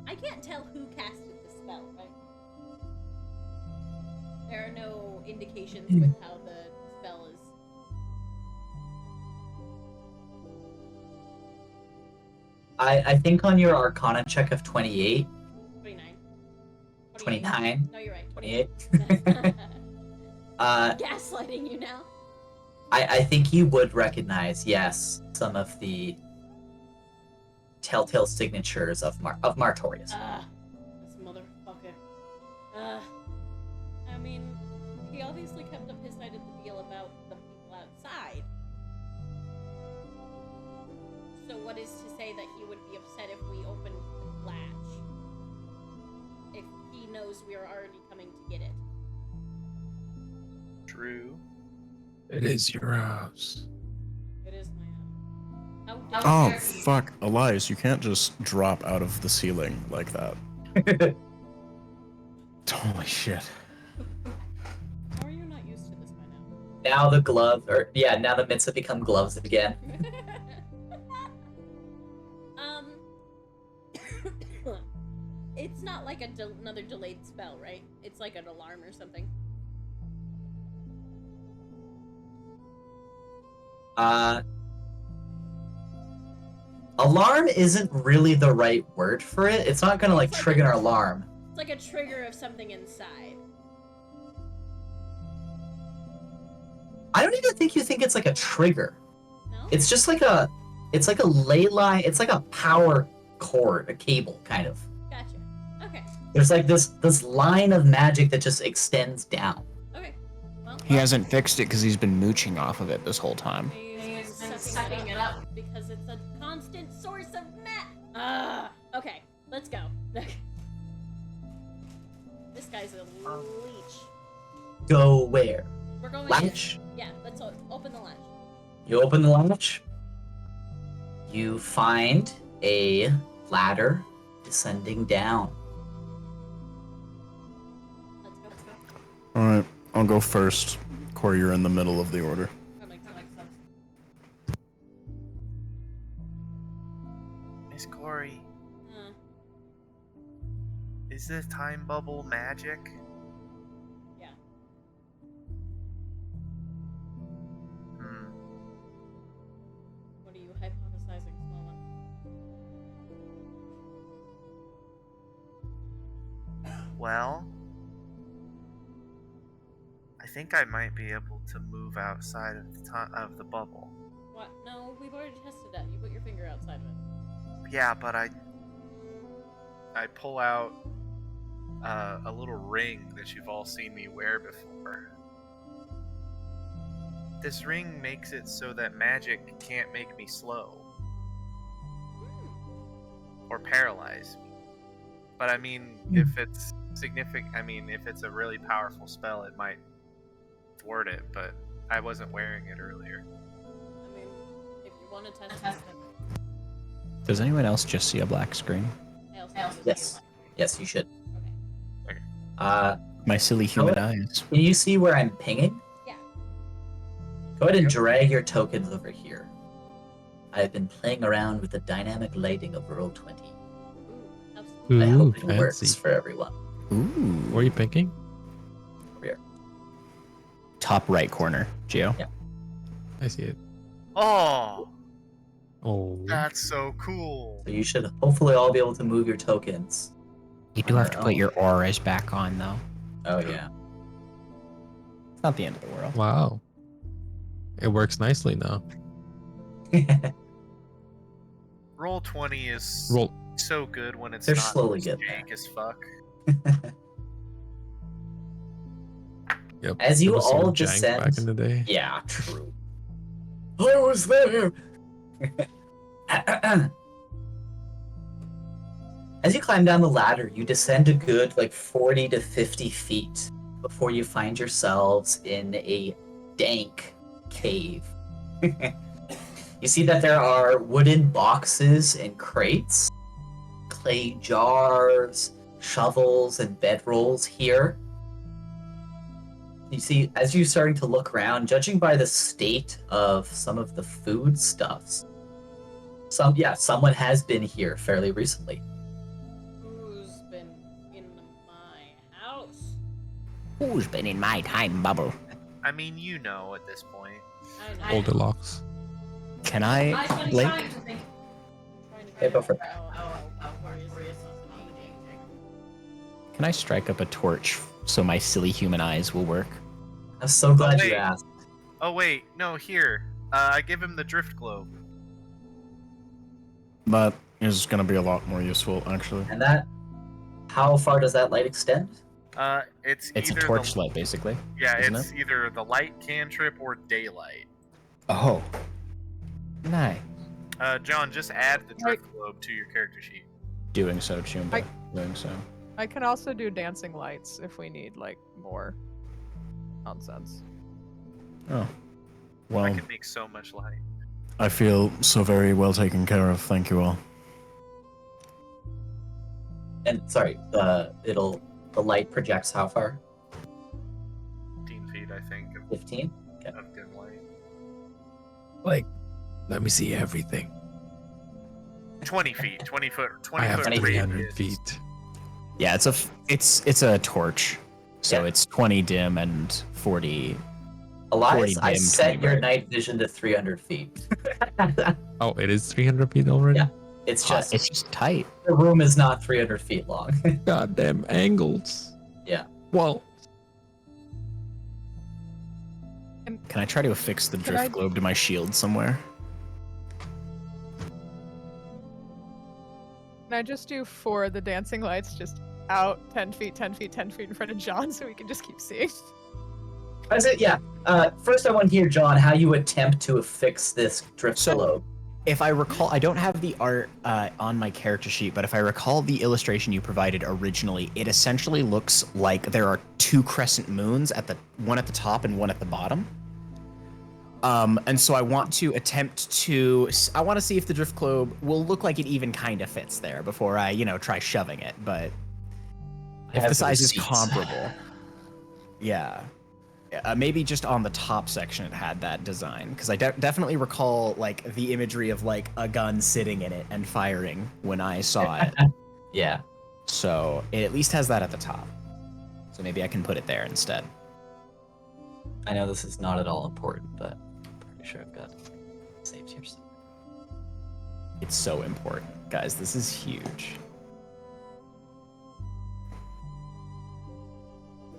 I can't tell who casted the spell, right? There are no indications with how the spell is. I think on your Arcana check of 28, 29. 29, No, you're right. 28. 28. uh, Gaslighting you now. I think you would recognize, yes, some of the telltale signatures of Martorius. This motherfucker. I mean, he obviously kept up his side of the deal about the people outside. So what is to say that he would be upset if we opened the latch? If he knows we are already coming to get it. true. It is your house. It is my own. How Oh, dare you? fuck. Elias, you can't just drop out of the ceiling like that. Holy shit. How are you not used to this by now? Now the now the mitts have become gloves again. It's not like another delayed spell, right? It's like an alarm or something. Alarm isn't really the right word for it. It's not gonna like It's like trigger a- an alarm. It's like a trigger of something inside. I don't even think you think it's like a trigger. No? It's just like it's like a ley line. It's like a power cord, a cable kind of. Gotcha. Okay. There's like this line of magic that just extends down. Okay. Well, He hasn't fixed it because he's been mooching off of it this whole time. He's been sucking it up because it's a constant source of okay, let's go. This guy's a leech. Go where? We're going Latch? Yeah, let's open the latch. You open the latch. You find a ladder descending down. Let's go. All right, I'll go first. Corey, you're in the middle of the order. That makes sense. Miss Corey, Uh, is this time bubble magic? yeah. Hmm. What are you hypothesizing, small one? Well, I think I might be able to move outside of the bubble. What? No, we've already tested that. You put your finger outside of it. Yeah, but I pull out a little ring that you've all seen me wear before. This ring makes it so that magic can't make me slow or paralyze me. But I mean, if it's significant, if it's a really powerful spell, it might thwart it. But I wasn't wearing it earlier. I mean, if you want to test it, Does anyone else just see a black screen? I also Yes. Yes, you should. Okay. My silly human Oh. eyes. Can you see where I'm pinging? Yeah. Go ahead and drag your tokens over here. I've been playing around with the dynamic lighting of Roll20. Ooh, how's Ooh, I hope it fancy. works for everyone. Ooh. Where are you picking? Top right corner, Geo. Yeah. I see it. Oh, Oh. that's so cool. So you should hopefully all be able to move your tokens. You do have to put your auras back on, though. Oh, yeah. It's not the end of the world. Wow. It works nicely now. Roll20 is Roll. so good when it's They're not slowly getting jank as fuck. Yep. As you it was so all jank descend- back in the day. Yeah, true. I was there! As you climb down the ladder, you descend a good 40 to 50 feet before you find yourselves in a dank cave. You see that there are wooden boxes and crates, clay jars, shovels, and bedrolls here. You see, as you're starting to look around, judging by the state of some of the foodstuffs, someone has been here fairly recently. Who's been in my house? Who's been in my time bubble? I mean, you know at this point. I know. Goldilocks. Can I blink? I'm trying to Yeah, go for it. where is something? Can I strike up a torch so my silly human eyes will work? I'm so glad wait. you asked. Oh wait, no, here. I give him the drift globe. That is going to be a lot more useful, actually. And how far does that light extend? It's It's a either torchlight, basically. Yeah, isn't it's either the light cantrip or daylight. Oh. Nice. John, just add the drift globe to your character sheet. Doing so, Chumba. Doing so. I can also do dancing lights if we need more nonsense. Oh. I Well, can make so much light. I feel so very well taken care of. Thank you all. And sorry, the light projects how far? 15 feet, I think, 15? of dim light. Let me see everything. 20 feet, 20 foot, 20 I have foot 300 radius. feet. Yeah, it's a torch. So Yeah. it's 20 dim and 40. Elias, 40 I dim, set 20 your bright. night vision to 300 feet. Oh, it is 300 feet already? Yeah. It's just, It's just tight. the room is not 300 feet long. Goddamn angles. Yeah. Well, Can I try to affix the Can drift I- globe to my shield somewhere? Can I just do 4 of the dancing lights just out 10 feet, 10 feet, 10 feet in front of John so we can just keep seeing? That's it. Yeah. First, I want to hear, John, how you attempt to fix this drift So- globe. If I recall, I don't have the art on my character sheet, but if I recall the illustration you provided originally, it essentially looks like there are two crescent moons one at the top and one at the bottom. And so I want to I want to see if the drift globe will look like it even kind of fits there before I, try shoving it. But if the size is comparable, yeah. Maybe just on the top section it had that design, because I definitely recall like the imagery of like a gun sitting in it and firing when I saw it. Yeah. So it at least has that at the top. So maybe I can put it there instead. I know this is not at all important, but I'm pretty sure I've got saved here. It's so important, guys. This is huge.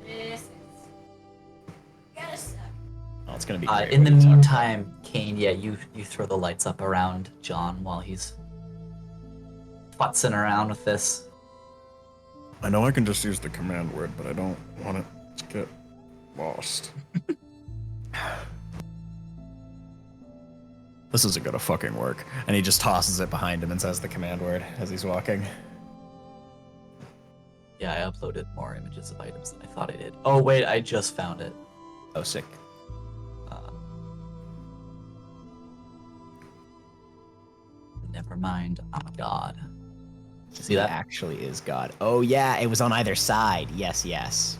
This is gotta suck. Oh, it's gonna be great In the when we talk. meantime, Kane, yeah, you throw the lights up around John while he's futzing around with this. I know I can just use the command word, but I don't want it to get lost. This isn't gonna fucking work. And he just tosses it behind him and says the command word as he's walking. Yeah, I uploaded more images of items than I thought I did. Oh wait, I just found it. Oh, sick. Never mind. I'm God. See He that? actually is God. Oh yeah, it was on either side. Yes, yes.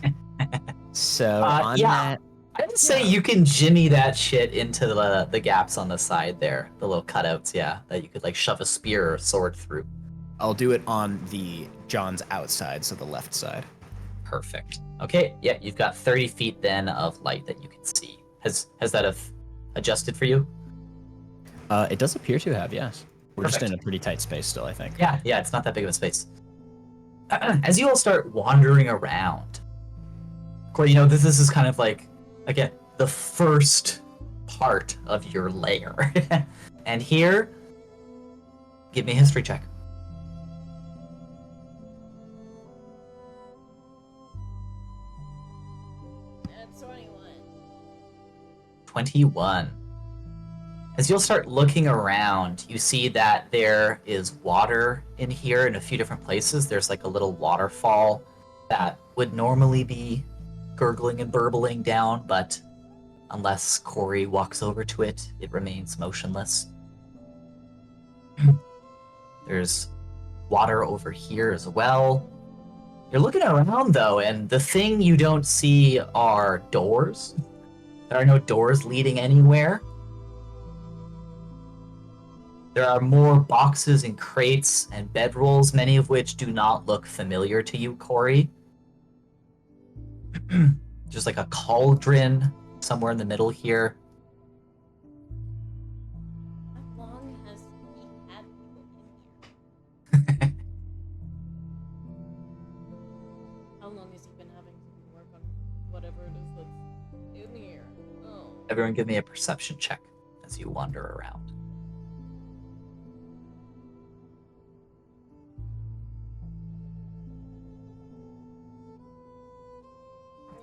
So on yeah. that, I would say you can jimmy that shit into the gaps on the side there, the little cutouts. Yeah, that you could like shove a spear or a sword through. I'll do it on the John's outside, so the left side. Perfect. Okay. Yeah, you've got 30 feet then of light that you can see. Has that adjusted for you? It does appear to have, yes. We're just Perfect. in a pretty tight space still, I think. Yeah, it's not that big of a space. As you all start wandering around, Corey, this is kind of like, again, the first part of your lair. And here, give me a history check. That's 21. 21. As you'll start looking around, you see that there is water in here in a few different places. There's like a little waterfall that would normally be gurgling and burbling down, but unless Corey walks over to it, it remains motionless. There's water over here as well. You're looking around though, and the thing you don't see are doors. There are no doors leading anywhere. There are more boxes and crates and bedrolls, many of which do not look familiar to you, Corey. Just like a cauldron somewhere in the middle here. How long has he had people in here? How long has he been having to work on whatever it is that's in here? Oh. Everyone give me a perception check as you wander around.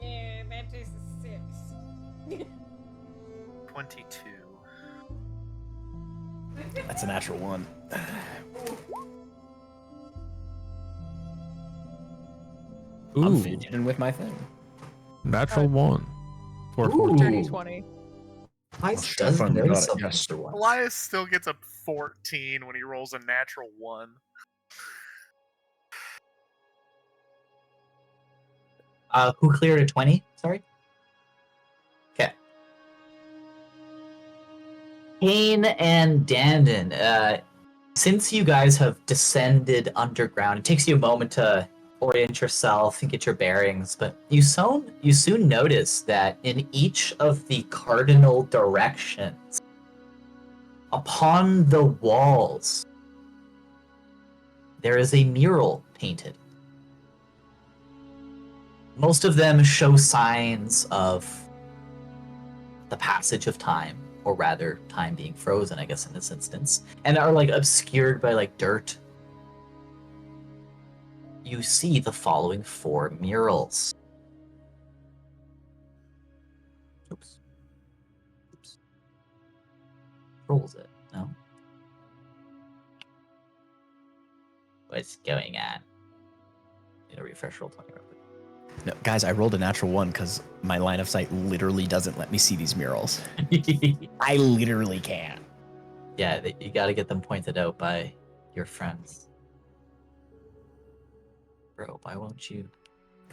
Yeah, that is a 6. 22. That's a natural one. I'm Ooh, fidgeting with my thing. natural one. For Ooh. Dirty 20. Nice. Well, Does Stefan know got it something for yesterday. once. Elias still gets a 14 when he rolls a natural 1. Who cleared a 20? Sorry? Okay. Kane and Dandon, since you guys have descended underground, it takes you a moment to orient yourself and get your bearings, but you soon notice that in each of the cardinal directions, upon the walls, there is a mural painted. Most of them show signs of the passage of time, or rather, time being frozen, I guess, in this instance, and are like obscured by like dirt. You see the following 4 murals. Oops. Oops. Rolls it. No. What's going on? Need a refresh roll 20 real quick. No, guys, I rolled a natural 1 because my line of sight literally doesn't let me see these murals. I literally can't. Yeah, you got to get them pointed out by your friends. Bro, why won't you?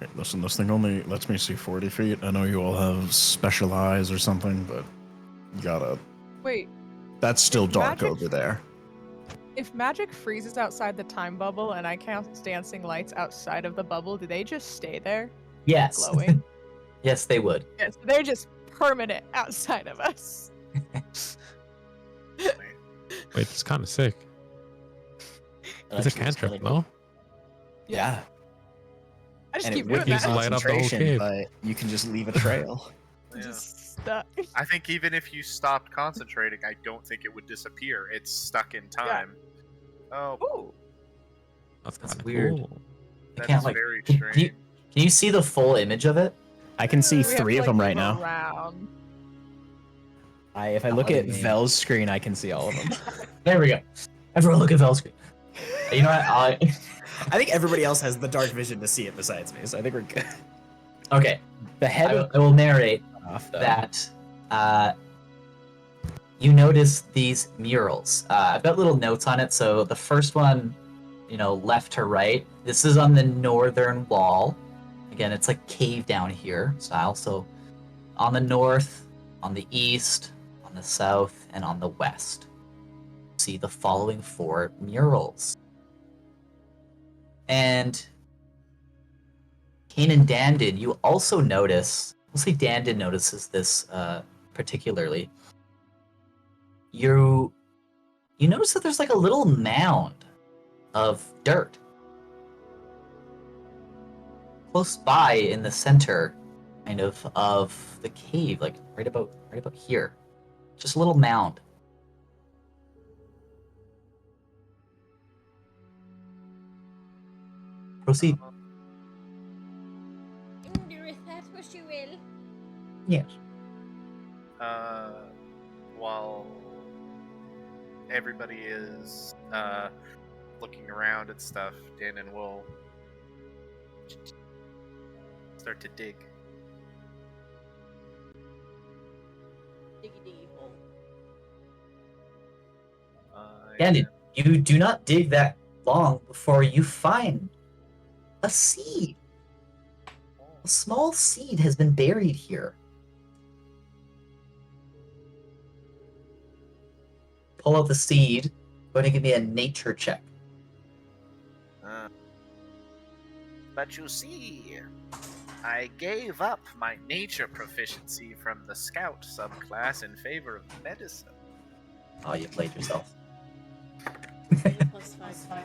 Okay, listen, this thing only lets me see 40 feet. I know you all have special eyes or something, but you gotta. Wait, That's still If dark magic- over there. if magic freezes outside the time bubble and I cast dancing lights outside of the bubble, do they just stay there Yes. glowing? Yes, they would. Yes, they're just permanent outside of us. Wait, it's kind of sick. It's a cantrip, no? Yeah. I just And keep it doing would be Just that. light up the whole concentration, cave. but you can just leave a trail. Yeah. Just stuck. I think even if you stopped concentrating, I don't think it would disappear. It's stuck in time. Oh, Ooh. That's That's kind of weird. cool. I that can't is like. very Can strange. you see the full image of it? I can see We have to, 3 of like, them right move now. around. If I Not look letting at me. Vel's screen, I can see all of them. There we go. Everyone look at Vel's screen. You know what? I think everybody else has the dark vision to see it besides me, so I think we're good. Okay. The head I will narrate off though. that you notice these murals. I've got little notes on it. So the first one, left to right. This is on the northern wall. Again, it's like cave down here style. So on the north, on the east, on the south, and on the west, see the following 4 murals. And Kane and Dandin, you also notice, mostly Dandin notices this particularly. You notice that there's like a little mound of dirt close by in the center, kind of the cave, like right about here. Just a little mound. Proceed. Do that what you will. Yes. While everybody is looking around at stuff, Dannon will start to dig. Diggy diggy hole. Dandin, you do not dig that long before you find a seed. A small seed has been buried here. Pull out the seed. Go ahead and give me a nature check. But you see, I gave up my nature proficiency from the scout subclass in favor of medicine. Oh, you played yourself. Plus 5.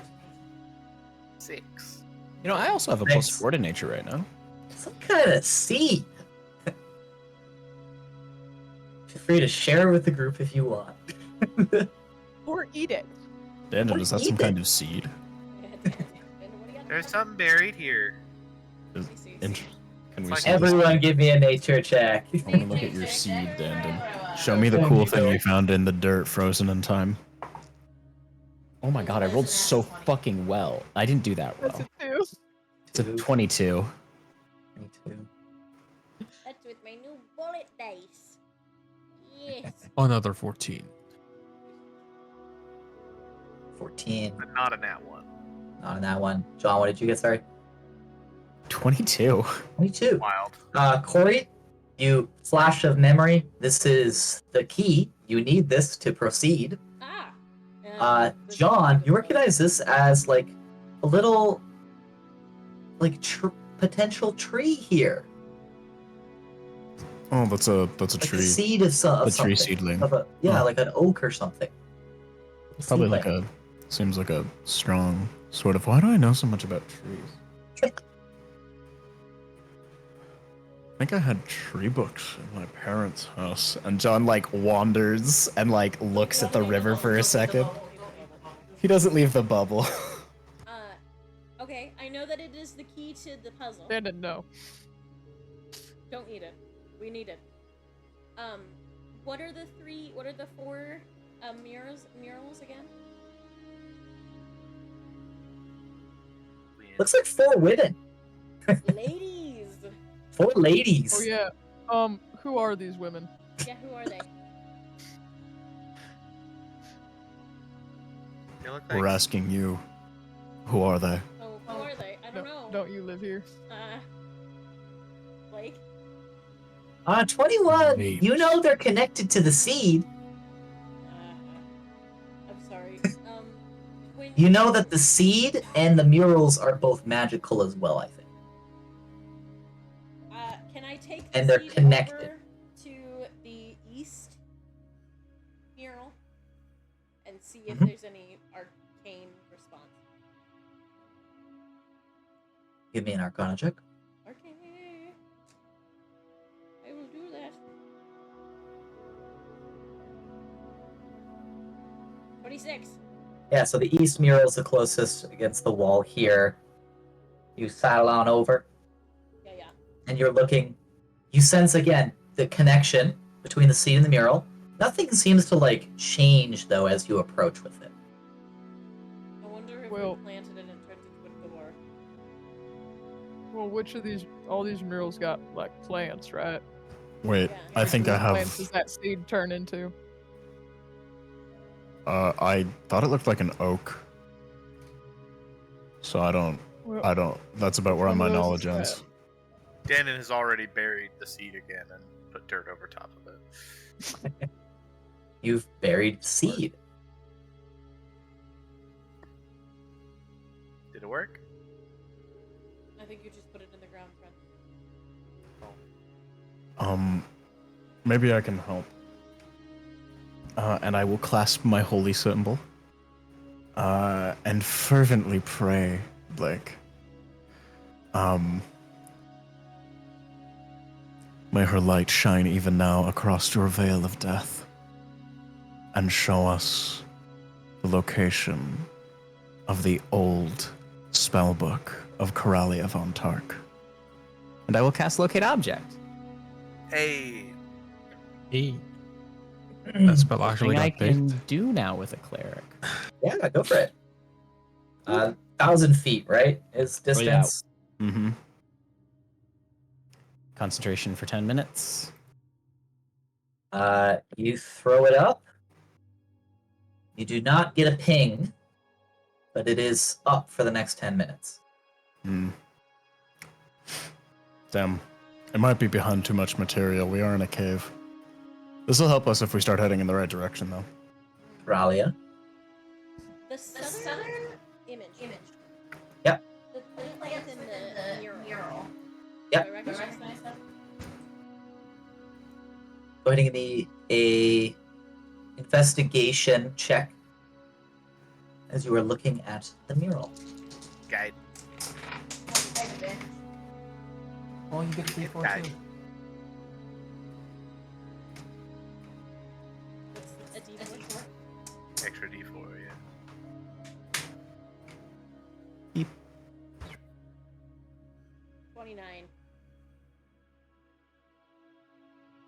6. You know, I also have a Thanks. +4 to nature right now. Some kind of seed. Feel free to share with the group if you want. Or eat it. Dandon, Or is that some eat it. kind of seed? There's some buried here. Int- Can we It's like see? Everyone give me a nature check. I want to look at your seed, Dandon. Show me the cool thing you found in the dirt frozen in time. Oh my god, I rolled so fucking well. I didn't do that That's well. a 2. It's a 22. 22. That's with my new bullet dice. Yes. Another 14. 14. But not a nat one. Not in that one. John, what did you get? Sorry. 22. 22. Wild. Corey, you flash of memory. This is the key. You need this to proceed. John, you recognize this as like a little, like potential tree here. Oh, that's a Like tree. a seed of, A something. tree seedling. Of Oh. like an oak or something. Probably like Seedling. seems like a strong sort of. Why do I know so much about trees? I think I had tree books in my parents' house. And John like wanders and like looks at the river for a second. He doesn't leave the bubble. Okay, I know that it is the key to the puzzle. Brandon, no. Don't eat it. We need it. What are the four murals again? Looks like 4 women. Ladies. 4 ladies. Oh yeah. Who are these women? Yeah, who are they? They look like We're asking you, who are they? Oh, who are they? I don't know. Don't you live here? Blake? 21. Names. You know they're connected to the seed. I'm sorry. When You know that the seed and the murals are both magical as well, I think. Can I take the And they're seed connected. over to the east mural and see if Mhm. there's any arcane response? Give me an Arcana check. Okay. I will do that. 26. Yeah, so the east mural is the closest against the wall here. You saddle on over, Yeah. and you're looking. You sense again the connection between the seed and the mural. Nothing seems to change though as you approach with it. I wonder if Well- we planted it and turned it into a door. Well, which of all these murals got plants, right? Wait, Yeah. I Which think of I these plants does have. that seed turn into? I thought it looked like an oak. So I don't. Well, That's about which where one my of those knowledge is ends. Dannon has already buried the seed again and put dirt over top of it. You've buried seed. Did it work? I think you just put it in the ground, friend. Maybe I can help. And I will clasp my holy symbol. And fervently pray, Blake. May her light shine even now across your veil of death, and show us the location of the old spellbook of Coralia von Tark. And I will cast Locate Object. Hey, Hey. That spell Thing actually I got picked. can do now with a cleric. Yeah, go for it. 1,000 feet, right? Is Oh, yeah. distance. Mm-hmm. Concentration for 10 minutes. You throw it up. You do not get a ping, but it is up for the next 10 minutes. Damn. It might be behind too much material. We are in a cave. This will help us if we start heading in the right direction, though. Ralia. The southern image. Yep. The plant in the mural. Yep. Do I recognize that? Go ahead and give me a investigation check as you are looking at the mural. guide. Oh, you get a Guide. D4 too. What's a D4? Extra D4, yeah. Beep. 29.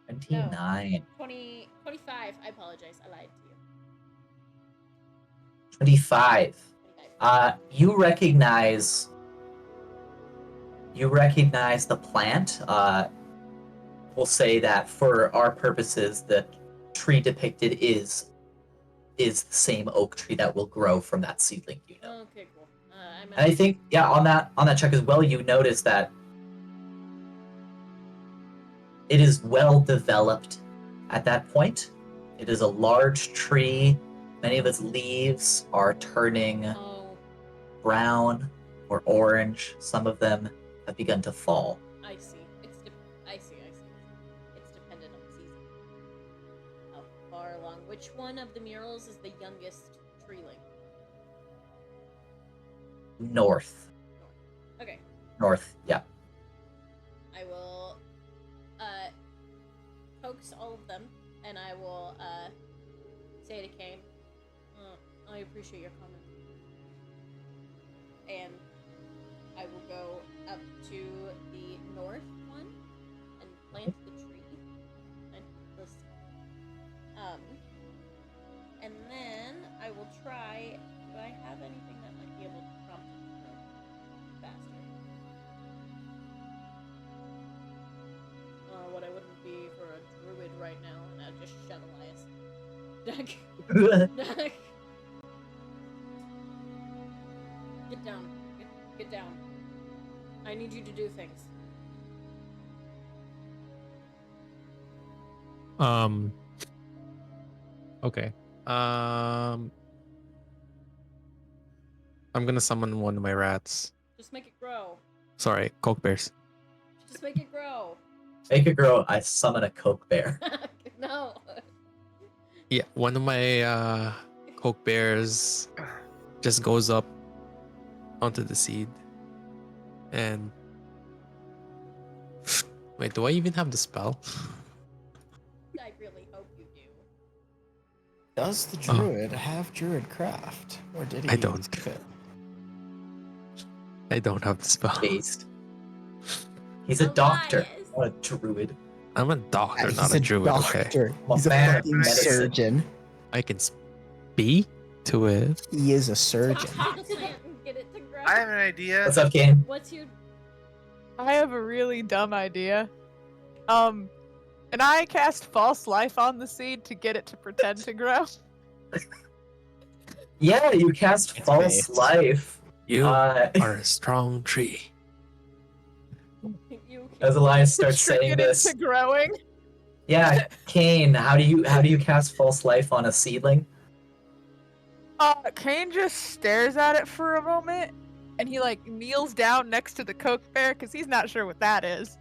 29. 25. I apologize. I lied to you. 25. 25. You recognize the plant. We'll say that for our purposes, the tree depicted is the same oak tree that will grow from that seedling. You know. Okay, cool. And I think, yeah, on that check as well, you notice that it is well developed at that point. It is a large tree. Many of its leaves are turning Oh, brown or orange. Some of them have begun to fall. I see. I see. It's dependent on the season. How far along? Which one of the murals is the youngest treeling? North. Okay. North, yeah. I will coax all of them, and I will say to Kane, I appreciate your comment. And I will go up to the north one and plant the tree. And the Get down. Get down. I need you to do things. Okay. I'm gonna summon one of my rats. Just make it grow. Sorry, Coke Bears. Just make it grow. Make it grow. I summon a Coke Bear. No. Yeah, one of my Coke Bears just goes up onto the seed. And wait, do I even have the spell? I really hope you do. Does the druid have druid craft, or did he? I don't. skip it? I don't have the spell. Based. He's a doctor, not a druid. I'm a doctor, He's not a druid. Okay, doctor. Well, He's a man, fucking medicine. surgeon. I can speak to it. He is a surgeon. Plant and get it to grow. I have an idea. What's up, Kane? What's your... I have a really dumb idea. And I cast false life on the seed to get it to pretend to grow. Yeah, you cast It's false based. life. You Uh, are a strong tree. You as Elias starts Trick saying it this, into growing. yeah, Kane, how do you cast false life on a seedling? Kane just stares at it for a moment, and he like kneels down next to the Coke Bear because he's not sure what that is.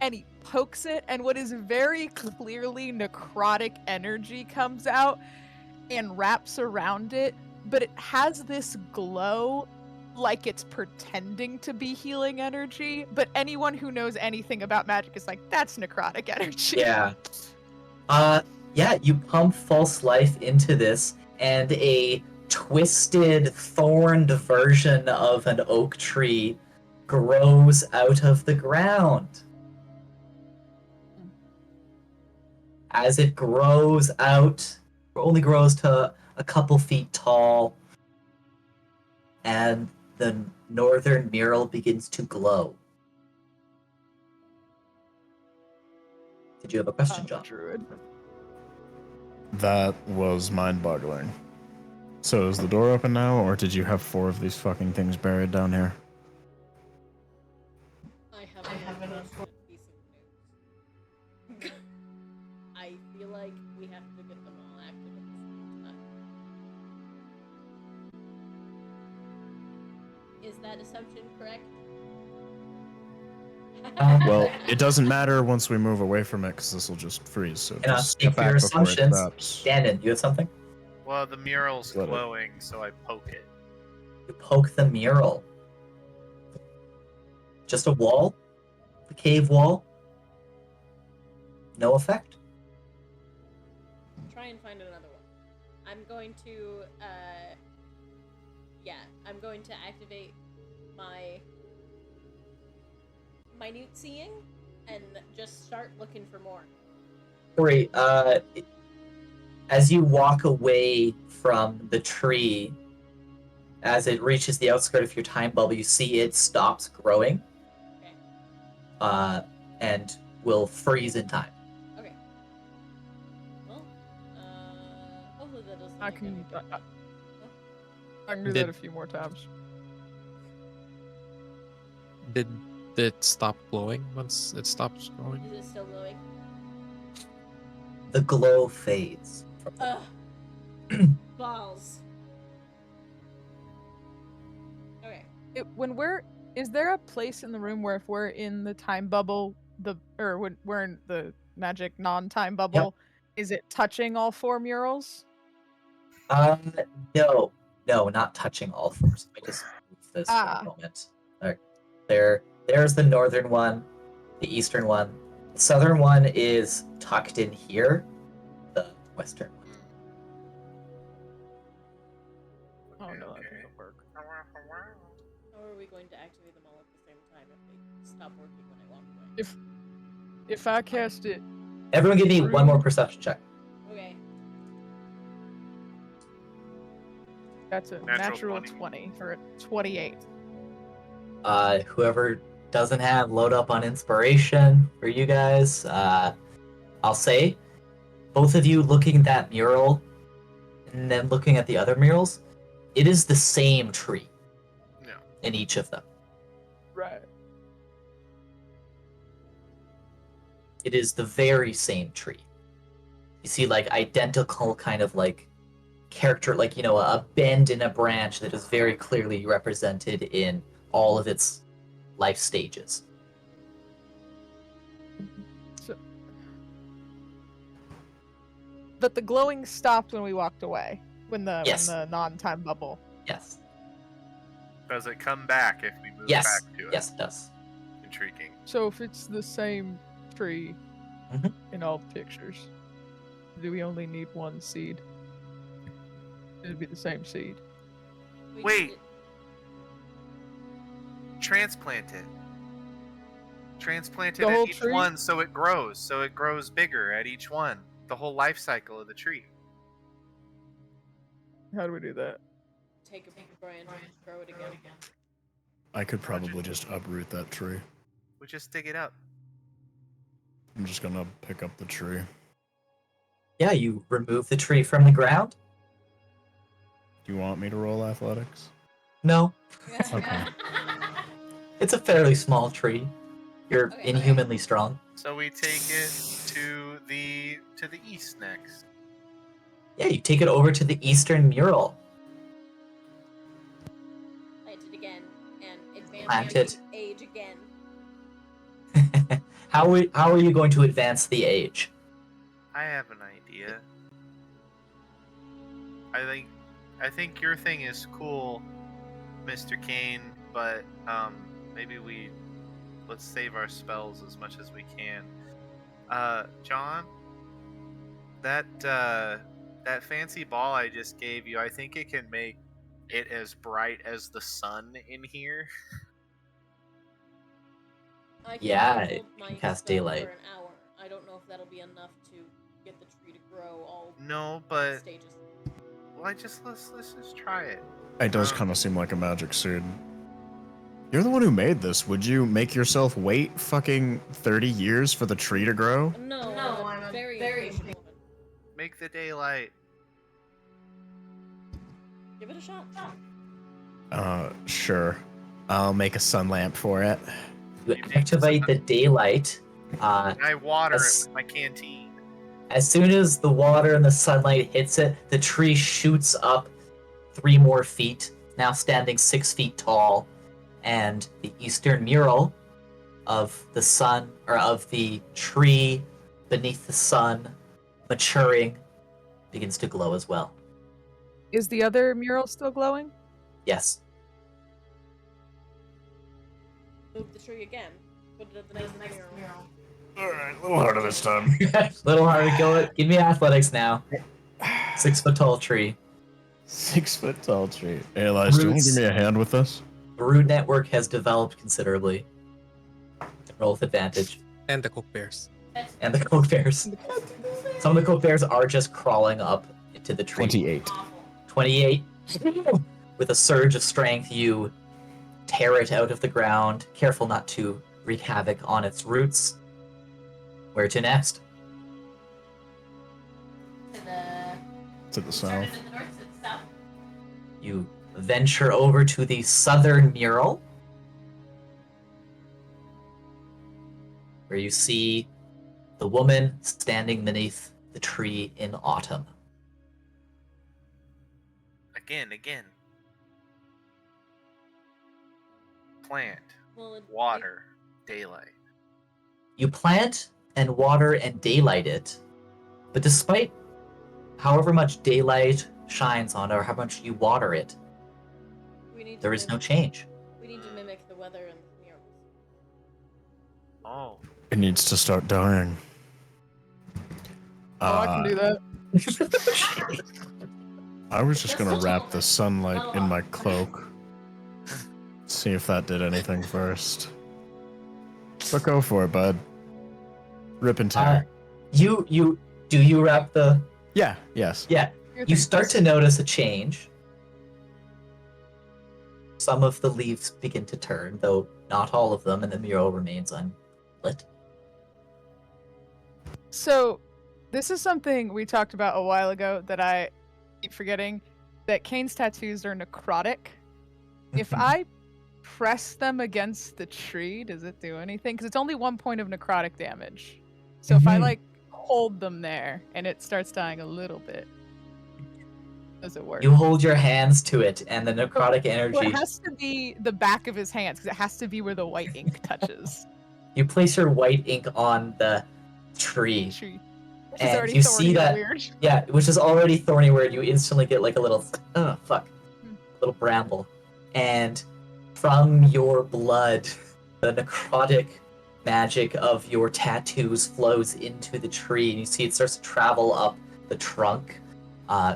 And he pokes it, and what is very clearly necrotic energy comes out and wraps around it, but it has this glow like it's pretending to be healing energy, but anyone who knows anything about magic is like, that's necrotic energy. Yeah. Yeah, you pump false life into this, and a twisted, thorned version of an oak tree grows out of the ground. As it grows out, only grows to a couple feet tall, and the northern mural begins to glow. Did you have a question, John? Druid. That was mind-boggling. So is the door open now, or did you have 4 of these fucking things buried down here? I have an unfortunate piece of news. I feel like we have to get them all active at the same time. Is that assumption correct? Well, it doesn't matter once we move away from it, because this will just freeze. So Cannot just speak step for your back before it assumptions. drops. Dannon, you have something? Well, the mural's Let it. glowing, so I poke it. You poke the mural. Just a wall? The cave wall? No effect? Try and find another one. I'm going to, I'm going to activate my minute seeing and just start looking for more. Corey, as you walk away from the tree, as it reaches the outskirt of your time bubble, you see it stops growing. Okay. And will freeze in time. Okay. Well, hopefully that doesn't. I make can any- I can do Did- that a few more times. Did it stop glowing once it stops growing? Is it still glowing? The glow fades. Ugh. Balls. Okay. Is there a place in the room where if we're in the time bubble, when we're in the magic non-time bubble, is it touching all 4 murals? No, not touching all 4. So let me just move this for a moment. There's the northern one, the eastern one. The southern one is tucked in here. The western one. Oh no, that doesn't work. How are we going to activate them all at the same time if they stop working when I walk away? If I cast it, Everyone give me one more perception check. Okay. that's a Natural natural 20 or a 28. Whoever doesn't have load up on inspiration for you guys, I'll say both of you looking at that mural and then looking at the other murals, it is the same tree No. in each of them. Right. It is the very same tree. You see, like, identical kind of, like, character, like, you know, a bend in a branch that is very clearly represented in all of its life stages. But the glowing stopped when we walked away. Yes. When the non-time bubble. Yes. Does it come back if we move Yes. back to it? Yes, it does. Intriguing. So if it's the same tree Mhm. in all pictures, do we only need one seed? It'd be the same seed. We Wait. need it- Transplant it. Transplant it The whole at each tree? one so it grows bigger at each one. The whole life cycle of the tree. How do we do that? Take a branch and grow it again. I could probably just uproot that tree. We just dig it up. I'm just gonna pick up the tree. Yeah, you remove the tree from the ground? Do you want me to roll athletics? No. Okay. It's a fairly small tree. You're Okay. inhumanly strong. So we take it to the east next. Yeah, you take it over to the eastern mural. Plant it again and advance Plant the it. age again. How are you going to advance the age? I have an idea. I think your thing is cool, Mr. Kane, but maybe let's save our spells as much as we can. John, that fancy ball I just gave you, I think it can make it as bright as the sun in here. I can Yeah, hold it my can cast spell daylight. for an hour. I don't know if that'll be enough to get the tree to grow all No, but stages. well, let's just try it. It does kind of seem like a magic seed. You're the one who made this. Would you make yourself wait fucking 30 years for the tree to grow? No, I'm a very impatient woman. Make the daylight. Give it a shot. Sure. I'll make a sun lamp for it. You You make activate the daylight. And I water Yes. it with my canteen. As soon as the water and the sunlight hits it, the tree shoots up 3 more feet, now standing 6 feet tall, and the eastern mural of the sun, or of the tree beneath the sun, maturing, begins to glow as well. Is the other mural still glowing? Yes. Move the tree again. Put it at the next mural. Alright, a little harder this time. Little harder, give me athletics now. 6 foot tall tree. 6 foot tall tree. Hey, Elias, do you want to Roots. give me a hand with this? The root network has developed considerably. Roll with advantage. And the cook bears. And the coat bears. Some of the coat bears are just crawling up into the tree. 28. 28. With a surge of strength, you tear it out of the ground, careful not to wreak havoc on its roots. Where to next? To the south. You venture over to the southern mural, where you see the woman standing beneath the tree in autumn. Again. Plant, Well, water, daylight. You plant and water and daylight it, but despite however much daylight shines on it or how much you water it, we need to there is no mimic- change. We need to mimic the weather in the murals. Oh, It needs to start dying. I can do that. I was just gonna wrap the sunlight in my cloak. See if that did anything first. But go for it, bud. Rip and tear. You wrap the Yeah, yes. yeah. You start to notice a change. Some of the leaves begin to turn, though not all of them, and the mural remains unlit. So, This is something we talked about a while ago that I keep forgetting. That Kane's tattoos are necrotic. If I press them against the tree, does it do anything? Because it's only 1 point of necrotic damage. So if I Mhm. like hold them there and it starts dying a little bit, does it work? You hold your hands to it, and the necrotic Well, energy. it has to be the back of his hands because it has to be where the white ink touches. You place your white ink on the tree, Tree. Which is and already you thorny see or that. weird. Yeah, which is already thorny, where you instantly get like a little, fuck, Hmm. little bramble, and from your blood, the necrotic magic of your tattoos flows into the tree, and you see it starts to travel up the trunk.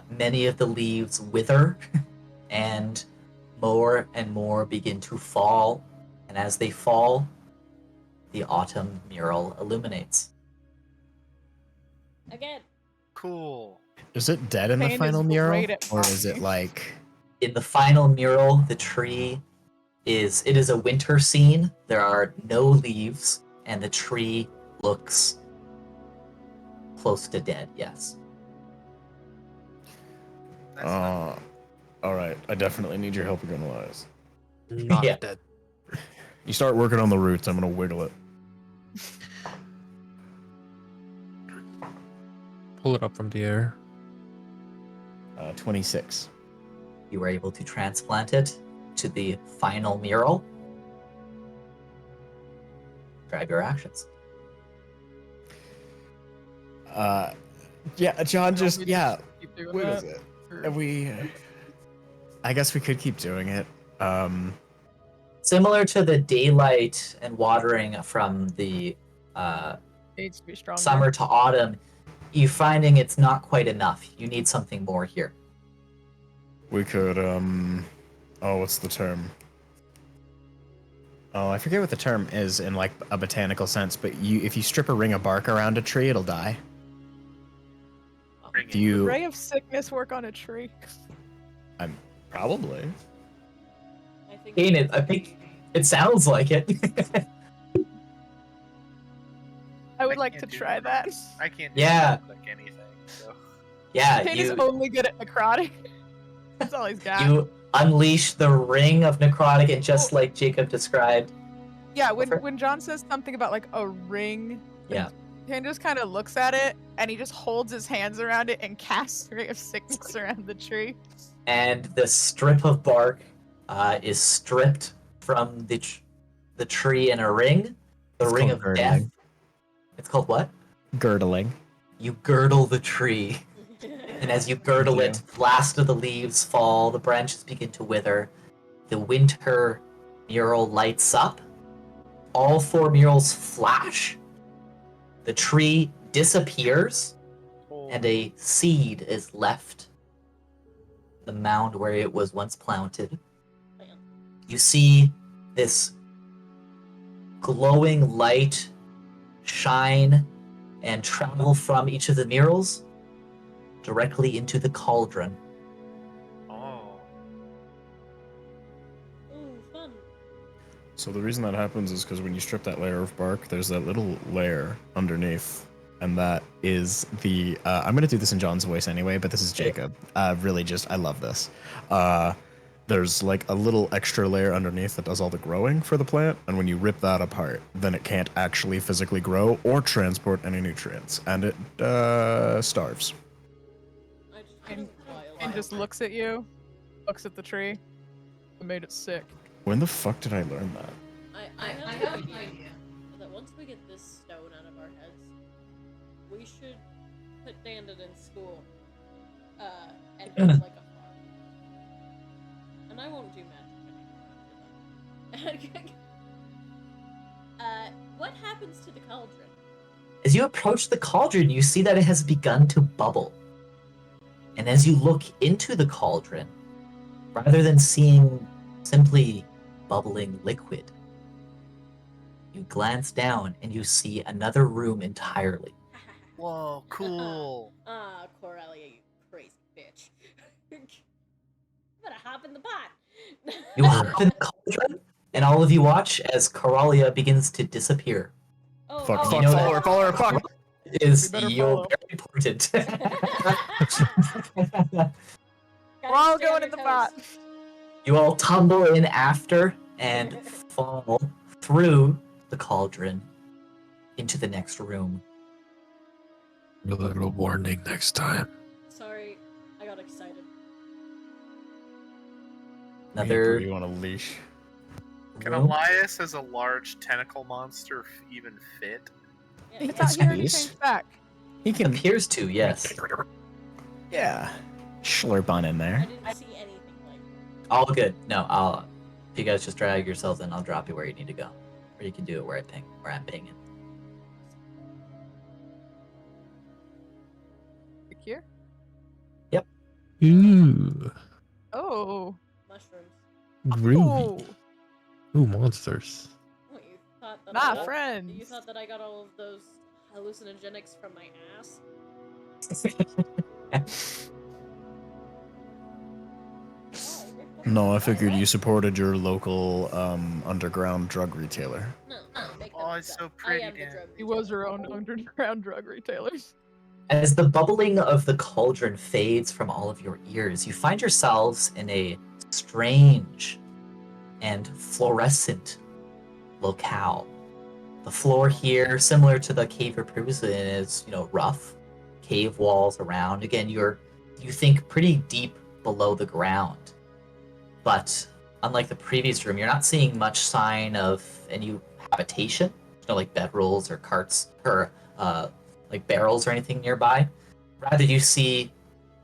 Many of the leaves wither, and more begin to fall. And as they fall, the autumn mural illuminates. Again. Cool. Is it dead in the Kane final is mural, great at or is it mocking. like? In the final mural, the tree is a winter scene. There are no leaves, and the tree looks close to dead. Yes. That's not All right. I definitely need your help again, Elias. Not Yeah. dead. You start working on the roots. I'm gonna wiggle it. Pull it up from the air. 26. You were able to transplant it to the final mural. Grab your actions. Yeah, John. You want Just me to yeah. keep doing What that? is it? Or- I guess we could keep doing it. Similar to the daylight and watering from the Needs to be stronger. summer to autumn, you finding it's not quite enough. You need something more here. We could Oh, what's the term? Oh, I forget what the term is in like a botanical sense, but if you strip a ring of bark around a tree, it'll die. bring Do it. you? Ray of sickness work on a tree. Probably. I think. Kanan, I think it sounds like it. I would I like can't to do try that. I can't do Yeah. click anything. So Yeah, Kane is only good at necrotic. That's all he's got. you unleash the ring of necrotic, and just like Jacob described. Yeah, Over. when John says something about like a ring, Yeah. Kane just kind of looks at it and he just holds his hands around it and casts Ray of Sickness around the tree. And the strip of bark is stripped from the tree in a ring. The It's ring called of death. girdling. It's called what? Girdling. You girdle the tree. And as you girdle Thank it, last of the leaves fall, the branches begin to wither. The winter mural lights up. All 4 murals flash. The tree disappears, and a seed is left the mound where it was once planted. You see this glowing light shine and travel from each of the murals directly into the cauldron. Oh. Ooh, fun. So the reason that happens is because when you strip that layer of bark, there's that little layer underneath, and that is the. I'm gonna do this in John's voice anyway, but this is Jacob. Really, just I love this. There's like a little extra layer underneath that does all the growing for the plant, and when you rip that apart, then it can't actually physically grow or transport any nutrients, and it starves. And just looks at you, looks at the tree. It made it sick. When the fuck did I learn that? I have an idea that once we get this stone out of our heads, we should put Dandit in school, and have like a farm. And I won't do magic anymore. What happens to the cauldron? As you approach the cauldron, you see that it has begun to bubble. And as you look into the cauldron, rather than seeing simply bubbling liquid, you glance down and you see another room entirely. Whoa, cool. Corelia, you crazy bitch. Better hop in the pot. You hop in the cauldron, and all of you watch as Coralia begins to disappear. Oh, Fuck, oh, fuck, oh, follow her, follow her, fuck. is better you're follow. very important. We're all going in the pot. You all tumble in after and fall through the cauldron into the next room. A little warning next time. Sorry, I got excited. Another You on a leash. Can room. Elias as a large tentacle monster even fit? Yeah, I thought he already Squeeze. changed back. He can, Appears to, yes. yeah, slurp on in I there. didn't see anything like. All good. No, I'll. If you guys just drag yourselves in, I'll drop you where you need to go, or you can do it where I'm pinging. Here? Ooh, Oh. Mushrooms. groovy. Oh. Ooh, monsters. What, you thought that Nah, I got, friends. You thought that I got all of those hallucinogenics from my ass? No, I figured you supported your local underground drug retailer. No, make them Oh, it's do so that. pretty, I am the Dan. drug He was retailer. her own underground drug retailer. As the bubbling of the cauldron fades from all of your ears, you find yourselves in a strange and fluorescent locale. The floor here, similar to the cave you're previously in, is rough. Cave walls around. Again, you think pretty deep below the ground. But unlike the previous room, you're not seeing much sign of any habitation. Like bedrolls or carts or like barrels or anything nearby. Rather, you see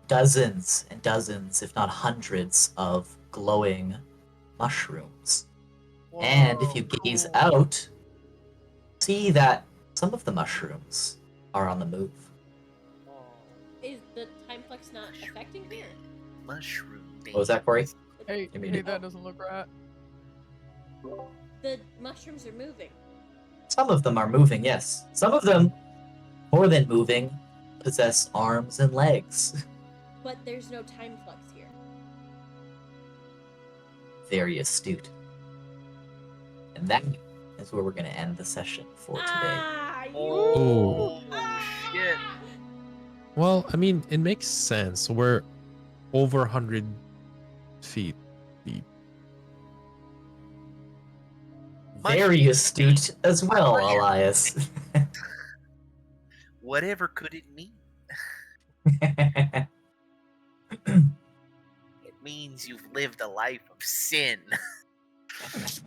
dozens and dozens, if not hundreds, of glowing mushrooms. And if you gaze out, see that some of the mushrooms are on the move. Is the time flux not affecting me? Mushroom. What was that, Corey? Hey, You mean hey, it- that doesn't look right. The mushrooms are moving. Some of them are moving, yes. Some of them, more than moving, possess arms and legs. But there's no time flux here. Very astute. And that is where we're going to end the session for today. Ah, you. Oh, Ah! shit. Well, I mean, it makes sense. We're over 100 feet deep. Very astute as well, Elias. Whatever could it mean? It means you've lived a life of sin. Is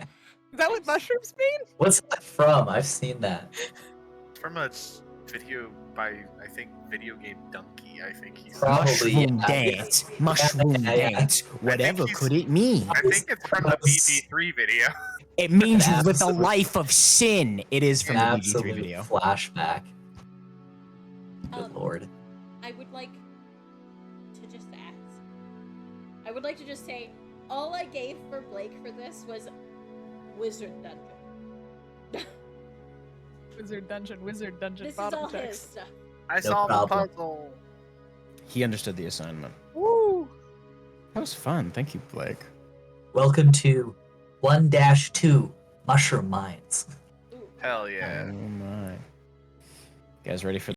that what mushrooms mean? What's that from? I've seen that. It's from a video by, I think, Video Game Donkey. I think he's. Probably, Mushroom yeah. dance. Mushroom Yeah. dance. Whatever he's- could it mean? I think it's from the BG3 video. It means you lived a Absolute- life of sin. It is from the BG3 Absolute video. flashback. Good lord. I would like to just ask. I would like to just say, all I gave for Blake for this was Wizard Dungeon. Wizard dungeon, This is bottom all his text. stuff. I solved the problem. puzzle. He understood the assignment. Woo! That was fun. Thank you, Blake. Welcome to 1-2 Mushroom Mines. Ooh. Hell yeah. Oh my. You guys ready for